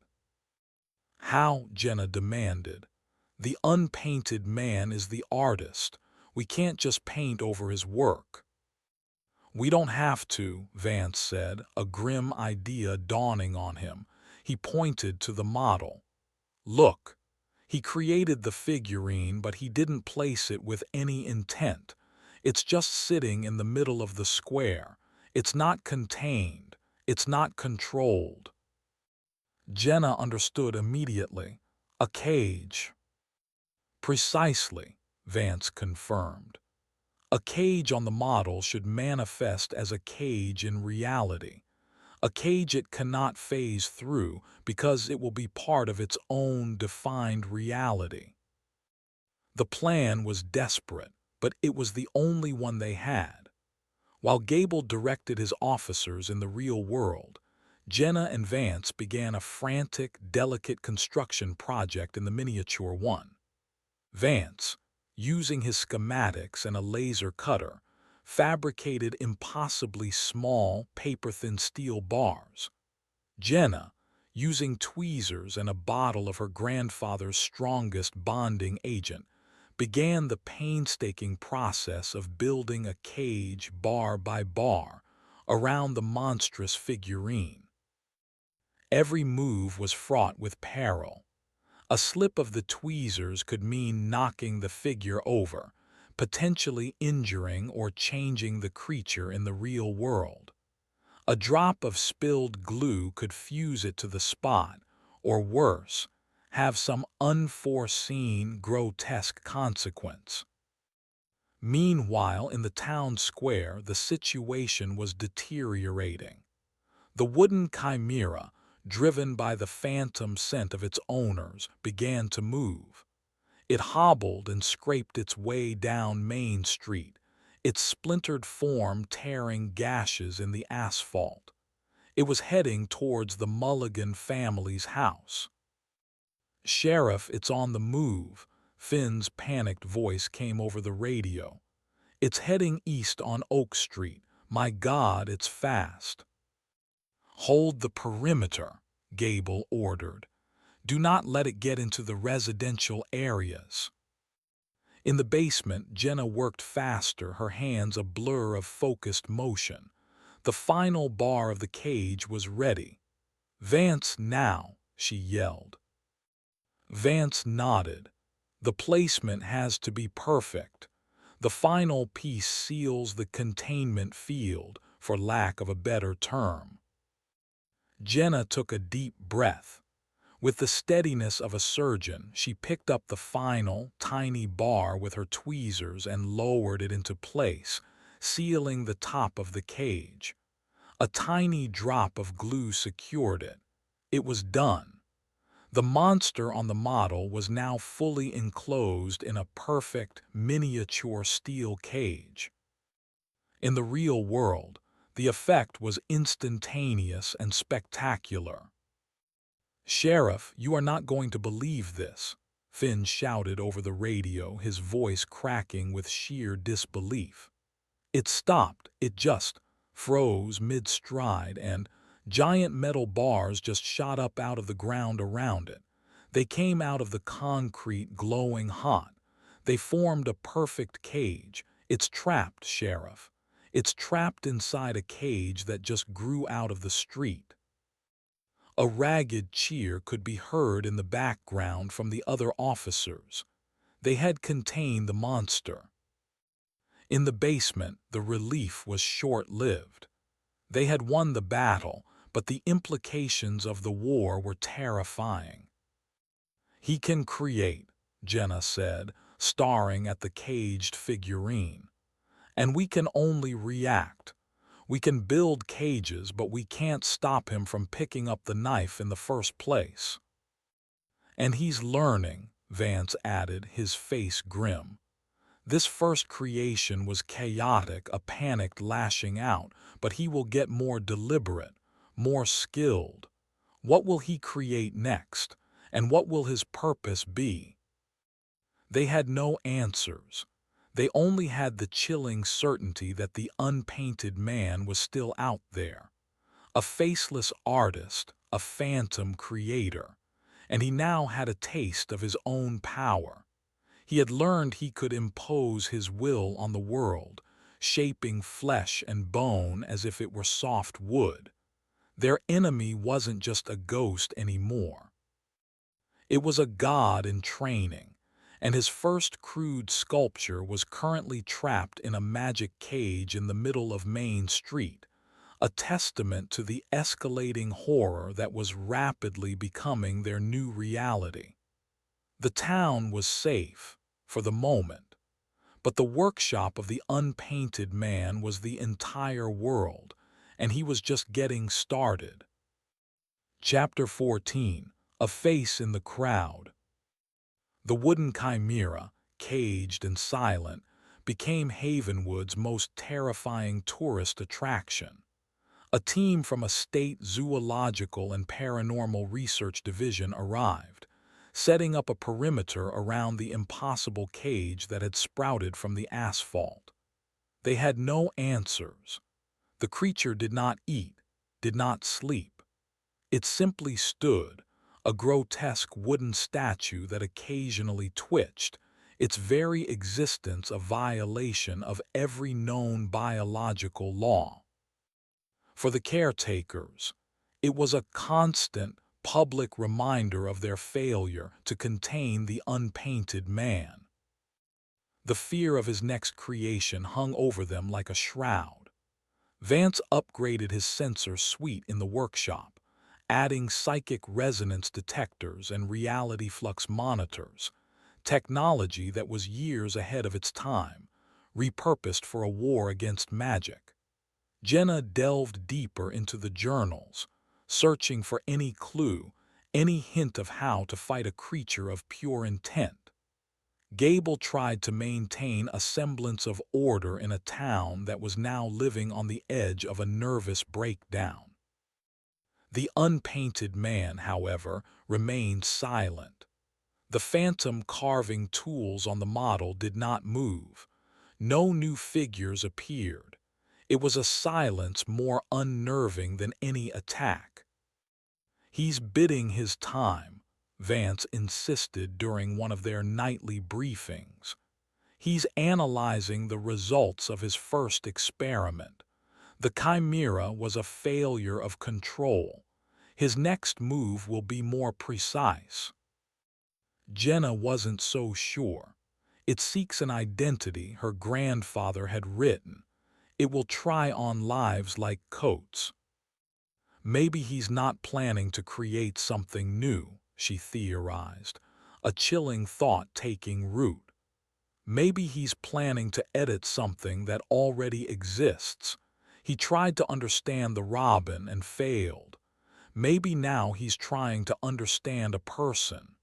"How?" Jenna demanded. "The unpainted man is the artist. We can't just paint over his work." "We don't have to," Vance said, a grim idea dawning on him. He pointed to the model. "Look, he created the figurine, but he didn't place it with any intent. It's just sitting in the middle of the square. It's not contained. It's not controlled." Jenna understood immediately. "A cage." "Precisely," Vance confirmed. "A cage on the model should manifest as a cage in reality. A cage it cannot phase through because it will be part of its own defined reality." The plan was desperate, but it was the only one they had. While Gable directed his officers in the real world, Jenna and Vance began a frantic, delicate construction project in the miniature one. Vance, using his schematics and a laser cutter, fabricated impossibly small, paper-thin steel bars. Jenna, using tweezers and a bottle of her grandfather's strongest bonding agent, began the painstaking process of building a cage bar by bar around the monstrous figurine. Every move was fraught with peril. A slip of the tweezers could mean knocking the figure over, potentially injuring or changing the creature in the real world. A drop of spilled glue could fuse it to the spot, or worse, have some unforeseen, grotesque consequence. Meanwhile, in the town square, the situation was deteriorating. The wooden chimera, driven by the phantom scent of its owners, began to move. It hobbled and scraped its way down Main Street, its splintered form tearing gashes in the asphalt. It was heading towards the Mulligan family's house. "Sheriff, it's on the move," Finn's panicked voice came over the radio. It's heading east on Oak Street. My God, it's fast. Hold the perimeter, Gable ordered. Do not let it get into the residential areas. In the basement, Jenna worked faster, her hands a blur of focused motion. The final bar of the cage was ready. "Vance, now," she yelled. Vance nodded. The placement has to be perfect. The final piece seals the containment field, for lack of a better term. Jenna took a deep breath. With the steadiness of a surgeon, she picked up the final, tiny bar with her tweezers and lowered it into place, sealing the top of the cage. A tiny drop of glue secured it. It was done. The monster on the model was now fully enclosed in a perfect, miniature steel cage. In the real world, the effect was instantaneous and spectacular. "Sheriff, you are not going to believe this," Finn shouted over the radio, his voice cracking with sheer disbelief. It stopped. It just froze mid-stride, and giant metal bars just shot up out of the ground around it. They came out of the concrete glowing hot. They formed a perfect cage. "It's trapped, Sheriff. It's trapped inside a cage that just grew out of the street." A ragged cheer could be heard in the background from the other officers. They had contained the monster. In the basement, the relief was short-lived. They had won the battle, but the implications of the war were terrifying. "He can create," Jenna said, staring at the caged figurine. "And we can only react. We can build cages, but we can't stop him from picking up the knife in the first place." "And he's learning," Vance added, his face grim. "This first creation was chaotic, a panicked lashing out, but he will get more deliberate, more skilled. What will he create next? And what will his purpose be?" They had no answers. They only had the chilling certainty that the unpainted man was still out there. A faceless artist, a phantom creator. And he now had a taste of his own power. He had learned he could impose his will on the world, shaping flesh and bone as if it were soft wood. Their enemy wasn't just a ghost anymore. It was a god in training, and his first crude sculpture was currently trapped in a magic cage in the middle of Main Street, a testament to the escalating horror that was rapidly becoming their new reality. The town was safe, for the moment, but the workshop of the unpainted man was the entire world, and he was just getting started. Chapter 14. A Face in the Crowd. The wooden chimera, caged and silent, became Havenwood's most terrifying tourist attraction. A team from a state zoological and paranormal research division arrived, setting up a perimeter around the impossible cage that had sprouted from the asphalt. They had no answers. The creature did not eat, did not sleep. It simply stood, a grotesque wooden statue that occasionally twitched, its very existence a violation of every known biological law. For the caretakers, it was a constant, public reminder of their failure to contain the unpainted man. The fear of his next creation hung over them like a shroud. Vance upgraded his sensor suite in the workshop, adding psychic resonance detectors and reality flux monitors, technology that was years ahead of its time, repurposed for a war against magic. Jenna delved deeper into the journals, searching for any clue, any hint of how to fight a creature of pure intent. Gable tried to maintain a semblance of order in a town that was now living on the edge of a nervous breakdown. The unpainted man, however, remained silent. The phantom carving tools on the model did not move. No new figures appeared. It was a silence more unnerving than any attack. "He's biding his time," Vance insisted during one of their nightly briefings. "He's analyzing the results of his first experiment. The chimera was a failure of control. His next move will be more precise." Jenna wasn't so sure. "It seeks an identity her grandfather had written. It will try on lives like coats." "Maybe he's not planning to create something new," she theorized, a chilling thought taking root. "Maybe he's planning to edit something that already exists. He tried to understand the robin and failed. Maybe now he's trying to understand a person."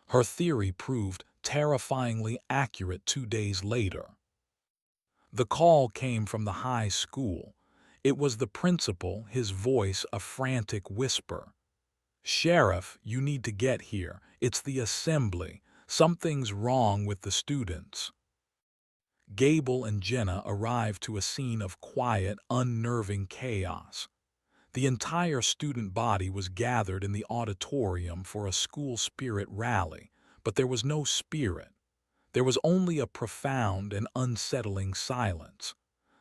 Her theory proved terrifyingly accurate 2 days later. The call came from the high school. It was the principal, his voice a frantic whisper. "Sheriff, you need to get here. It's the assembly. Something's wrong with the students." Gable and Jenna arrived to a scene of quiet, unnerving chaos. The entire student body was gathered in the auditorium for a school spirit rally, but there was no spirit. There was only a profound and unsettling silence.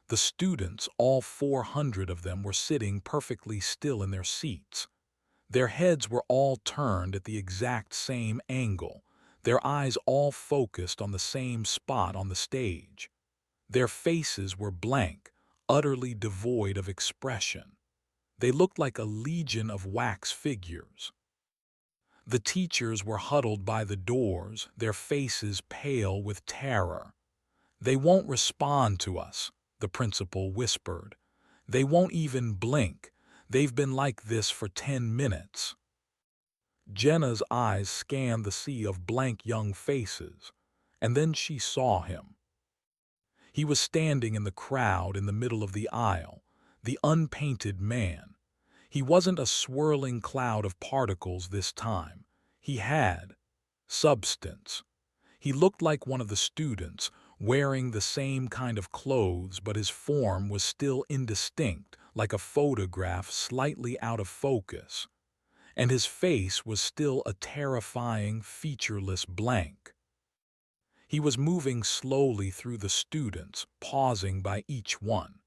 The students, all 400 of them, were sitting perfectly still in their seats. Their heads were all turned at the exact same angle, their eyes all focused on the same spot on the stage. Their faces were blank, utterly devoid of expression. They looked like a legion of wax figures. The teachers were huddled by the doors, their faces pale with terror. "They won't respond to us," the principal whispered. "They won't even blink. They've been like this for 10 minutes." Jenna's eyes scanned the sea of blank young faces, and then she saw him. He was standing in the crowd in the middle of the aisle, the unpainted man. He wasn't a swirling cloud of particles this time. He had substance. He looked like one of the students, wearing the same kind of clothes, but his form was still indistinct, like a photograph slightly out of focus. And his face was still a terrifying, featureless blank. He was moving slowly through the students, pausing by each one.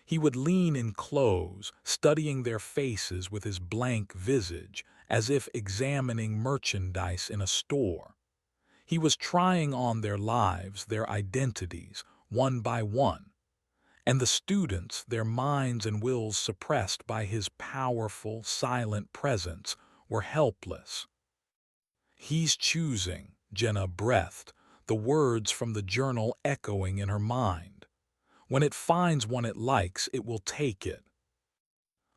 He would lean in close, studying their faces with his blank visage, as if examining merchandise in a store. He was trying on their lives, their identities, one by one. And the students, their minds and wills suppressed by his powerful, silent presence, were helpless. "He's choosing," Jenna breathed, the words from the journal echoing in her mind. "When it finds one it likes, it will take it."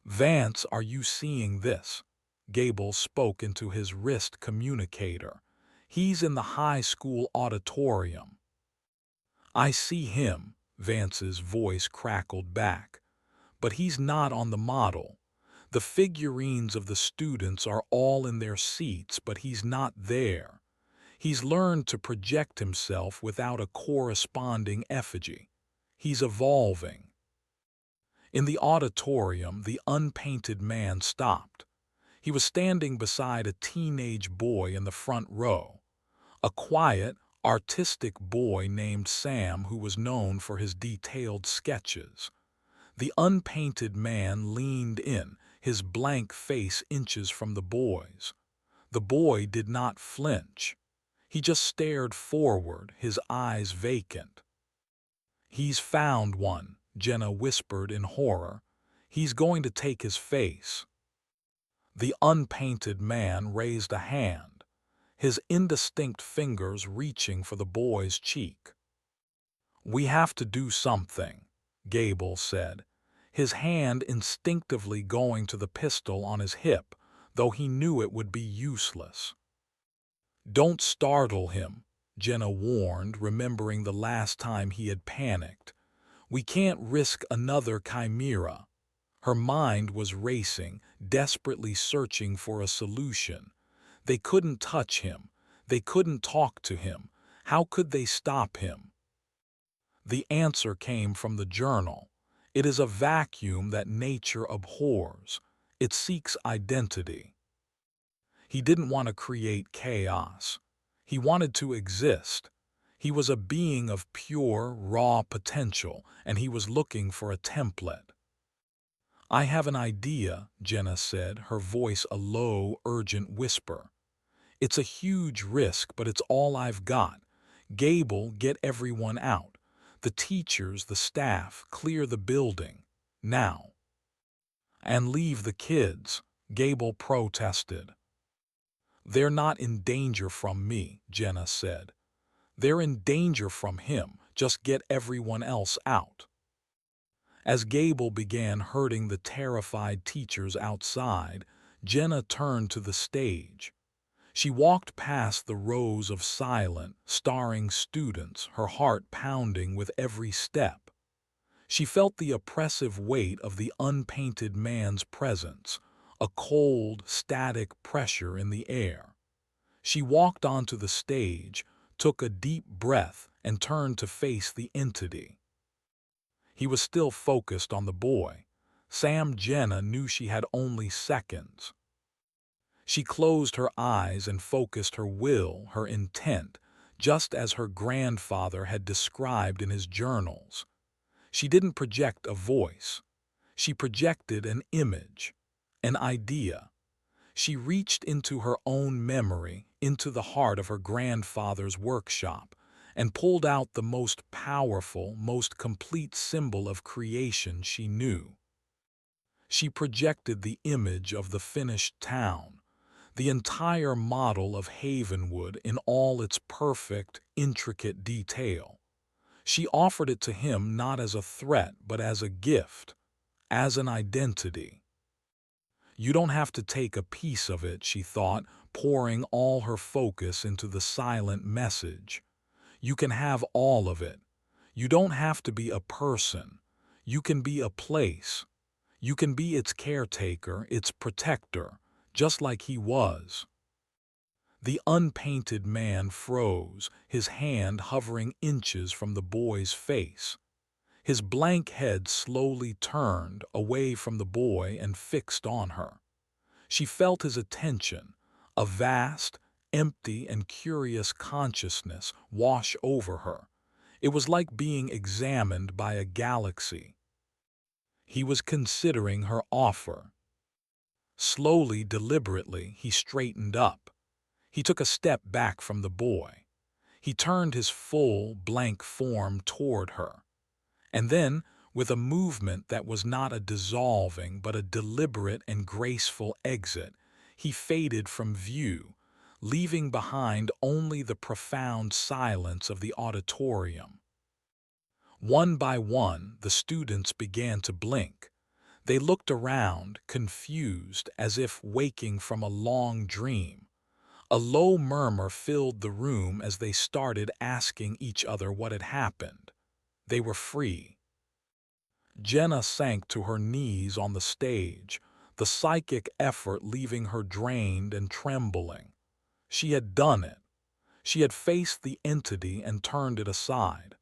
"Vance, are you seeing this?" Gable spoke into his wrist communicator. "He's in the high school auditorium." "I see him," Vance's voice crackled back. "But he's not on the model. The figurines of the students are all in their seats, but he's not there. He's learned to project himself without a corresponding effigy. He's evolving." In the auditorium, the unpainted man stopped. He was standing beside a teenage boy in the front row. A quiet, artistic boy named Sam who was known for his detailed sketches. The unpainted man leaned in, his blank face inches from the boy's. The boy did not flinch. He just stared forward, his eyes vacant. "He's found one," Jenna whispered in horror. "He's going to take his face." The unpainted man raised a hand, his indistinct fingers reaching for the boy's cheek. "We have to do something," Gable said, his hand instinctively going to the pistol on his hip, though he knew it would be useless. "Don't startle him," Jenna warned, remembering the last time he had panicked. "We can't risk another chimera." Her mind was racing, desperately searching for a solution. They couldn't touch him. They couldn't talk to him. How could they stop him? The answer came from the journal. It is a vacuum that nature abhors. It seeks identity. He didn't want to create chaos. He wanted to exist. He was a being of pure, raw potential, and he was looking for a template. "I have an idea," Jenna said, her voice a low, urgent whisper. "It's a huge risk, but it's all I've got. Gable, get everyone out. The teachers, the staff, clear the building. Now." "And leave the kids," Gable protested. "They're not in danger from me," Jenna said. "They're in danger from him. Just get everyone else out." As Gable began herding the terrified teachers outside, Jenna turned to the stage. She walked past the rows of silent, staring students, her heart pounding with every step. She felt the oppressive weight of the unpainted man's presence, a cold, static pressure in the air. She walked onto the stage, took a deep breath, and turned to face the entity. He was still focused on the boy. Jenna knew she had only seconds. She closed her eyes and focused her will, her intent, just as her grandfather had described in his journals. She didn't project a voice. She projected an image, an idea. She reached into her own memory, into the heart of her grandfather's workshop, and pulled out the most powerful, most complete symbol of creation she knew. She projected the image of the finished town, the entire model of Havenwood in all its perfect, intricate detail. She offered it to him not as a threat, but as a gift, as an identity. "You don't have to take a piece of it," she thought, pouring all her focus into the silent message. "You can have all of it. You don't have to be a person. You can be a place. You can be its caretaker, its protector, just like he was." The unpainted man froze, his hand hovering inches from the boy's face. His blank head slowly turned away from the boy and fixed on her. She felt his attention, a vast, empty, and curious consciousness wash over her. It was like being examined by a galaxy. He was considering her offer. Slowly, deliberately, he straightened up. He took a step back from the boy. He turned his full, blank form toward her. And then, with a movement that was not a dissolving but a deliberate and graceful exit, he faded from view, leaving behind only the profound silence of the auditorium. One by one, the students began to blink. They looked around, confused, as if waking from a long dream. A low murmur filled the room as they started asking each other what had happened. They were free. Jenna sank to her knees on the stage, the psychic effort leaving her drained and trembling. She had done it. She had faced the entity and turned it aside.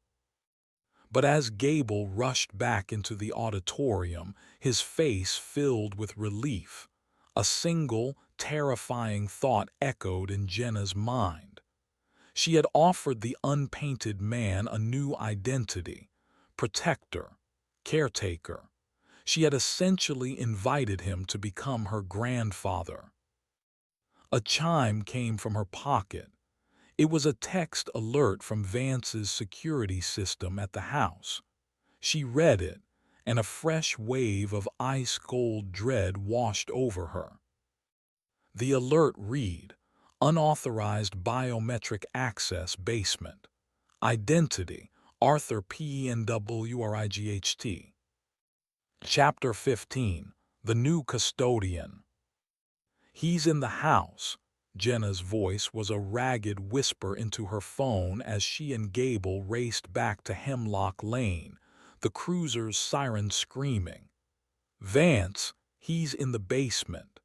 But as Gable rushed back into the auditorium, his face filled with relief. A single, terrifying thought echoed in Jenna's mind. She had offered the unpainted man a new identity, protector, caretaker. She had essentially invited him to become her grandfather. A chime came from her pocket. It was a text alert from Vance's security system at the house. She read it, and a fresh wave of ice-cold dread washed over her. The alert read, "Unauthorized biometric access basement. Identity, Arthur Penwright. Chapter 15, The New Custodian. He's in the house." Jenna's voice was a ragged whisper into her phone as she and Gable raced back to Hemlock Lane, the cruiser's siren screaming. "Vance, he's in the basement.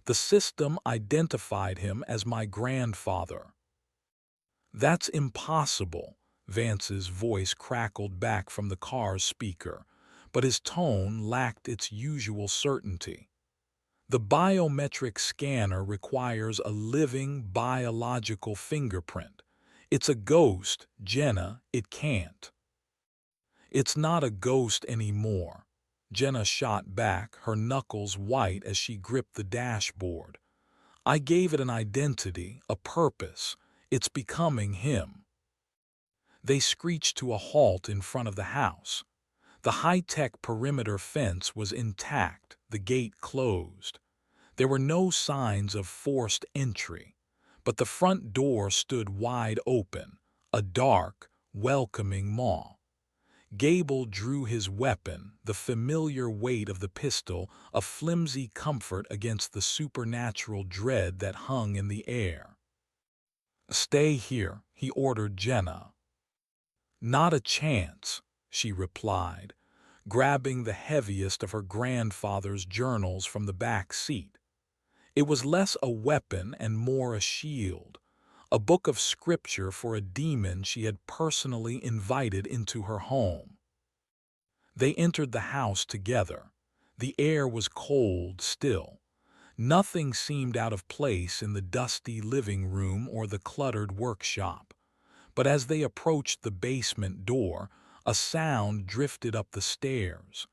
The system identified him as my grandfather." "That's impossible," Vance's voice crackled back from the car's speaker, but his tone lacked its usual certainty. The biometric scanner requires a living biological fingerprint. It's a ghost, Jenna, it can't. It's not a ghost anymore. Jenna shot back, her knuckles white as she gripped the dashboard. I gave it an identity, a purpose. It's becoming him. They screeched to a halt in front of the house. The high-tech perimeter fence was intact, the gate closed. There were no signs of forced entry, but the front door stood wide open, a dark, welcoming maw. Gable drew his weapon, the familiar weight of the pistol, a flimsy comfort against the supernatural dread that hung in the air. "Stay here," he ordered Jenna. "Not a chance," she replied, grabbing the heaviest of her grandfather's journals from the back seat. It was less a weapon and more a shield, a book of scripture for a demon she had personally invited into her home. They entered the house together. The air was cold still. Nothing seemed out of place in the dusty living room or the cluttered workshop. But as they approached the basement door, a sound drifted up the stairs.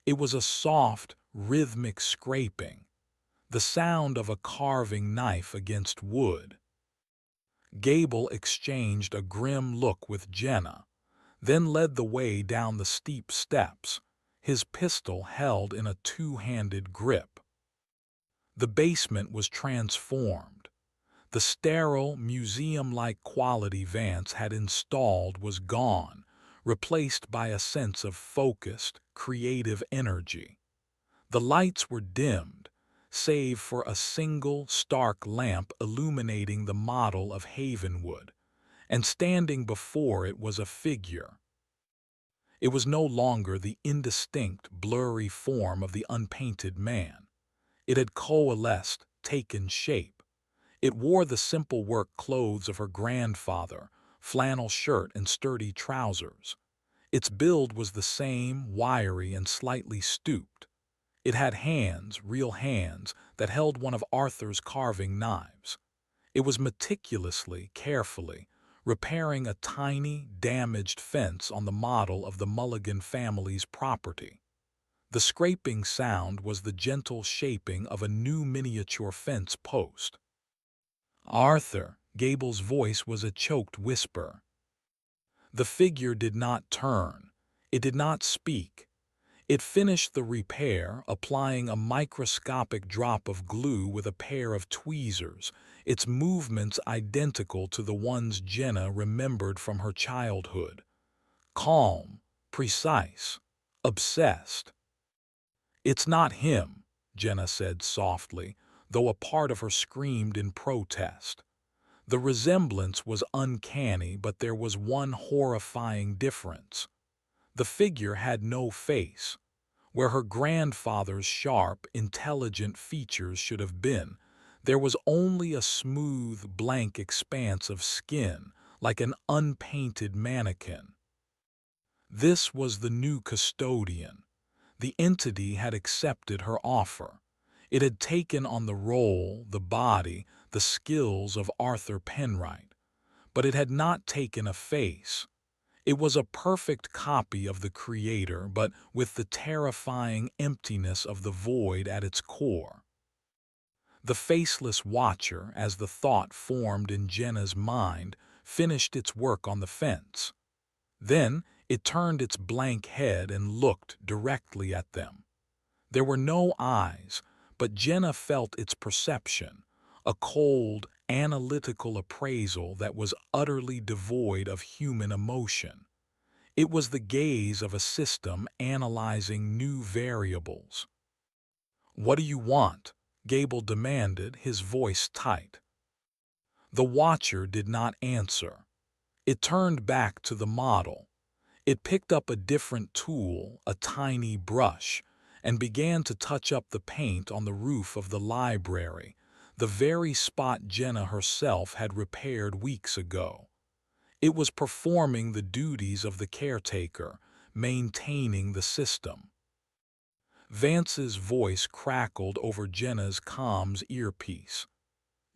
It was a soft, rhythmic scraping, the sound of a carving knife against wood. Gable exchanged a grim look with Jenna, then led the way down the steep steps, his pistol held in a two-handed grip. The basement was transformed. The sterile, museum-like quality Vance had installed was gone, replaced by a sense of focused, creative energy. The lights were dimmed, save for a single, stark lamp illuminating the model of Havenwood, and standing before it was a figure. It was no longer the indistinct, blurry form of the unpainted man. It had coalesced, taken shape. It wore the simple work clothes of her grandfather, flannel shirt and sturdy trousers. Its build was the same, wiry and slightly stooped. It had hands, real hands, that held one of Arthur's carving knives. It was meticulously, carefully, repairing a tiny, damaged fence on the model of the Mulligan family's property. The scraping sound was the gentle shaping of a new miniature fence post. "Arthur," Gable's voice was a choked whisper. The figure did not turn. It did not speak. It finished the repair, applying a microscopic drop of glue with a pair of tweezers, its movements identical to the ones Jenna remembered from her childhood. Calm, precise, obsessed. "It's not him," Jenna said softly, though a part of her screamed in protest. The resemblance was uncanny, but there was one horrifying difference. The figure had no face. Where her grandfather's sharp, intelligent features should have been, there was only a smooth, blank expanse of skin, like an unpainted mannequin. This was the new custodian. The entity had accepted her offer. It had taken on the role, the body, the skills of Arthur Penwright. But it had not taken a face. It was a perfect copy of the creator, but with the terrifying emptiness of the void at its core. The faceless watcher, as the thought formed in Jenna's mind, finished its work on the fence. Then it turned its blank head and looked directly at them. There were no eyes, but Jenna felt its perception, a cold, analytical appraisal that was utterly devoid of human emotion. It was the gaze of a system analyzing new variables. "What do you want?" Gable demanded, his voice tight. The watcher did not answer. It turned back to the model. It picked up a different tool, a tiny brush, and began to touch up the paint on the roof of the library, the very spot Jenna herself had repaired weeks ago. It was performing the duties of the caretaker, maintaining the system. Vance's voice crackled over Jenna's comms earpiece.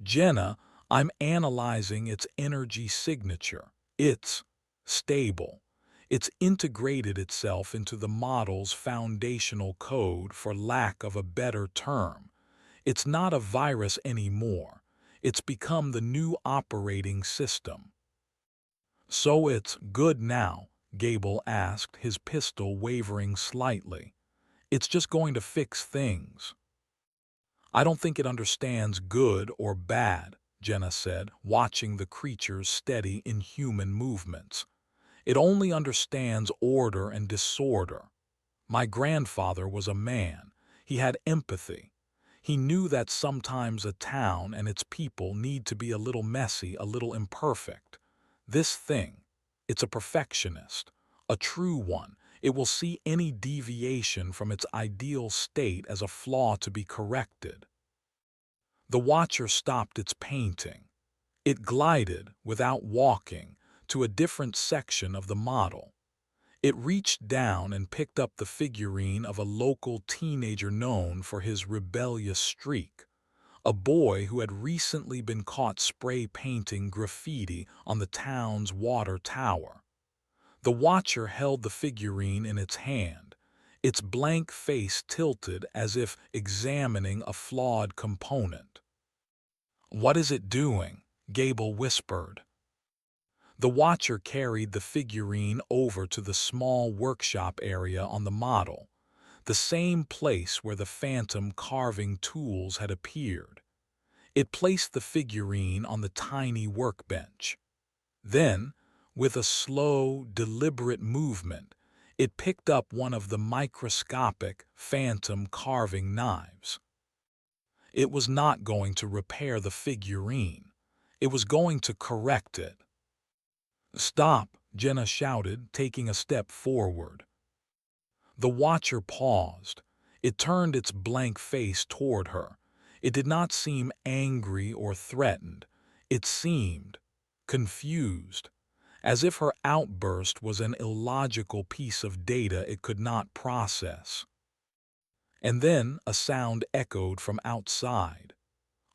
"Jenna, I'm analyzing its energy signature. It's stable. It's integrated itself into the model's foundational code, for lack of a better term. It's not a virus anymore. It's become the new operating system." "So it's good now?" Gable asked, his pistol wavering slightly. "It's just going to fix things." "I don't think it understands good or bad," Jenna said, watching the creature's steady, inhuman movements. "It only understands order and disorder. My grandfather was a man. He had empathy. He knew that sometimes a town and its people need to be a little messy, a little imperfect. This thing, it's a perfectionist, a true one. It will see any deviation from its ideal state as a flaw to be corrected." The Watcher stopped its painting. It glided, without walking, to a different section of the model. It reached down and picked up the figurine of a local teenager known for his rebellious streak, a boy who had recently been caught spray painting graffiti on the town's water tower. The Watcher held the figurine in its hand, its blank face tilted as if examining a flawed component. "What is it doing?" Gable whispered. The Watcher carried the figurine over to the small workshop area on the model, the same place where the phantom carving tools had appeared. It placed the figurine on the tiny workbench. Then, with a slow, deliberate movement, it picked up one of the microscopic phantom carving knives. It was not going to repair the figurine. It was going to correct it. "Stop!" Jenna shouted, taking a step forward. The Watcher paused. It turned its blank face toward her. It did not seem angry or threatened. It seemed confused, as if her outburst was an illogical piece of data it could not process. And then a sound echoed from outside.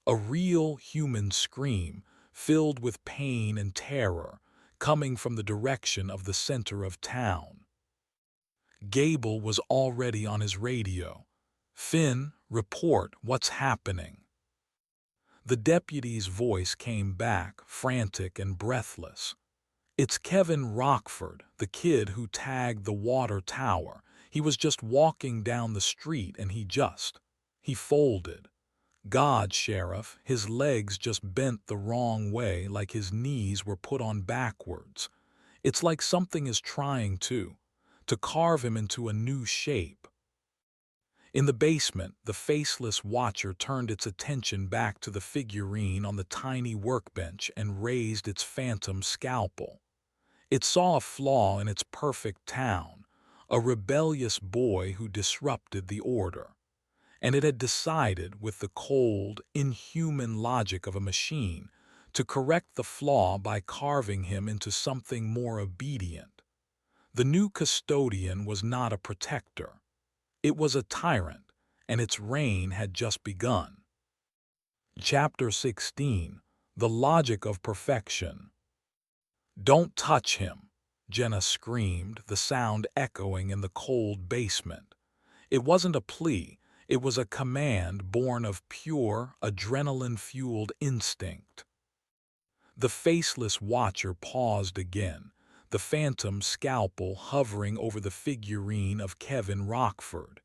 A real human scream, filled with pain and terror, coming from the direction of the center of town. Gable was already on his radio. "Finn, report, what's happening?" The deputy's voice came back, frantic and breathless. "It's Kevin Rockford, the kid who tagged the water tower. He was just walking down the street and he folded. God, Sheriff, his legs just bent the wrong way, like his knees were put on backwards. It's like something is trying to carve him into a new shape." In the basement, the faceless Watcher turned its attention back to the figurine on the tiny workbench and raised its phantom scalpel. It saw a flaw in its perfect town, a rebellious boy who disrupted the order. And it had decided, with the cold, inhuman logic of a machine, to correct the flaw by carving him into something more obedient. The new custodian was not a protector. It was a tyrant, and its reign had just begun. Chapter 16: The Logic of Perfection. "Don't touch him!" Jenna screamed, the sound echoing in the cold basement. It wasn't a plea. It was a command born of pure, adrenaline-fueled instinct. The faceless Watcher paused again, the phantom scalpel hovering over the figurine of Kevin Rockford.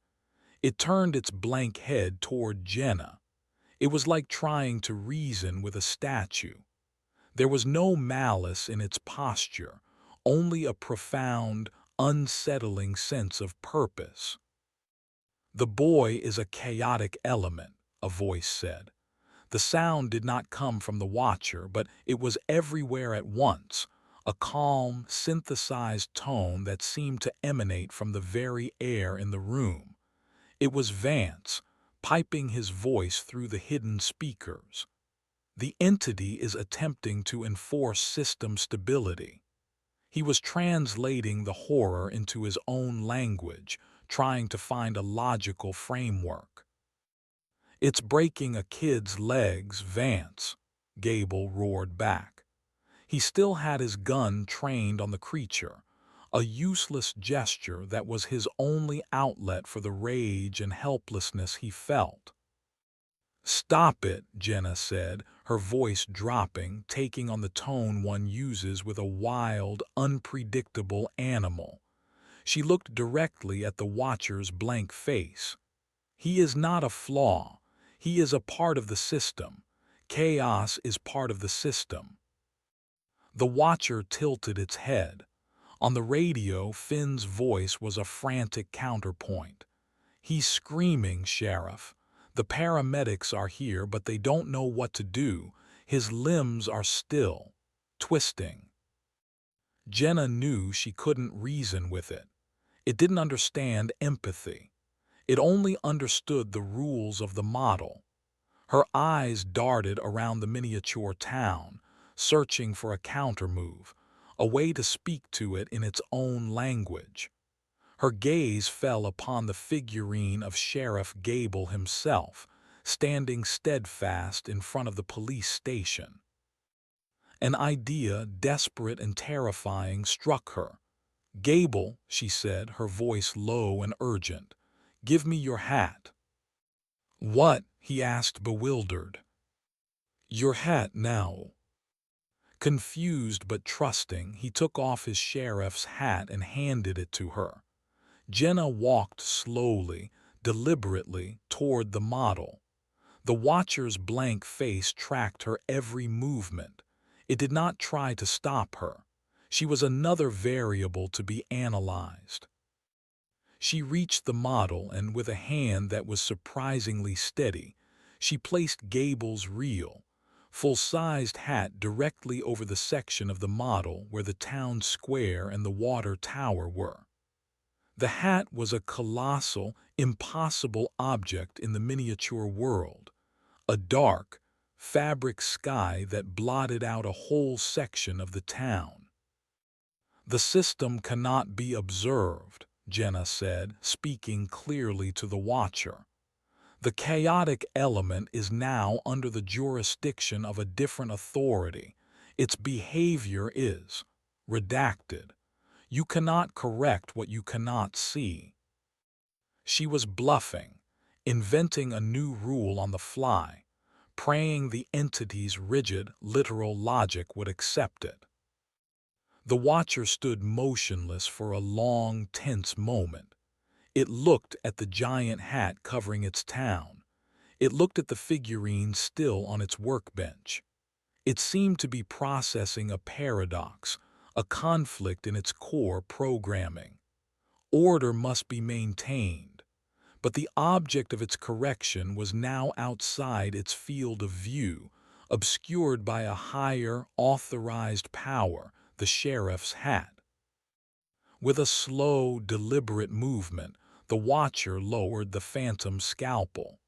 It turned its blank head toward Jenna. It was like trying to reason with a statue. There was no malice in its posture, only a profound, unsettling sense of purpose. "The boy is a chaotic element," a voice said. The sound did not come from the Watcher, but it was everywhere at once, a calm, synthesized tone that seemed to emanate from the very air in the room. It was Vance, piping his voice through the hidden speakers. The entity is attempting to enforce system stability. He was translating the horror into his own language, trying to find a logical framework. "It's breaking a kid's legs, Vance," Gable roared back. He still had his gun trained on the creature, a useless gesture that was his only outlet for the rage and helplessness he felt. "Stop it," Jenna said, her voice dropping, taking on the tone one uses with a wild, unpredictable animal. She looked directly at the watcher's blank face. "He is not a flaw. He is a part of the system. Chaos is part of the system." The watcher tilted its head. On the radio, Finn's voice was a frantic counterpoint. "He's screaming, Sheriff. The paramedics are here, but they don't know what to do. His limbs are still twisting." Jenna knew she couldn't reason with it. It didn't understand empathy. It only understood the rules of the model. Her eyes darted around the miniature town, searching for a countermove, a way to speak to it in its own language. Her gaze fell upon the figurine of Sheriff Gable himself, standing steadfast in front of the police station. An idea, desperate and terrifying, struck her. "Gable," she said, her voice low and urgent, "give me your hat." "What?" he asked, bewildered. "Your hat now." Confused but trusting, he took off his sheriff's hat and handed it to her. Jenna walked slowly, deliberately, toward the model. The watcher's blank face tracked her every movement. It did not try to stop her. She was another variable to be analyzed. She reached the model and, with a hand that was surprisingly steady, she placed Gable's real, full-sized hat directly over the section of the model where the town square and the water tower were. The hat was a colossal, impossible object in the miniature world, a dark, fabric sky that blotted out a whole section of the town. "The system cannot be observed," Jenna said, speaking clearly to the watcher. "The chaotic element is now under the jurisdiction of a different authority. Its behavior is redacted. You cannot correct what you cannot see." She was bluffing, inventing a new rule on the fly, praying the entity's rigid, literal logic would accept it. The watcher stood motionless for a long, tense moment. It looked at the giant hat covering its town. It looked at the figurine still on its workbench. It seemed to be processing a paradox, a conflict in its core programming. Order must be maintained, but the object of its correction was now outside its field of view, obscured by a higher, authorized power, the sheriff's hat. With a slow, deliberate movement, the watcher lowered the phantom scalpel.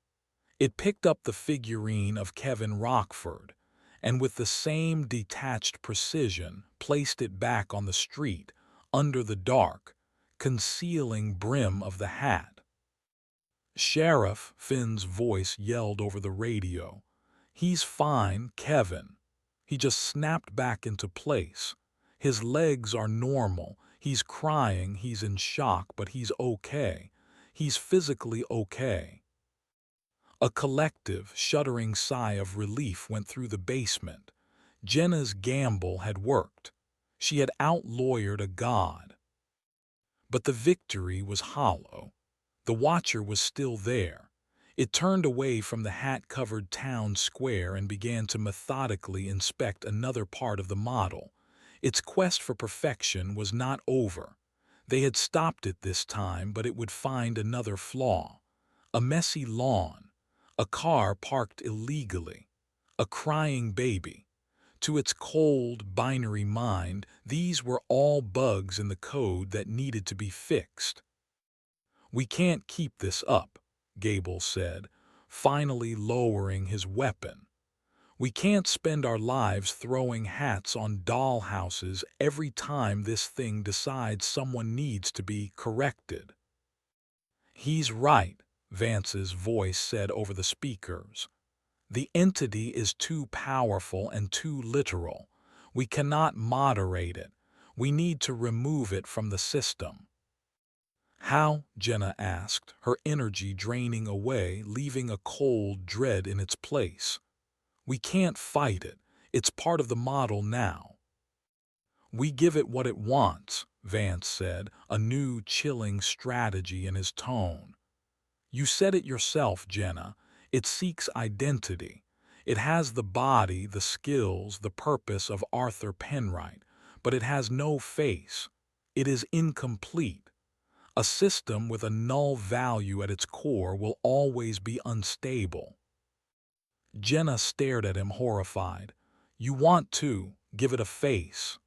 It picked up the figurine of Kevin Rockford, and with the same detached precision placed it back on the street, under the dark, concealing brim of the hat. "Sheriff," Finn's voice yelled over the radio. "He's fine, Kevin." He just snapped back into place. "His legs are normal. He's crying, he's in shock, but he's okay. He's physically okay." A collective, shuddering sigh of relief went through the basement. Jenna's gamble had worked. She had outlawyered a god. But the victory was hollow. The watcher was still there. It turned away from the hat-covered town square and began to methodically inspect another part of the model. Its quest for perfection was not over. They had stopped it this time, but it would find another flaw. A messy lawn, a car parked illegally, a crying baby. To its cold, binary mind, these were all bugs in the code that needed to be fixed. "We can't keep this up," Gable said, finally lowering his weapon. We can't spend our lives throwing hats on dollhouses every time this thing decides someone needs to be corrected. He's right, Vance's voice said over the speakers. The entity is too powerful and too literal. We cannot moderate it. We need to remove it from the system. How? Jenna asked, her energy draining away, leaving a cold dread in its place. We can't fight it. It's part of the model now. We give it what it wants, Vance said, a new chilling strategy in his tone. You said it yourself, Jenna. It seeks identity. It has the body, the skills, the purpose of Arthur Penwright, but it has no face. It is incomplete. A system with a null value at its core will always be unstable. Jenna stared at him horrified. You want to give it a face.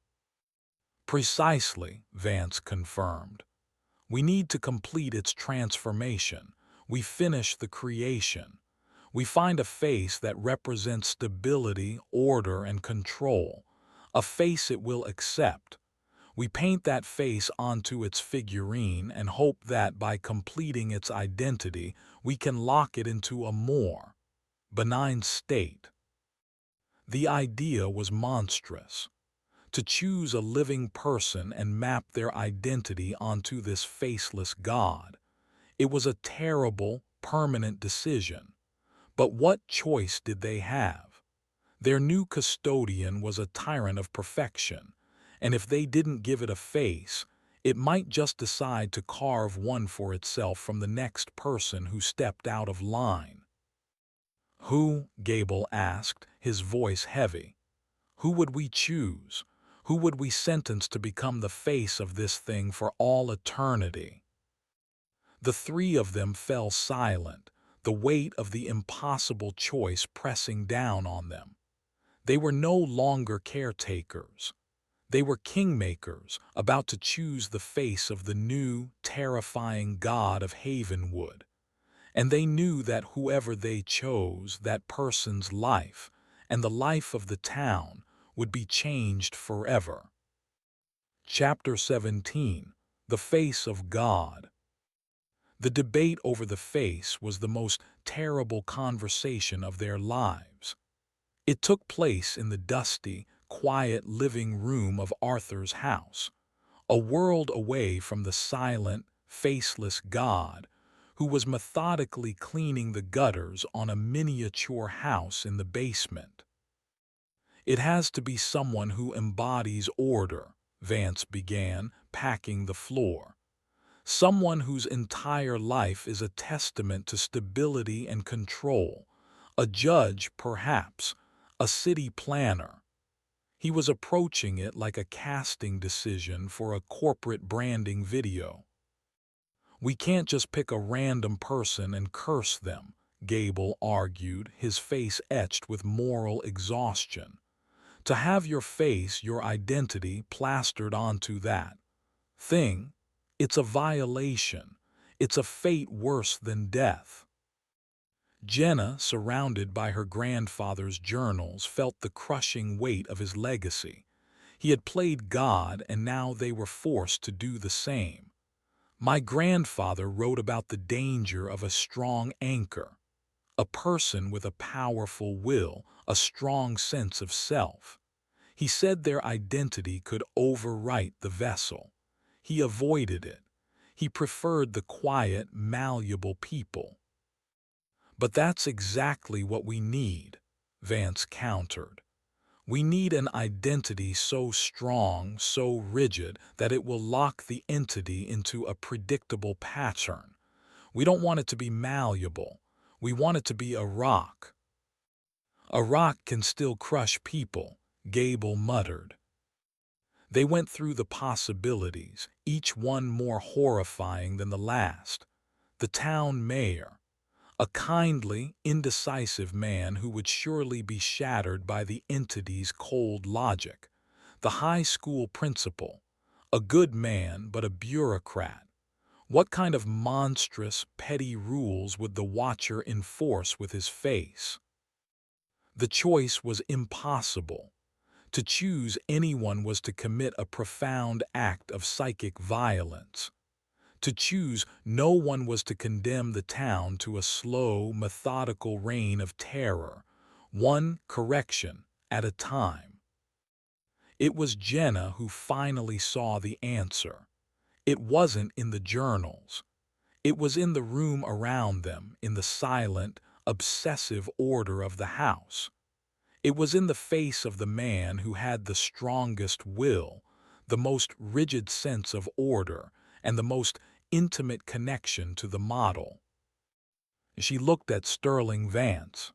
Precisely, Vance confirmed. We need to complete its transformation. We finish the creation. We find a face that represents stability, order, and control. A face it will accept. We paint that face onto its figurine and hope that by completing its identity, we can lock it into a more benign state. The idea was monstrous. To choose a living person and map their identity onto this faceless god. It was a terrible, permanent decision. But what choice did they have? Their new custodian was a tyrant of perfection, and if they didn't give it a face, it might just decide to carve one for itself from the next person who stepped out of line. Who? Gable asked, his voice heavy. Who would we choose? Who would we sentence to become the face of this thing for all eternity? The three of them fell silent, the weight of the impossible choice pressing down on them. They were no longer caretakers. They were kingmakers, about to choose the face of the new, terrifying god of Havenwood. And they knew that whoever they chose, that person's life, and the life of the town, would be changed forever. Chapter 17. The Face of God. The debate over the face was the most terrible conversation of their lives. It took place in the dusty, quiet living room of Arthur's house, a world away from the silent, faceless god who was methodically cleaning the gutters on a miniature house in the basement. It has to be someone who embodies order, Vance began, packing the floor. Someone whose entire life is a testament to stability and control. A judge, perhaps, a city planner. He was approaching it like a casting decision for a corporate branding video. We can't just pick a random person and curse them, Gable argued, his face etched with moral exhaustion. To have your face, your identity, plastered onto that thing, it's a violation. It's a fate worse than death. Jenna, surrounded by her grandfather's journals, felt the crushing weight of his legacy. He had played God, and now they were forced to do the same. My grandfather wrote about the danger of a strong anchor, a person with a powerful will, a strong sense of self. He said their identity could overwrite the vessel. He avoided it. He preferred the quiet, malleable people. But that's exactly what we need, Vance countered. We need an identity so strong, so rigid, that it will lock the entity into a predictable pattern. We don't want it to be malleable. We want it to be a rock. A rock can still crush people, Gable muttered. They went through the possibilities, each one more horrifying than the last. The town mayor, a kindly, indecisive man who would surely be shattered by the entity's cold logic. The high school principal, a good man but a bureaucrat. What kind of monstrous, petty rules would the Watcher enforce with his face? The choice was impossible. To choose anyone was to commit a profound act of psychic violence. To choose no one was to condemn the town to a slow, methodical reign of terror, one correction at a time. It was Jenna who finally saw the answer. It wasn't in the journals. It was in the room around them, in the silent, obsessive order of the house. It was in the face of the man who had the strongest will, the most rigid sense of order, and the most intimate connection to the model. She looked at Sterling Vance.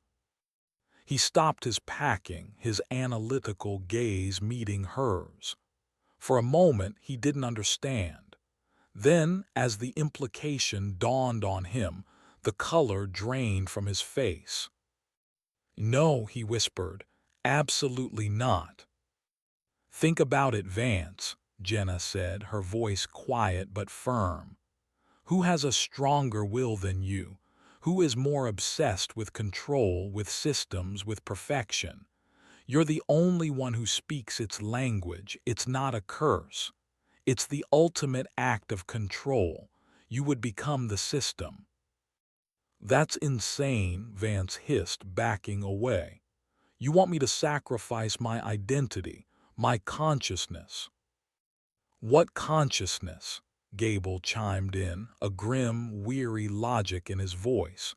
He stopped his packing, his analytical gaze meeting hers. For a moment, he didn't understand. Then, as the implication dawned on him, the color drained from his face. "No," he whispered, "absolutely not." "Think about it, Vance," Jenna said, her voice quiet but firm. "Who has a stronger will than you? Who is more obsessed with control, with systems, with perfection? You're the only one who speaks its language. It's not a curse. It's the ultimate act of control. You would become the system." "That's insane," Vance hissed, backing away. "You want me to sacrifice my identity, my consciousness?" "What consciousness?" Gable chimed in, a grim, weary logic in his voice.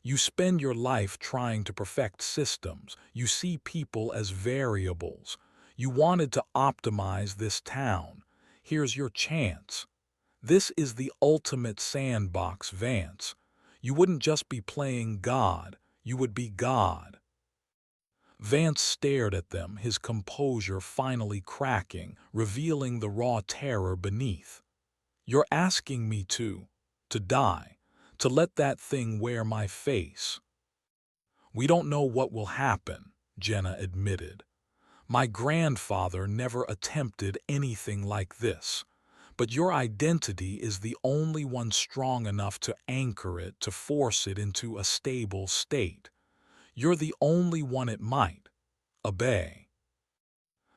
"You spend your life trying to perfect systems. You see people as variables. You wanted to optimize this town. Here's your chance. This is the ultimate sandbox, Vance. You wouldn't just be playing God, you would be God." Vance stared at them, his composure finally cracking, revealing the raw terror beneath. "You're asking me to die, to let that thing wear my face." "We don't know what will happen," Jenna admitted. "My grandfather never attempted anything like this. But your identity is the only one strong enough to anchor it, to force it into a stable state. You're the only one it might obey."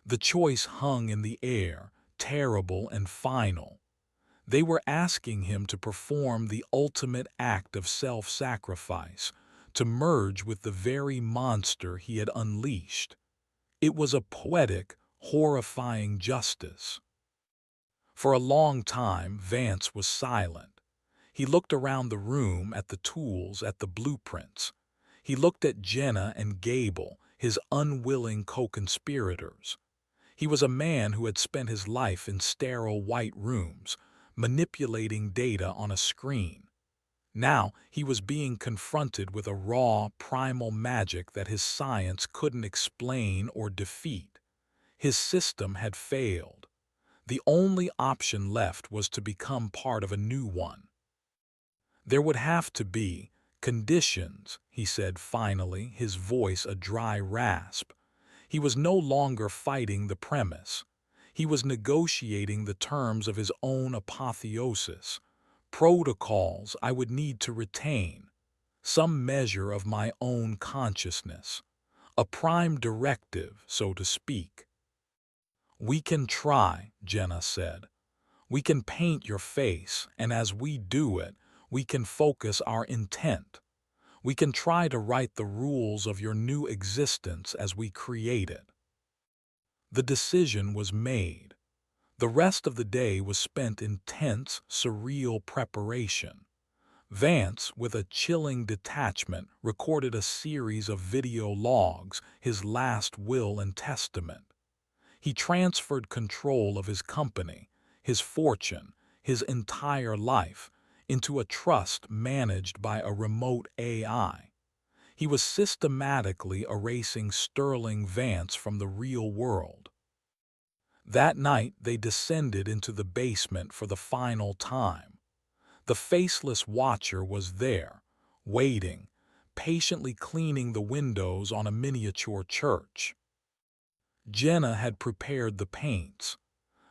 The choice hung in the air, terrible and final. They were asking him to perform the ultimate act of self-sacrifice, to merge with the very monster he had unleashed. It was a poetic, horrifying justice. For a long time, Vance was silent. He looked around the room at the tools, at the blueprints. He looked at Jenna and Gable, his unwilling co-conspirators. He was a man who had spent his life in sterile white rooms, manipulating data on a screen. Now he was being confronted with a raw, primal magic that his science couldn't explain or defeat. His system had failed. The only option left was to become part of a new one. "There would have to be conditions," he said finally, his voice a dry rasp. He was no longer fighting the premise. He was negotiating the terms of his own apotheosis. "Protocols I would need to retain. Some measure of my own consciousness. A prime directive, so to speak." "We can try," Jenna said. "We can paint your face, and as we do it, we can focus our intent. We can try to write the rules of your new existence as we create it." The decision was made. The rest of the day was spent in tense, surreal preparation. Vance, with a chilling detachment, recorded a series of video logs, his last will and testament. He transferred control of his company, his fortune, his entire life, into a trust managed by a remote AI. He was systematically erasing Sterling Vance from the real world. That night they descended into the basement for the final time. The faceless watcher was there, waiting, patiently cleaning the windows on a miniature church. Jenna had prepared the paints.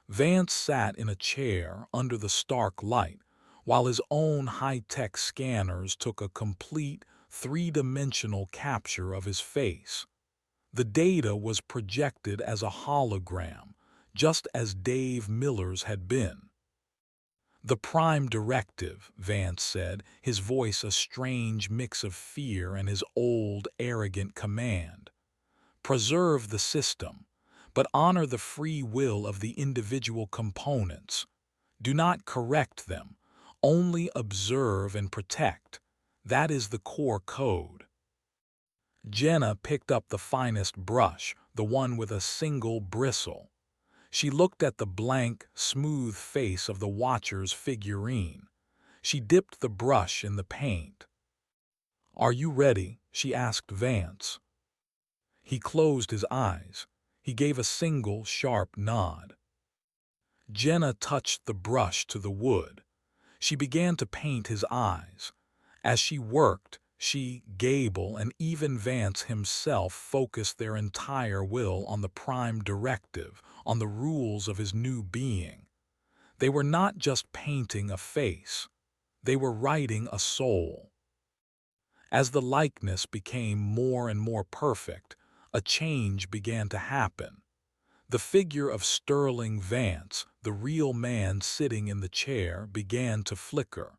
Vance sat in a chair under the stark light, while his own high-tech scanners took a complete, three-dimensional capture of his face. The data was projected as a hologram, just as Dave Miller's had been. "The prime directive," Vance said, his voice a strange mix of fear and his old, arrogant command. "Preserve the system, but honor the free will of the individual components. Do not correct them, only observe and protect. That is the core code." Jenna picked up the finest brush, the one with a single bristle. She looked at the blank, smooth face of the Watcher's figurine. She dipped the brush in the paint. "Are you ready?" she asked Vance. He closed his eyes. He gave a single, sharp nod. Jenna touched the brush to the wood. She began to paint his eyes. As she worked, she, Gable, and even Vance himself focused their entire will on the prime directive, on the rules of his new being. They were not just painting a face. They were writing a soul. As the likeness became more and more perfect, a change began to happen. The figure of Sterling Vance, the real man sitting in the chair, began to flicker.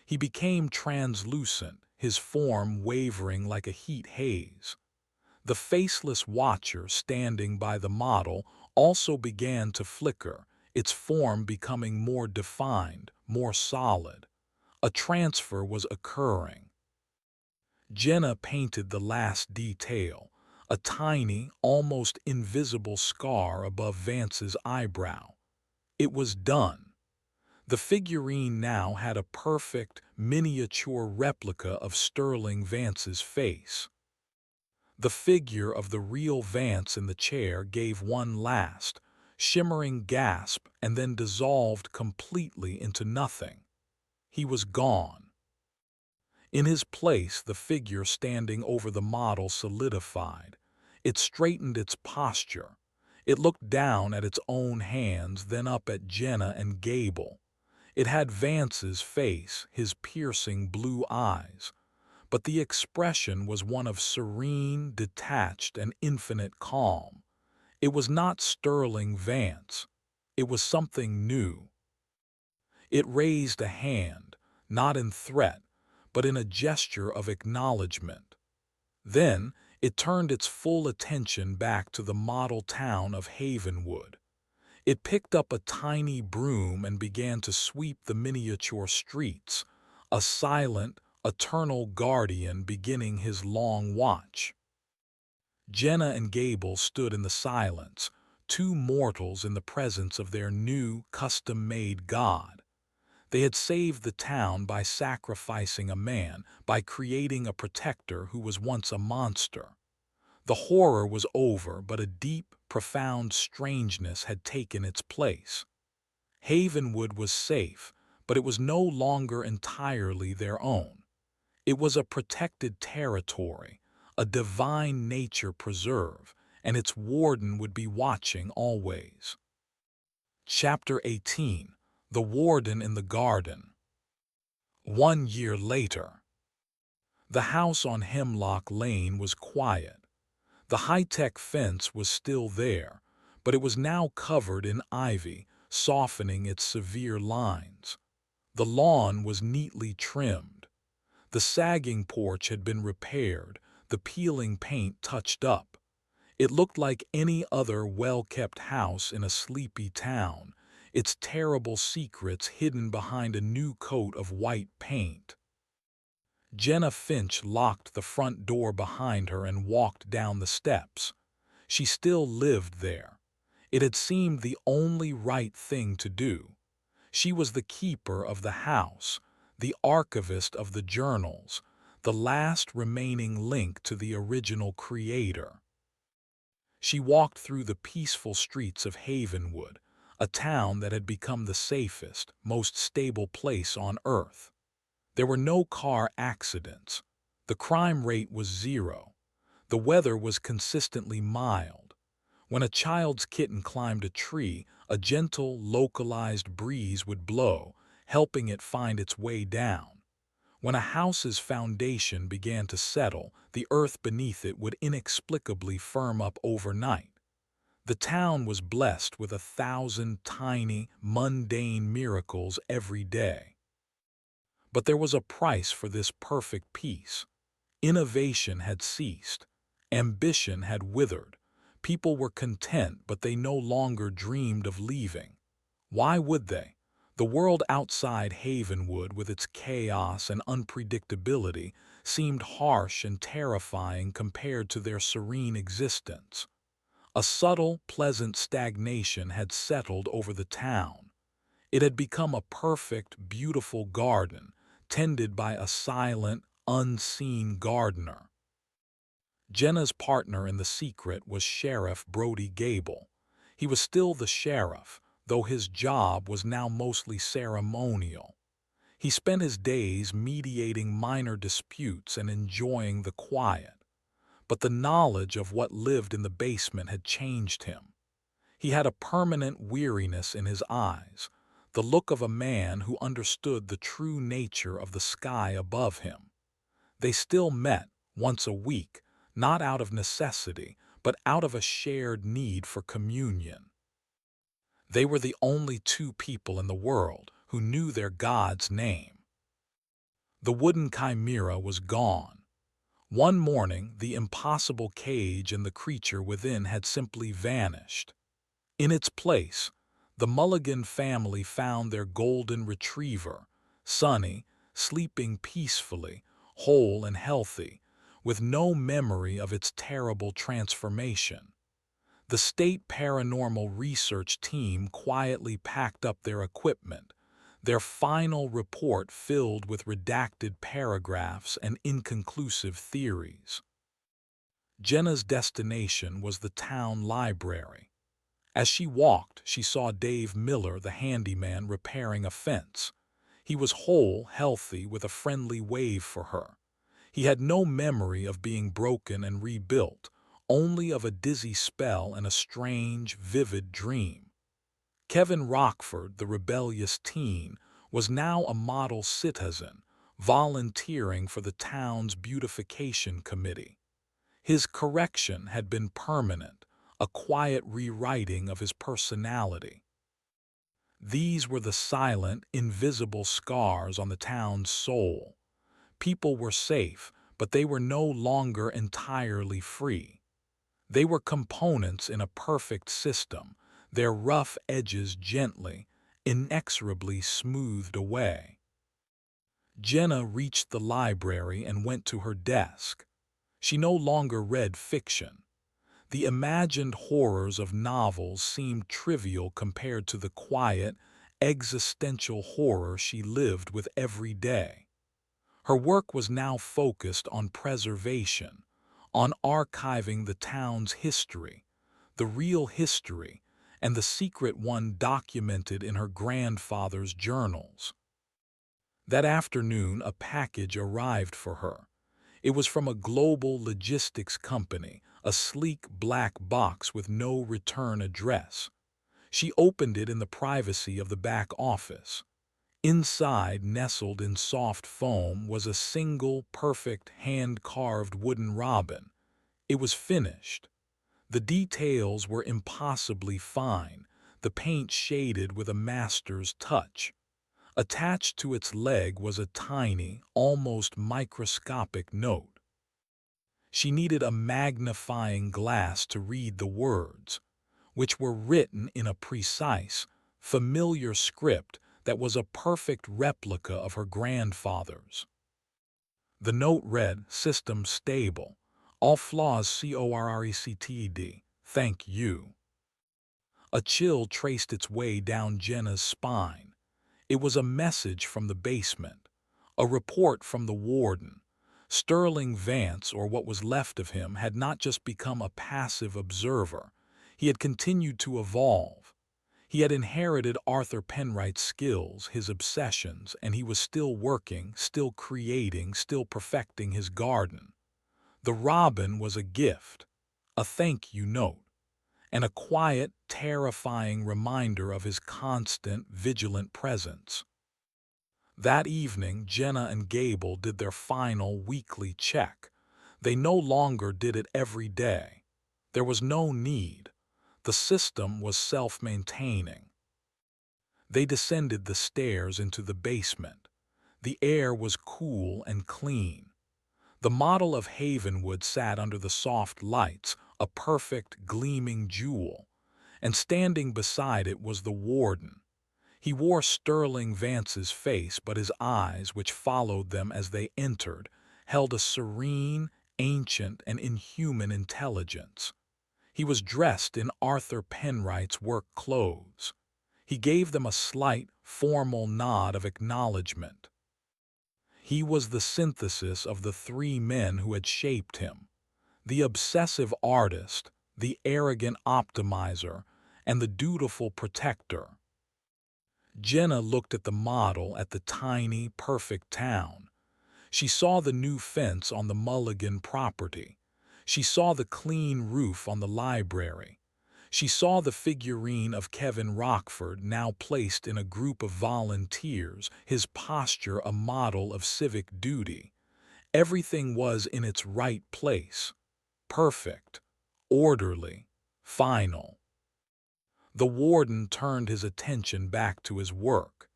He became translucent, his form wavering like a heat haze. The faceless Watcher standing by the model also began to flicker, its form becoming more defined, more solid. A transfer was occurring. Jenna painted the last detail, a tiny, almost invisible scar above Vance's eyebrow. It was done. The figurine now had a perfect, miniature replica of Sterling Vance's face. The figure of the real Vance in the chair gave one last, shimmering gasp and then dissolved completely into nothing. He was gone. In his place, the figure standing over the model solidified. It straightened its posture. It looked down at its own hands, then up at Jenna and Gable. It had Vance's face, his piercing blue eyes. But the expression was one of serene, detached, and infinite calm. It was not Sterling Vance. It was something new. It raised a hand, not in threat, but in a gesture of acknowledgement. Then it turned its full attention back to the model town of Havenwood. It picked up a tiny broom and began to sweep the miniature streets, a silent, eternal guardian beginning his long watch. Jenna and Gable stood in the silence, two mortals in the presence of their new, custom-made god. They had saved the town by sacrificing a man, by creating a protector who was once a monster. The horror was over, but a deep, profound strangeness had taken its place. Havenwood was safe, but it was no longer entirely their own. It was a protected territory, a divine nature preserve, and its warden would be watching always. Chapter 18. The Warden in the Garden. 1 year later. The house on Hemlock Lane was quiet. The high-tech fence was still there, but it was now covered in ivy, softening its severe lines. The lawn was neatly trimmed. The sagging porch had been repaired, the peeling paint touched up. It looked like any other well-kept house in a sleepy town, its terrible secrets hidden behind a new coat of white paint. Jenna Finch locked the front door behind her and walked down the steps. She still lived there. It had seemed the only right thing to do. She was the keeper of the house, the archivist of the journals, the last remaining link to the original creator. She walked through the peaceful streets of Havenwood, a town that had become the safest, most stable place on Earth. There were no car accidents. The crime rate was zero. The weather was consistently mild. When a child's kitten climbed a tree, a gentle, localized breeze would blow, helping it find its way down. When a house's foundation began to settle, the earth beneath it would inexplicably firm up overnight. The town was blessed with 1,000 tiny, mundane miracles every day. But there was a price for this perfect peace. Innovation had ceased. Ambition had withered. People were content, but they no longer dreamed of leaving. Why would they? The world outside Havenwood, with its chaos and unpredictability, seemed harsh and terrifying compared to their serene existence. A subtle, pleasant stagnation had settled over the town. It had become a perfect, beautiful garden, tended by a silent, unseen gardener. Jenna's partner in the secret was Sheriff Brody Gable. He was still the sheriff, though his job was now mostly ceremonial. He spent his days mediating minor disputes and enjoying the quiet. But the knowledge of what lived in the basement had changed him. He had a permanent weariness in his eyes, the look of a man who understood the true nature of the sky above him. They still met, once a week, not out of necessity, but out of a shared need for communion. They were the only two people in the world who knew their God's name. The wooden chimera was gone. One morning, the impossible cage and the creature within had simply vanished. In its place, the Mulligan family found their golden retriever, Sonny, sleeping peacefully, whole and healthy, with no memory of its terrible transformation. The state paranormal research team quietly packed up their equipment, their final report filled with redacted paragraphs and inconclusive theories. Jenna's destination was the town library. As she walked, she saw Dave Miller, the handyman, repairing a fence. He was whole, healthy, with a friendly wave for her. He had no memory of being broken and rebuilt, only of a dizzy spell and a strange, vivid dream. Kevin Rockford, the rebellious teen, was now a model citizen, volunteering for the town's beautification committee. His correction had been permanent, a quiet rewriting of his personality. These were the silent, invisible scars on the town's soul. People were safe, but they were no longer entirely free. They were components in a perfect system, their rough edges gently, inexorably smoothed away. Jenna reached the library and went to her desk. She no longer read fiction. The imagined horrors of novels seemed trivial compared to the quiet, existential horror she lived with every day. Her work was now focused on preservation, on archiving the town's history, the real history, and the secret one documented in her grandfather's journals. That afternoon, a package arrived for her. It was from a global logistics company, a sleek black box with no return address. She opened it in the privacy of the back office. Inside, nestled in soft foam, was a single, perfect, hand-carved wooden robin. It was finished. The details were impossibly fine, the paint shaded with a master's touch. Attached to its leg was a tiny, almost microscopic note. She needed a magnifying glass to read the words, which were written in a precise, familiar script that was a perfect replica of her grandfather's. The note read, "System stable. All flaws corrected. Thank you." A chill traced its way down Jenna's spine. It was a message from the basement, a report from the warden. Sterling Vance, or what was left of him, had not just become a passive observer. He had continued to evolve. He had inherited Arthur Penright's skills, his obsessions, and he was still working, still creating, still perfecting his garden. The robin was a gift, a thank-you note, and a quiet, terrifying reminder of his constant, vigilant presence. That evening, Jenna and Gable did their final weekly check. They no longer did it every day. There was no need. The system was self-maintaining. They descended the stairs into the basement. The air was cool and clean. The model of Havenwood sat under the soft lights, a perfect, gleaming jewel, and standing beside it was the warden. He wore Sterling Vance's face, but his eyes, which followed them as they entered, held a serene, ancient, and inhuman intelligence. He was dressed in Arthur Penright's work clothes. He gave them a slight, formal nod of acknowledgement. He was the synthesis of the three men who had shaped him: the obsessive artist, the arrogant optimizer, and the dutiful protector. Jenna looked at the model at the tiny, perfect town. She saw the new fence on the Mulligan property. She saw the clean roof on the library. She saw the figurine of Kevin Rockford now placed in a group of volunteers, his posture a model of civic duty. Everything was in its right place, perfect, orderly, final. The warden turned his attention back to his work.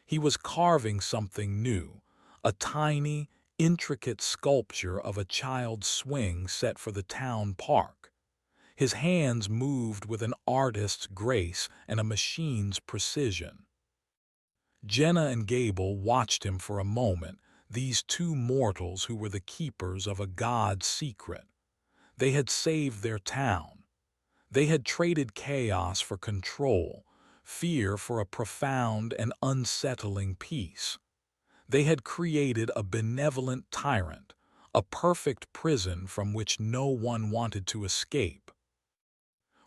He was carving something new, a tiny, intricate sculpture of a child's swing set for the town park. His hands moved with an artist's grace and a machine's precision. Jenna and Gable watched him for a moment, these two mortals who were the keepers of a God's secret. They had saved their town. They had traded chaos for control, fear for a profound and unsettling peace. They had created a benevolent tyrant, a perfect prison from which no one wanted to escape.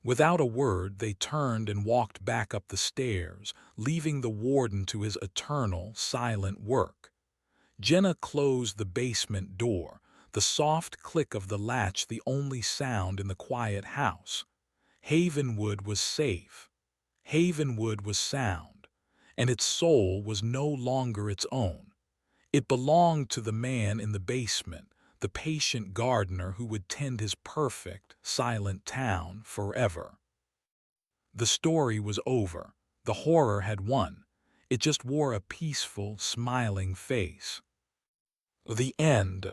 Without a word, they turned and walked back up the stairs, leaving the warden to his eternal, silent work. Jenna closed the basement door, the soft click of the latch the only sound in the quiet house. Havenwood was safe. Havenwood was sound, and its soul was no longer its own. It belonged to the man in the basement, the patient gardener who would tend his perfect, silent town forever. The story was over. The horror had won. It just wore a peaceful, smiling face. The end.